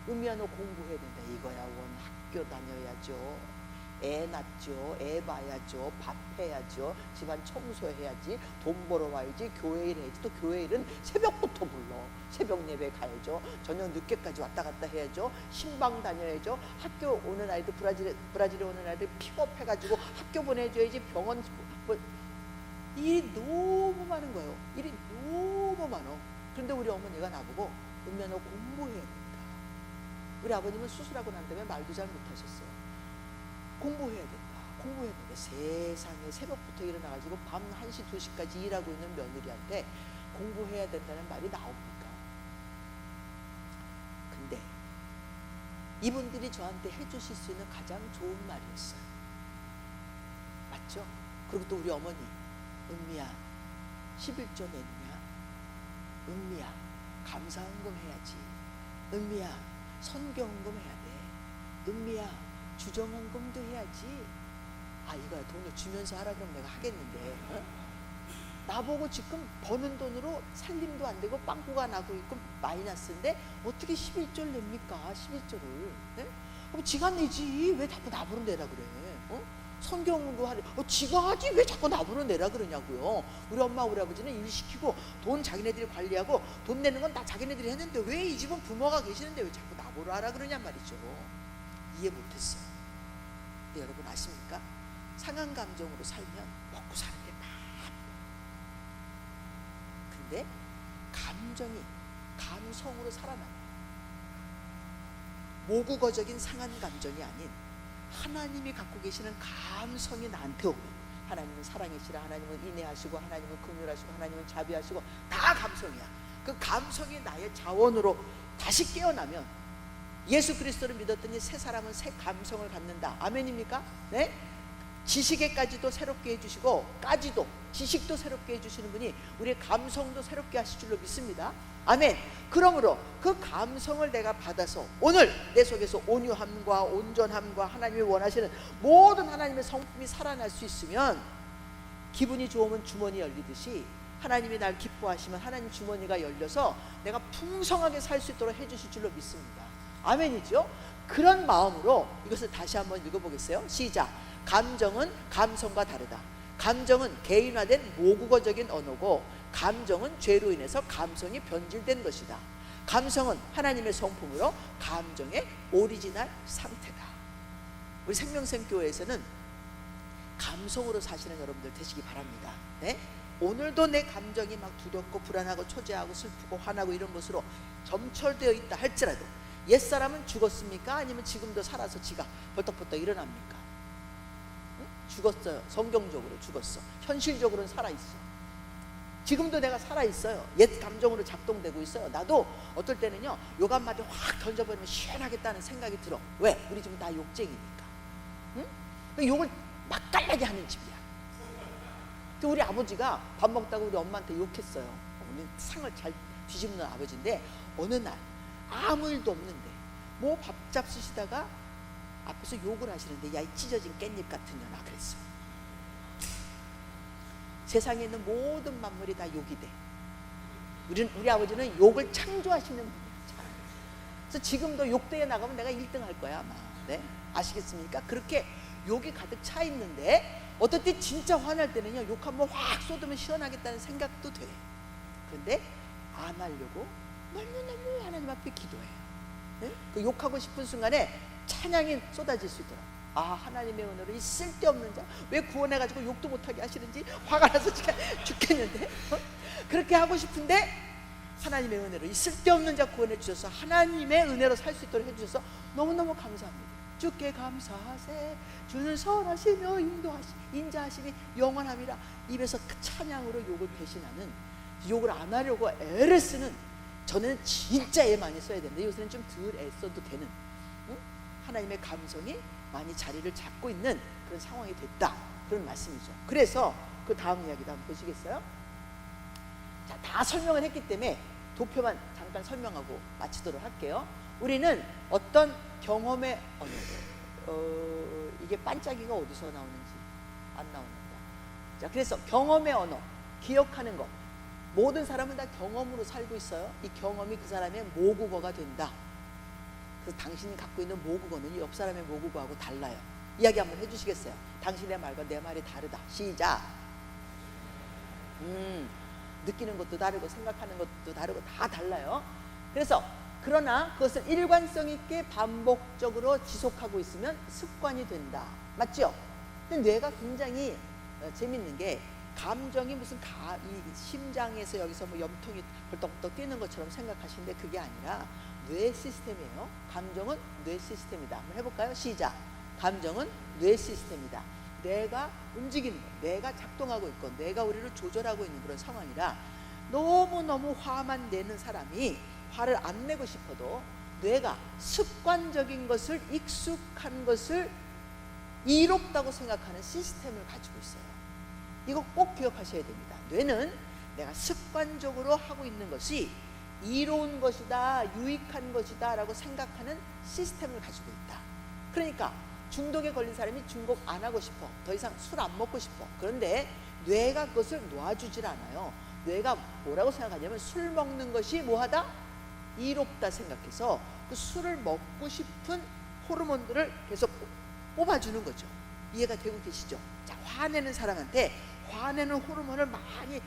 은미야 너 공부해야 된다. 이거야 원 학교 다녀야죠. 애 낳죠. 애 봐야죠. 밥 해야죠. 집안 청소해야지. 돈 벌어 와야지. 교회 일 해야지. 또 교회 일은 새벽부터 불러. 새벽 예배 가야죠. 저녁 늦게까지 왔다 갔다 해야죠. 신방 다녀야죠. 학교 오는 아이들 브라질에 오는 아이들 픽업해가지고 학교 보내줘야지. 병원 일이 너무 많은 거예요. 일이 너무 많어. 그런데 우리 어머니가 나보고 은미야 너 공부해야 된다. 우리 아버님은 수술하고 난 다음에 말도 잘 못하셨어요. 공부해야 된다. 공부해야 된다. 세상에 새벽부터 일어나가지고 밤 1시 2시까지 일하고 있는 며느리한테 공부해야 된다는 말이 나옵니까? 근데 이분들이 저한테 해주실 수 있는 가장 좋은 말이었어요. 맞죠? 그리고 또 우리 어머니 은미야 11조 냈냐? 은미야 감사헌금 해야지. 은미야 선교헌금 해야 돼. 은미야 주정헌금도 해야지. 이거야 돈을 주면서 하라 그러면 내가 하겠는데 나보고 지금 버는 돈으로 살림도 안 되고 빵꾸가 나고 있고 마이너스인데 어떻게 11조를 냅니까? 11조를. 네? 그럼 지가 내지 왜 자꾸 나보러 내라 그래? 성경으로 하래. 지가 하지 왜 자꾸 나보러 내라 그러냐고요. 우리 엄마 우리 아버지는 일 시키고 돈 자기네들이 관리하고 돈 내는 건 다 자기네들이 했는데 왜 이 집은 부모가 계시는데 왜 자꾸 나보러 하라 그러냔 말이죠. 이해 못했어요. 근데 여러분 아십니까? 상한 감정으로 살면 먹고 사는 게 다. 근데 감정이 감성으로 살아나요. 모국어적인 상한 감정이 아닌 하나님이 갖고 계시는 감성이 나한테 오고, 하나님은 사랑이시라, 하나님은 인내하시고, 하나님은 긍휼하시고, 하나님은 자비하시고, 다 감성이야. 그 감성이 나의 자원으로 다시 깨어나면 예수 그리스도를 믿었더니 새 사람은 새 감성을 갖는다. 아멘입니까? 네? 지식에까지도 새롭게 해주시고, 까지도 지식도 새롭게 해주시는 분이 우리의 감성도 새롭게 하실 줄로 믿습니다. 아멘. 그러므로 그 감성을 내가 받아서 오늘 내 속에서 온유함과 온전함과 하나님이 원하시는 모든 하나님의 성품이 살아날 수 있으면, 기분이 좋으면 주머니 열리듯이 하나님이 날 기뻐하시면 하나님 주머니가 열려서 내가 풍성하게 살 수 있도록 해주실 줄로 믿습니다. 아멘이죠? 그런 마음으로 이것을 다시 한번 읽어보겠어요. 시작. 감정은 감성과 다르다. 감정은 개인화된 모국어적인 언어고, 감정은 죄로 인해서 감성이 변질된 것이다. 감성은 하나님의 성품으로 감정의 오리지널 상태다. 우리 생명샘교회에서는 감성으로 사시는 여러분들 되시기 바랍니다. 네? 오늘도 내 감정이 막 두렵고 불안하고 초조하고 슬프고 화나고 이런 것으로 점철되어 있다 할지라도, 옛사람은 죽었습니까? 아니면 지금도 살아서 지가 벌떡벌떡 일어납니까? 응? 죽었어요. 성경적으로 죽었어. 현실적으로는 살아있어. 지금도 내가 살아있어요. 옛 감정으로 작동되고 있어요. 나도 어떨 때는요, 욕 한마디 확 던져버리면 시원하겠다는 생각이 들어. 왜? 우리 집은 다 욕쟁이니까. 응? 그 욕을 맛깔나게 하는 집이야. 근데 우리 아버지가 밥 먹다가 우리 엄마한테 욕했어요. 우리 상을 잘 뒤집는 아버지인데, 어느 날 아무 일도 없는데 뭐 밥 잡수시다가 앞에서 욕을 하시는데, 야 이 찢어진 깻잎 같은 년아 그랬어. 세상에 있는 모든 만물이 다 욕이 돼. 우리 아버지는 욕을 창조하시는 분이야. 그래서 지금도 욕대에 나가면 내가 1등 할 거야 아마. 네? 아시겠습니까? 그렇게 욕이 가득 차 있는데, 어떨 때 진짜 화날 때는요, 욕 한번 확 쏟으면 시원하겠다는 생각도 돼. 그런데 안 하려고 너무너무 하나님 앞에 기도해요. 네? 그 욕하고 싶은 순간에 찬양이 쏟아질 수 있더라. 아, 하나님의 은혜로 이 쓸데없는 자 왜 구원해가지고 욕도 못하게 하시는지 화가 나서 죽겠는데, 그렇게 하고 싶은데 하나님의 은혜로 이 쓸데없는 자 구원해 주셔서 하나님의 은혜로 살 수 있도록 해주셔서 너무너무 감사합니다. 주께 감사하세. 주는 선하시며 인자하심이 영원함이라. 입에서 그 찬양으로 욕을 배신하는, 욕을 안 하려고 애를 쓰는, 저는 진짜 애 많이 써야 되는데 요새는 좀 덜 애써도 되는, 응? 하나님의 감성이 많이 자리를 잡고 있는 그런 상황이 됐다, 그런 말씀이죠. 그래서 그 다음 이야기도 한번 보시겠어요? 자, 다 설명을 했기 때문에 도표만 잠깐 설명하고 마치도록 할게요. 우리는 어떤 경험의 언어, 이게 반짝이가 어디서 나오는지 안 나옵니다. 자, 그래서 경험의 언어, 기억하는 것. 모든 사람은 다 경험으로 살고 있어요. 이 경험이 그 사람의 모국어가 된다. 그래서 당신이 갖고 있는 모국어는 옆 사람의 모국어하고 달라요. 이야기 한번 해주시겠어요? 당신의 말과 내 말이 다르다. 시작. 느끼는 것도 다르고 생각하는 것도 다르고 다 달라요. 그래서 그러나 그것을 일관성 있게 반복적으로 지속하고 있으면 습관이 된다. 맞죠? 근데 뇌가 굉장히 재밌는 게, 감정이 무슨 이 심장에서 여기서 뭐 염통이 벌떡벌떡 뛰는 것처럼 생각하시는데 그게 아니라 뇌 시스템이에요. 감정은 뇌 시스템이다. 한번 해볼까요? 시작. 감정은 뇌 시스템이다. 뇌가 움직이는 거, 뇌가 작동하고 있고 뇌가 우리를 조절하고 있는 그런 상황이라, 너무너무 화만 내는 사람이 화를 안 내고 싶어도 뇌가 습관적인 것을, 익숙한 것을 이롭다고 생각하는 시스템을 가지고 있어요. 이거 꼭 기억하셔야 됩니다. 뇌는 내가 습관적으로 하고 있는 것이 이로운 것이다, 유익한 것이다 라고 생각하는 시스템을 가지고 있다. 그러니까 중독에 걸린 사람이 중독 안 하고 싶어. 더 이상 술 안 먹고 싶어. 그런데 뇌가 그것을 놓아주질 않아요. 뇌가 뭐라고 생각하냐면 술 먹는 것이 뭐하다? 이롭다 생각해서 그 술을 먹고 싶은 호르몬들을 계속 뽑아주는 거죠. 이해가 되고 계시죠? 자, 화내는 사람한테 화내는 호르몬을 많이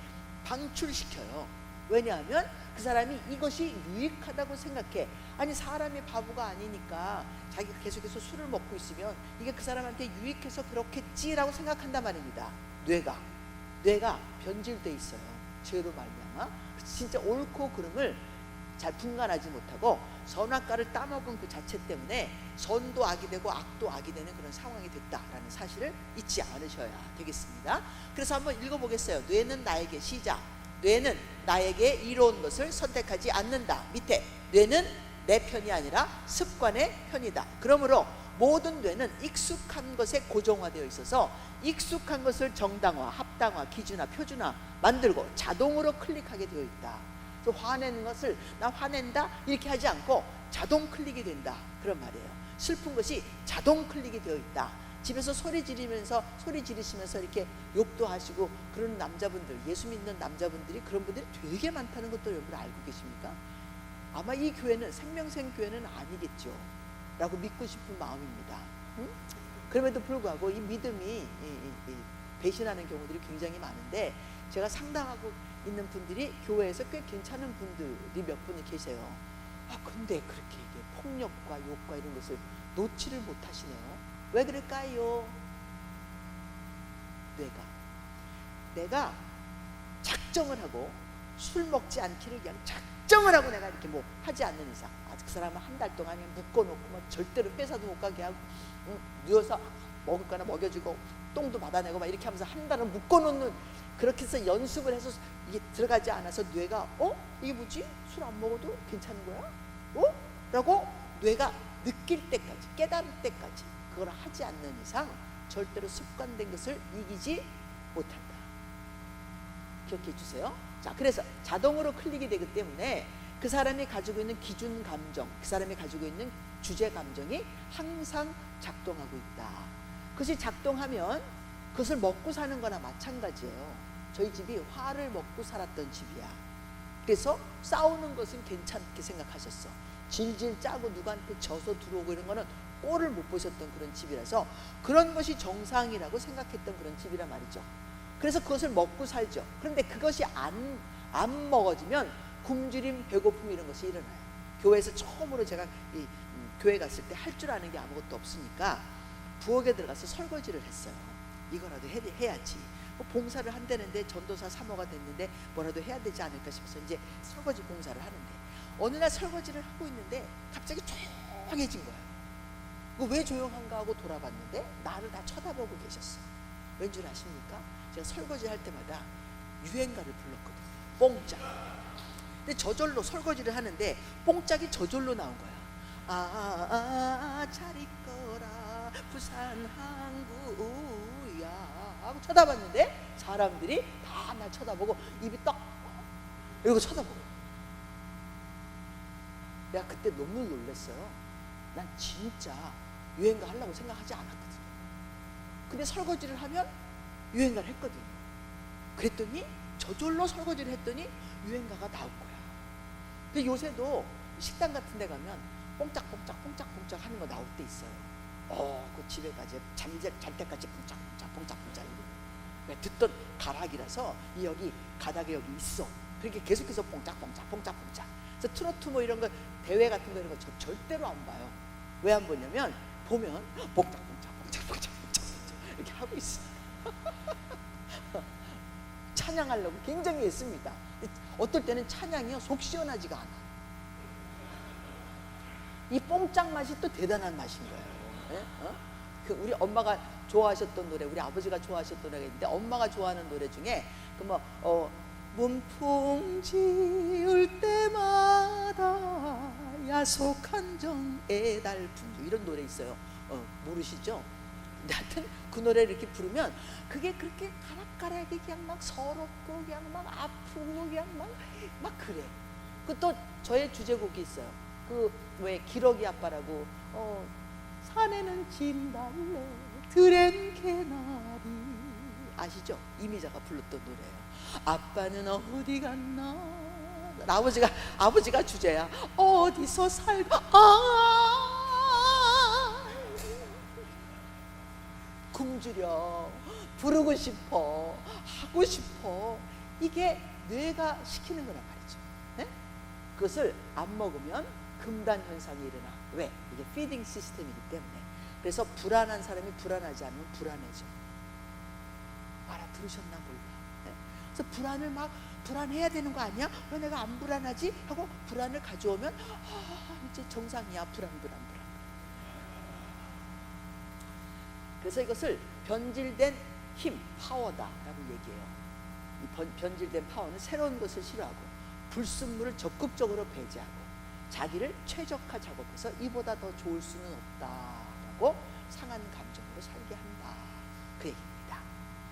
방출시켜요. 왜냐하면 그 사람이 이것이 유익하다고 생각해. 아니, 사람이 바보가 아니니까 자기가 계속해서 술을 먹고 있으면 이게 그 사람한테 유익해서 그렇겠지라고 생각한단 말입니다. 뇌가 변질돼 있어요. 죄로 말미암아 진짜 옳고 그름을 잘 분간하지 못하고 선악과를 따먹은 그 자체 때문에 선도 악이 되고 악도 악이 되는 그런 상황이 됐다라는 사실을 잊지 않으셔야 되겠습니다. 그래서 한번 읽어보겠어요. 뇌는 나에게, 시작. 뇌는 나에게 이로운 것을 선택하지 않는다. 밑에 뇌는 내 편이 아니라 습관의 편이다. 그러므로 모든 뇌는 익숙한 것에 고정화되어 있어서 익숙한 것을 정당화, 합당화, 기준화, 표준화 만들고 자동으로 클릭하게 되어 있다. 그래서 화내는 것을 나 화낸다 이렇게 하지 않고 자동 클릭이 된다, 그런 말이에요. 슬픈 것이 자동 클릭이 되어 있다. 집에서 소리 지르시면서 이렇게 욕도 하시고 그런 남자분들, 예수 믿는 남자분들이 그런 분들이 되게 많다는 것도 여러분 알고 계십니까? 아마 이 교회는 생명생 교회는 아니겠죠 라고 믿고 싶은 마음입니다. 그럼에도 불구하고 이 믿음이 배신하는 경우들이 굉장히 많은데, 제가 상담하고 있는 분들이 교회에서 꽤 괜찮은 분들이 몇 분이 계세요. 근데 그렇게 이게 폭력과 욕과 이런 것을 놓지를 못하시네요. 왜 그럴까요? 내가 작정을 하고 술 먹지 않기를 그냥 작정을 하고 내가 이렇게 뭐 하지 않는 이상, 그 사람은 한 달 동안 그냥 묶어놓고 뭐 절대로 뺏어도 못 가게 하고, 누워서 먹을 거나 먹여주고 똥도 받아내고 막 이렇게 하면서 한 달을 묶어놓는, 그렇게 해서 연습을 해서 이게 들어가지 않아서 뇌가 이게 뭐지? 술 안 먹어도 괜찮은 거야? 라고 뇌가 느낄 때까지, 깨달을 때까지 그걸 하지 않는 이상 절대로 습관된 것을 이기지 못한다. 기억해 주세요. 자, 그래서 자동으로 클릭이 되기 때문에 그 사람이 가지고 있는 기준 감정, 그 사람이 가지고 있는 주제 감정이 항상 작동하고 있다. 그것이 작동하면 그것을 먹고 사는 거나 마찬가지예요. 저희 집이 화를 먹고 살았던 집이야. 그래서 싸우는 것은 괜찮게 생각하셨어. 질질 짜고 누구한테 져서 들어오고 이런 거는 꼴을 못 보셨던 그런 집이라서 그런 것이 정상이라고 생각했던 그런 집이란 말이죠. 그래서 그것을 먹고 살죠. 그런데 그것이 안 먹어지면 굶주림, 배고픔 이런 것이 일어나요. 교회에서 처음으로 제가 교회 갔을 때 할 줄 아는 게 아무것도 없으니까 부엌에 들어가서 설거지를 했어요. 이거라도 해야지. 봉사를 한다는데 전도사 사모가 됐는데 뭐라도 해야 되지 않을까 싶어서 이제 설거지 봉사를 하는데, 어느 날 설거지를 하고 있는데 갑자기 조용해진 거예요. 왜 조용한가 하고 돌아봤는데 나를 다 쳐다보고 계셨어. 왠 줄 아십니까? 제가 설거지 할 때마다 유행가를 불렀거든요. 뽕짝. 근데 저절로 설거지를 하는데 뽕짝이 저절로 나온 거야. 잘 있거라 부산 항구야 하고 쳐다봤는데 사람들이 다 날 쳐다보고 입이 떡 이러고 쳐다보고, 내가 그때 너무 놀랐어요. 난 진짜 유행가 하려고 생각하지 않았거든요. 근데 설거지를 하면 유행가를 했거든요. 그랬더니 저절로 설거지를 했더니 유행가가 나올 거야. 근데 요새도 식당 같은 데 가면 뽕짝뽕짝 하는 거 나올 때 있어요. 그 집에 가서 잘 때까지 뽕짝뽕짝 듣던 가락이라서 여기 가닥에 여기 있어. 그렇게 계속해서 뽕짝뽕짝. 그래서 트로트 뭐 이런 거 대회 같은 거 이런 거 저 절대로 안 봐요. 왜 안 보냐면 보면 뽕짝뽕짝 이렇게 하고 있어. 찬양하려고 굉장히 애씁니다. 어떨 때는 찬양이요 속 시원하지가 않아. 이 뽕짝 맛이 또 대단한 맛인 거예요. 그 우리 엄마가 좋아하셨던 노래, 우리 아버지가 좋아하셨던 노래가 있는데, 엄마가 좋아하는 노래 중에 문풍 지을 때마다 야속한 정의 달풍 이런 노래 있어요. 모르시죠? 근데 하여튼 그 노래를 이렇게 부르면 그게 그렇게 가락가락이 그냥 막 서럽고 그냥 막 아프고 그냥 막 그래. 그 또 저의 주제곡이 있어요. 그 왜 기러기 아빠라고 산에는 진달래 들엔 개나리. 아시죠? 이미자가 불렀던 노래예요. 아빠는 어디 갔나. 아버지가 주제야. 어디서 살까. 굶주려, 부르고 싶어, 하고 싶어. 이게 뇌가 시키는 거란 말이죠. 네? 그것을 안 먹으면 금단 현상이 일어나. 왜? 이게 피딩 시스템이기 때문에. 그래서 불안한 사람이 불안하지 않으면 불안해져. 알아들으셨나 몰라. 네? 그래서 불안을 막 불안해야 되는 거 아니야? 왜 내가 안 불안하지? 하고 불안을 가져오면 이제 정상이야. 불안. 그래서 이것을 변질된 힘, 파워다라고 얘기해요. 이 변질된 파워는 새로운 것을 싫어하고 불순물을 적극적으로 배제하고 자기를 최적화 작업해서 이보다 더 좋을 수는 없다라고 상한 감정으로 살게 한다. 그 얘기입니다.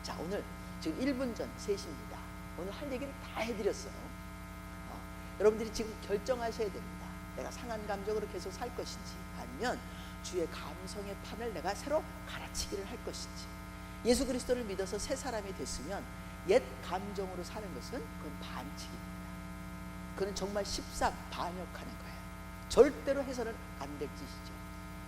자, 오늘 지금 1분 전 3시입니다. 오늘 할 얘기를 다 해드렸어요. 여러분들이 지금 결정하셔야 됩니다. 내가 상한 감정으로 계속 살 것인지 아니면 주의 감성의 판을 내가 새로 갈아치기를 할 것인지. 예수 그리스도를 믿어서 새 사람이 됐으면 옛 감정으로 사는 것은 그건 반칙입니다. 그건 정말 반역하는 거예요. 절대로 해서는 안 될 짓이죠.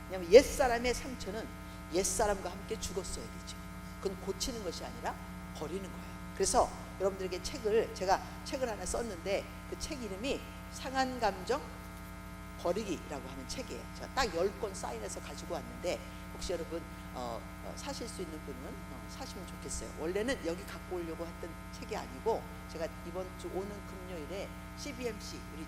왜냐하면 옛사람의 상처는 옛사람과 함께 죽었어야 되죠. 그건 고치는 것이 아니라 버리는 거예요. 그래서 여러분들에게 제가 책을 하나 썼는데 그 책 이름이 상한 감정 버리기라고 하는 책이에요. 제가 딱 10권 사인해서 가지고 왔는데 혹시 여러분 사실 수 있는 분은 사시면 좋겠어요. 원래는 여기 갖고 오려고 했던 책이 아니고 제가 이번 주 오는 금요일에 CBMC 우리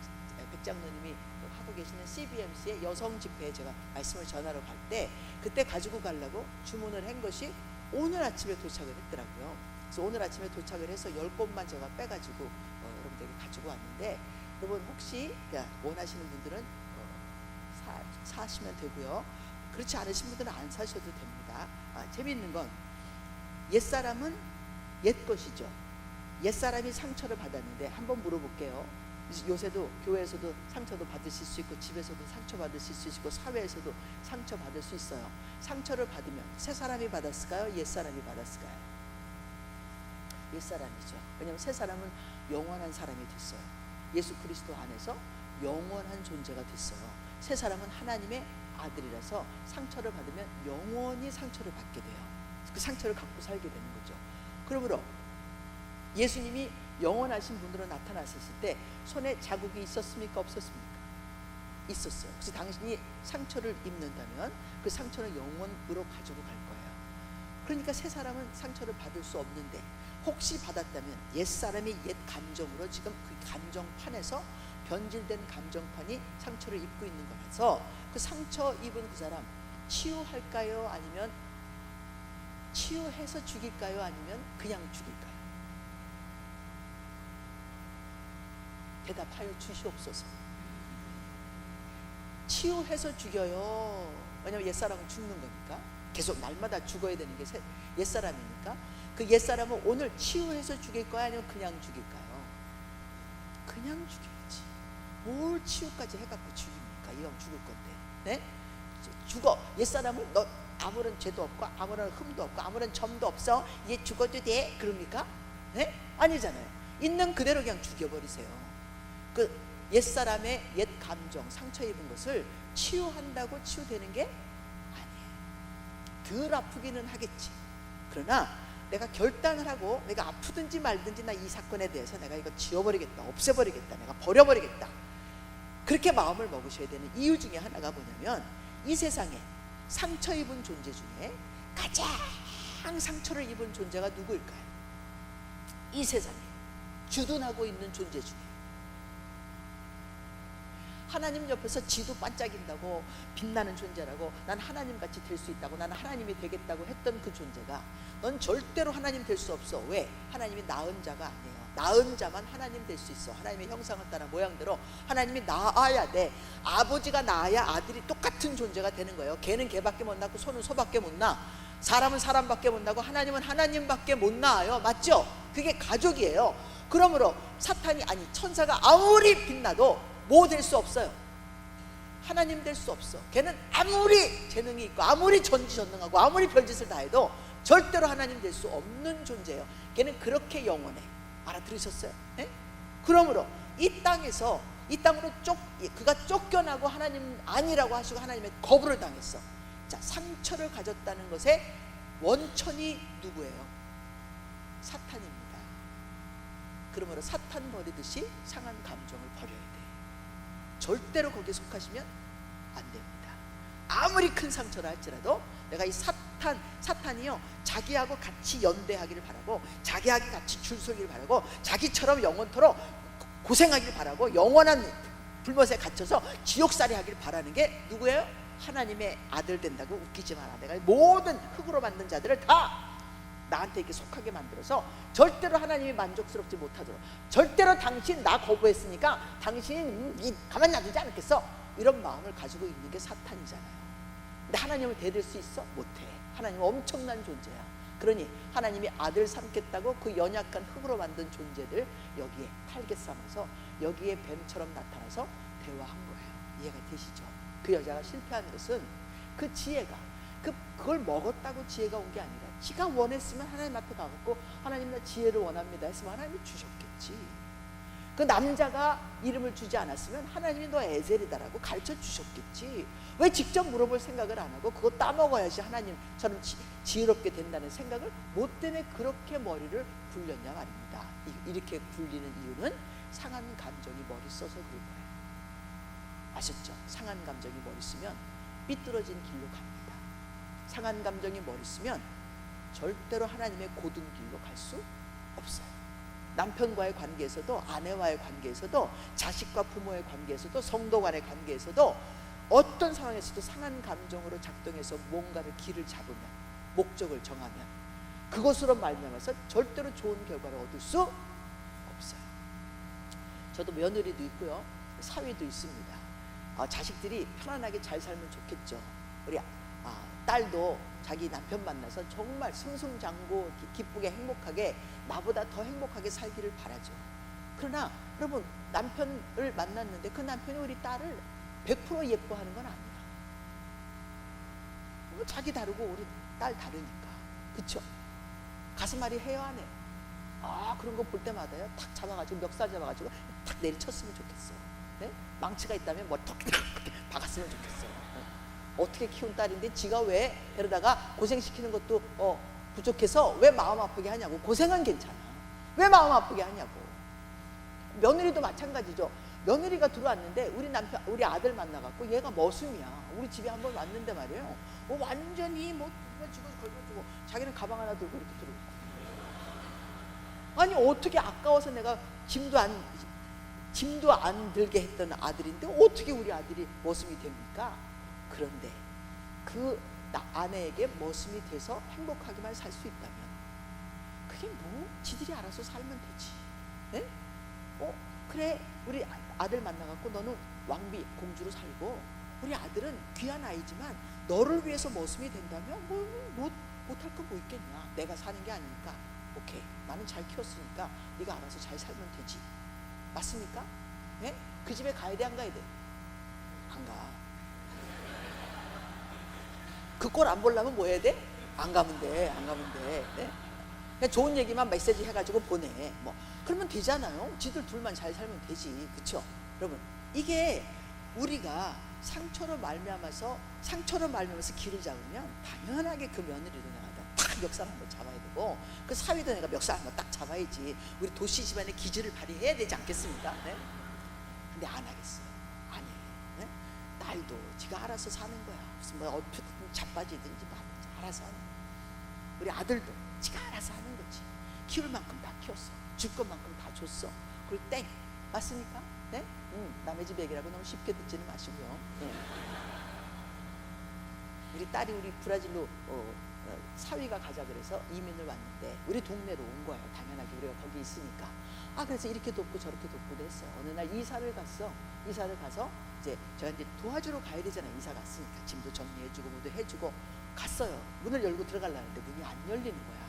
백장로님이 하고 계시는 CBMC의 여성 집회에 제가 말씀을 전하러 갈 때 그때 가지고 가려고 주문을 한 것이 오늘 아침에 도착을 했더라고요. 그래서 오늘 아침에 도착을 해서 10권만 제가 빼가지고 여러분들에게 가지고 왔는데 여러분 혹시 원하시는 분들은 사시면 되고요. 그렇지 않으신 분들은 안 사셔도 됩니다. 재미있는 건 옛사람은 옛 것이죠. 옛사람이 상처를 받았는데 한번 물어볼게요. 요새도 교회에서도 상처도 받으실 수 있고 집에서도 상처 받으실 수 있고 사회에서도 상처 받을 수 있어요. 상처를 받으면 새 사람이 받았을까요? 옛 사람이 받았을까요? 옛 사람이죠. 왜냐하면 새 사람은 영원한 사람이 됐어요. 예수 그리스도 안에서 영원한 존재가 됐어요. 새 사람은 하나님의 아들이라서 상처를 받으면 영원히 상처를 받게 돼요. 그 상처를 갖고 살게 되는 거죠. 그러므로 예수님이 영원하신 분으로 나타났을 때 손에 자국이 있었습니까? 없었습니까? 있었어요. 그래서 당신이 상처를 입는다면 그 상처는 영원으로 가지고 갈 거예요. 그러니까 새 사람은 상처를 받을 수 없는데 혹시 받았다면 옛사람이 옛 감정으로 지금 그 감정판에서 변질된 감정판이 상처를 입고 있는 거라서 그 상처 입은 그 사람 치유할까요? 아니면 치유해서 죽일까요? 아니면 그냥 죽일까요? 대답하여 주시옵소서. 치유해서 죽여요. 왜냐하면 옛사람은 죽는 거니까 계속 날마다 죽어야 되는 게 옛사람이니까 그 옛사람은 오늘 치유해서 죽일 거야? 아니면 그냥 죽일까요? 그냥 죽여야지. 뭘 치유까지 해갖고 죽입니까? 이왕 죽을 건데. 네? 죽어. 옛사람은 너 아무런 죄도 없고 아무런 흠도 없고 아무런 점도 없어. 얘 죽어도 돼? 그럽니까? 네? 아니잖아요. 있는 그대로 그냥 죽여버리세요. 그 옛사람의 옛 감정, 상처 입은 것을 치유한다고 치유되는 게 아니에요. 덜 아프기는 하겠지. 그러나 내가 결단을 하고 내가 아프든지 말든지 나 이 사건에 대해서 내가 이거 지워버리겠다, 없애버리겠다, 내가 버려버리겠다, 그렇게 마음을 먹으셔야 되는 이유 중에 하나가 뭐냐면 이 세상에 상처 입은 존재 중에 가장 상처를 입은 존재가 누구일까요? 이 세상에 주둔하고 있는 존재 중에 하나님 옆에서 지도 반짝인다고 빛나는 존재라고 난 하나님같이 될 수 있다고 나는 하나님이 되겠다고 했던 그 존재가 넌 절대로 하나님 될 수 없어. 왜? 하나님이 낳은 자가 아니에요. 낳은 자만 하나님 될 수 있어. 하나님의 형상을 따라 모양대로 하나님이 낳아야 돼. 아버지가 낳아야 아들이 똑같은 존재가 되는 거예요. 개는 개밖에 못 낳고 소는 소밖에 못 낳아. 사람은 사람밖에 못 낳고 하나님은 하나님밖에 못 낳아요. 맞죠? 그게 가족이에요. 그러므로 사탄이 아니 천사가 아무리 빛나도 뭐 될 수 없어요. 하나님 될 수 없어. 걔는 아무리 재능이 있고 아무리 전지전능하고 아무리 별짓을 다 해도 절대로 하나님 될 수 없는 존재예요. 걔는 그렇게 영원해. 알아들으셨어요? 네? 그러므로 이 땅에서 이 땅으로 그가 쫓겨나고 하나님 아니라고 하시고 하나님의 거부를 당했어. 자, 상처를 가졌다는 것의 원천이 누구예요? 사탄입니다. 그러므로 사탄 버리듯이 상한 감정을 버려야 돼. 절대로 거기에 속하시면 안 됩니다. 아무리 큰 상처를 할지라도 내가 이 사탄이요, 자기하고 같이 연대하기를 바라고, 자기하고 같이 줄 서기를 바라고, 자기처럼 영원토록 고생하기를 바라고, 영원한 불못에 갇혀서 지옥살이 하기를 바라는 게 누구예요? 하나님의 아들 된다고 웃기지 마라. 내가 모든 흙으로 만든 자들을 다 나한테 이렇게 속하게 만들어서 절대로 하나님이 만족스럽지 못하도록, 절대로 당신 나 거부했으니까 당신 가만 놔두지 않겠어, 이런 마음을 가지고 있는 게 사탄이잖아요. 근데 하나님을 대들 수 있어? 못해. 하나님은 엄청난 존재야. 그러니 하나님이 아들 삼겠다고 그 연약한 흙으로 만든 존재들 여기에 탈게 삼아서 여기에 뱀처럼 나타나서 대화한 거예요. 이해가 되시죠? 그 여자가 실패한 것은 그 지혜가 그걸 먹었다고 지혜가 온 게 아니라, 지가 원했으면 하나님 앞에 가갖고 하나님 나 지혜를 원합니다 했으면 하나님이 주셨겠지. 그 남자가 이름을 주지 않았으면 하나님이 너 에셀이다라고 가르쳐 주셨겠지. 왜 직접 물어볼 생각을 안 하고 그거 따먹어야지 하나님처럼 지혜롭게 된다는 생각을 못 때문에 그렇게 머리를 굴렸냐 말입니다. 이렇게 굴리는 이유는 상한 감정이 머리 써서 그런 거예요. 아셨죠? 상한 감정이 머리 쓰면 삐뚤어진 길로 갑니다. 상한 감정이 머리 쓰면 절대로 하나님의 고든 길로 갈 수 없어요. 남편과의 관계에서도, 아내와의 관계에서도, 자식과 부모의 관계에서도, 성도 간의 관계에서도, 어떤 상황에서도 상한 감정으로 작동해서 뭔가를 길을 잡으면, 목적을 정하면 그것으로 말미암아서 절대로 좋은 결과를 얻을 수 없어요. 저도 며느리도 있고요, 사위도 있습니다. 자식들이 편안하게 잘 살면 좋겠죠. 우리 딸도 자기 남편 만나서 정말 승승장구 기쁘게 행복하게, 나보다 더 행복하게 살기를 바라죠. 그러나 여러분, 남편을 만났는데 그 남편이 우리 딸을 100% 예뻐하는 건 아니야. 자기 다르고 우리 딸 다르니까. 그쵸? 가슴앓이 해요, 안 해요? 그런 거 볼 때마다요, 탁 잡아가지고, 멱살 잡아가지고 탁 내리쳤으면 좋겠어요. 네? 망치가 있다면 뭐 탁 박았으면 좋겠어요. 어떻게 키운 딸인데 지가 왜 데려다가 고생시키는 것도 부족해서 왜 마음 아프게 하냐고. 고생은 괜찮아. 왜 마음 아프게 하냐고. 며느리도 마찬가지죠. 며느리가 들어왔는데 우리 아들 만나갖고 얘가 머슴이야. 우리 집에 한번 왔는데 말이에요, 완전히 뭐 지고 걸고주고 자기는 가방 하나 들고 이렇게 들어오고. 아니 어떻게, 아까워서 내가 짐도 안 들게 했던 아들인데 어떻게 우리 아들이 머슴이 됩니까? 그런데 그 아내에게 머슴이 돼서 행복하게만 살 수 있다면 그게 뭐 지들이 알아서 살면 되지. 네? 그래, 우리 아들 만나갖고 너는 왕비 공주로 살고 우리 아들은 귀한 아이지만 너를 위해서 머슴이 된다면 못할 거 뭐 있겠냐. 내가 사는 게 아니니까 오케이, 나는 잘 키웠으니까 네가 알아서 잘 살면 되지. 맞습니까? 네? 그 집에 가야 돼, 안 가야 돼? 안 가. 그 꼴 안 보려면 뭐 해야 돼? 안 가면 돼. 네? 그냥 좋은 얘기만 메시지 해가지고 보내. 뭐 그러면 되잖아요. 지들 둘만 잘 살면 되지. 그쵸? 여러분, 이게 우리가 상처로 말미암아서 길을 잡으면 당연하게 그 며느리도 내가 딱 멱살 한번 잡아야 되고, 그 사위도 내가 멱살 한번 딱 잡아야지. 우리 도시 집안의 기질을 발휘해야 되지 않겠습니까? 네? 근데 안 하겠어요. 안 해. 네? 딸도 지가 알아서 사는 거야. 무슨 뭐 어떻게 자빠지든지 알아서 하는 거야. 우리 아들도 지가 알아서 하는 거지. 키울 만큼 다 키웠어. 줄 것만큼 다 줬어. 그리고 땡. 맞습니까? 네? 남의 집 얘기라고 너무 쉽게 듣지는 마시고요. 네. 우리 딸이 우리 브라질로 사위가 가자 그래서 이민을 왔는데 우리 동네로 온 거예요. 당연하게 우리가 거기 있으니까. 그래서 이렇게 돕고 저렇게 돕고 했어요. 어느 날 이사를 가서 이제 제가 이제 도와주러 가야 되잖아요. 이사 갔으니까 짐도 정리해주고 뭐도 해주고 갔어요. 문을 열고 들어가려는데 문이 안 열리는 거야.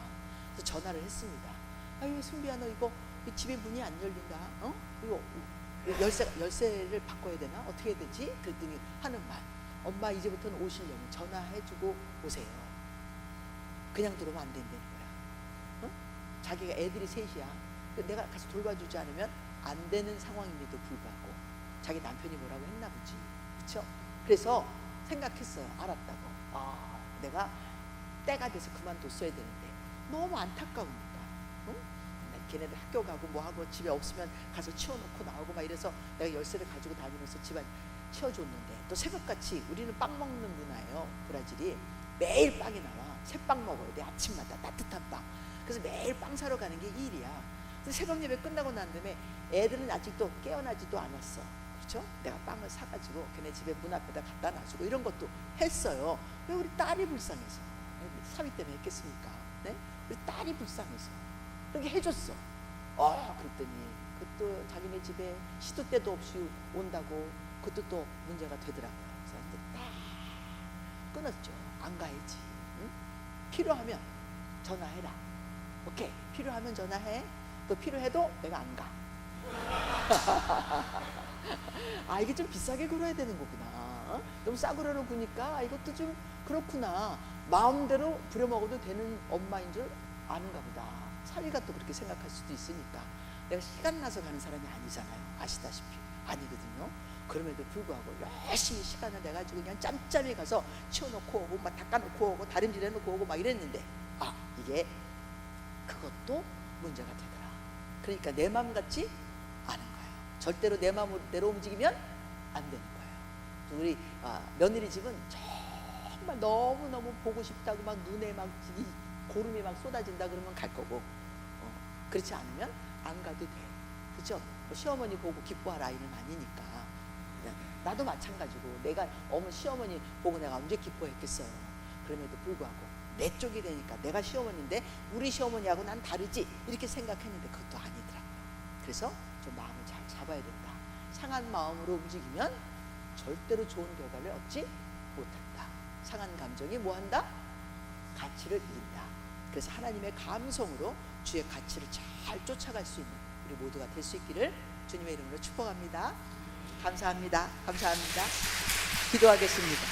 그래서 전화를 했습니다. 아유, 승비야, 너 이거 집에 문이 안 열린다. 이거 열쇠를 바꿔야 되나? 어떻게 해야 되지? 그랬더니 하는 말, 엄마 이제부터는 오시려면 전화해주고 오세요. 그냥 들어오면 안 된다는 거야. 어? 자기가 애들이 셋이야. 내가 가서 돌봐주지 않으면 안 되는 상황임에도 불구하고 자기 남편이 뭐라고 했나 보지. 그렇죠? 그래서 생각했어요. 알았다고. 내가 때가 돼서 그만뒀어야 되는데 너무 안타까우니까. 걔네들 학교 가고 뭐하고 집에 없으면 가서 치워놓고 나오고 막 이래서 내가 열쇠를 가지고 다니면서 집안 치워줬는데, 또 새벽같이 우리는 빵 먹는 문화예요. 브라질이 매일 빵이 나와. 새빵 먹어야 돼. 아침마다 따뜻한 빵. 그래서 매일 빵 사러 가는 게 일이야. 그래서 새벽 예배 끝나고 난 다음에 애들은 아직도 깨어나지도 않았어. 그렇죠? 내가 빵을 사가지고 걔네 집에 문 앞에다 갖다 놔주고 이런 것도 했어요. 왜? 우리 딸이 불쌍해서. 사위 때문에 했겠습니까? 네? 우리 딸이 불쌍해서 그렇게 해줬어. 그랬더니 그것도 자기네 집에 시도 때도 없이 온다고 그것도 또 문제가 되더라고요. 그래서 이제 딱 끊었죠. 안 가야지. 응? 필요하면 전화해라. 오케이. 필요하면 전화해. 또 필요해도 내가 안 가. 이게 좀 비싸게 굴어야 되는 거구나. 너무 싸구려로 구니까 이것도 좀 그렇구나. 마음대로 부려먹어도 되는 엄마인 줄 아는가 보다. 사위가 또 그렇게 생각할 수도 있으니까. 내가 시간 나서 가는 사람이 아니잖아요. 아시다시피. 아니거든요. 그럼에도 불구하고 열심히 시간을 내가지고 그냥 짬짬이 가서 치워놓고 오고 막 닦아놓고 오고 다림질 해놓고 오고 막 이랬는데, 이게 그것도 문제가 되더라. 그러니까 내 마음 같지 않은 거예요. 절대로 내 마음대로 움직이면 안 되는 거예요. 우리 며느리 집은 정말 너무너무 보고 싶다고 막 눈에 막 고름이 막 쏟아진다 그러면 갈 거고, 그렇지 않으면 안 가도 돼. 그죠? 시어머니 보고 기뻐할 아이는 아니니까. 나도 마찬가지고 내가 시어머니 보고 내가 언제 기뻐했겠어요. 그럼에도 불구하고 내 쪽이 되니까 내가 시어머니인데 우리 시어머니하고 난 다르지 이렇게 생각했는데 그것도 아니더라고요. 그래서 좀 마음을 잘 잡아야 된다. 상한 마음으로 움직이면 절대로 좋은 결과를 얻지 못한다. 상한 감정이 뭐한다? 가치를 잃는다. 그래서 하나님의 감성으로 주의 가치를 잘 쫓아갈 수 있는 우리 모두가 될 수 있기를 주님의 이름으로 축복합니다. 감사합니다. 감사합니다. 기도하겠습니다.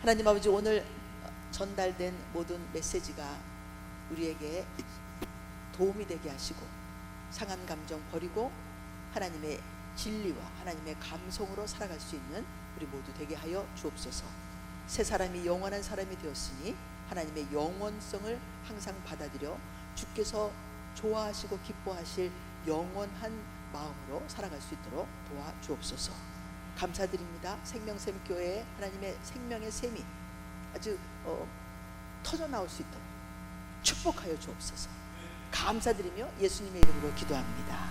하나님 아버지, 오늘 전달된 모든 메시지가 우리에게 도움이 되게 하시고 상한 감정 버리고 하나님의 진리와 하나님의 감성으로 살아갈 수 있는 우리 모두 되게 하여 주옵소서. 새 사람이 영원한 사람이 되었으니 하나님의 영원성을 항상 받아들여 주께서 좋아하시고 기뻐하실 영원한 마음으로 살아갈 수 있도록 도와주옵소서. 감사드립니다. 생명샘교회에 하나님의 생명의 샘이 아주 터져 나올 수 있도록 축복하여 주옵소서. 감사드리며 예수님의 이름으로 기도합니다.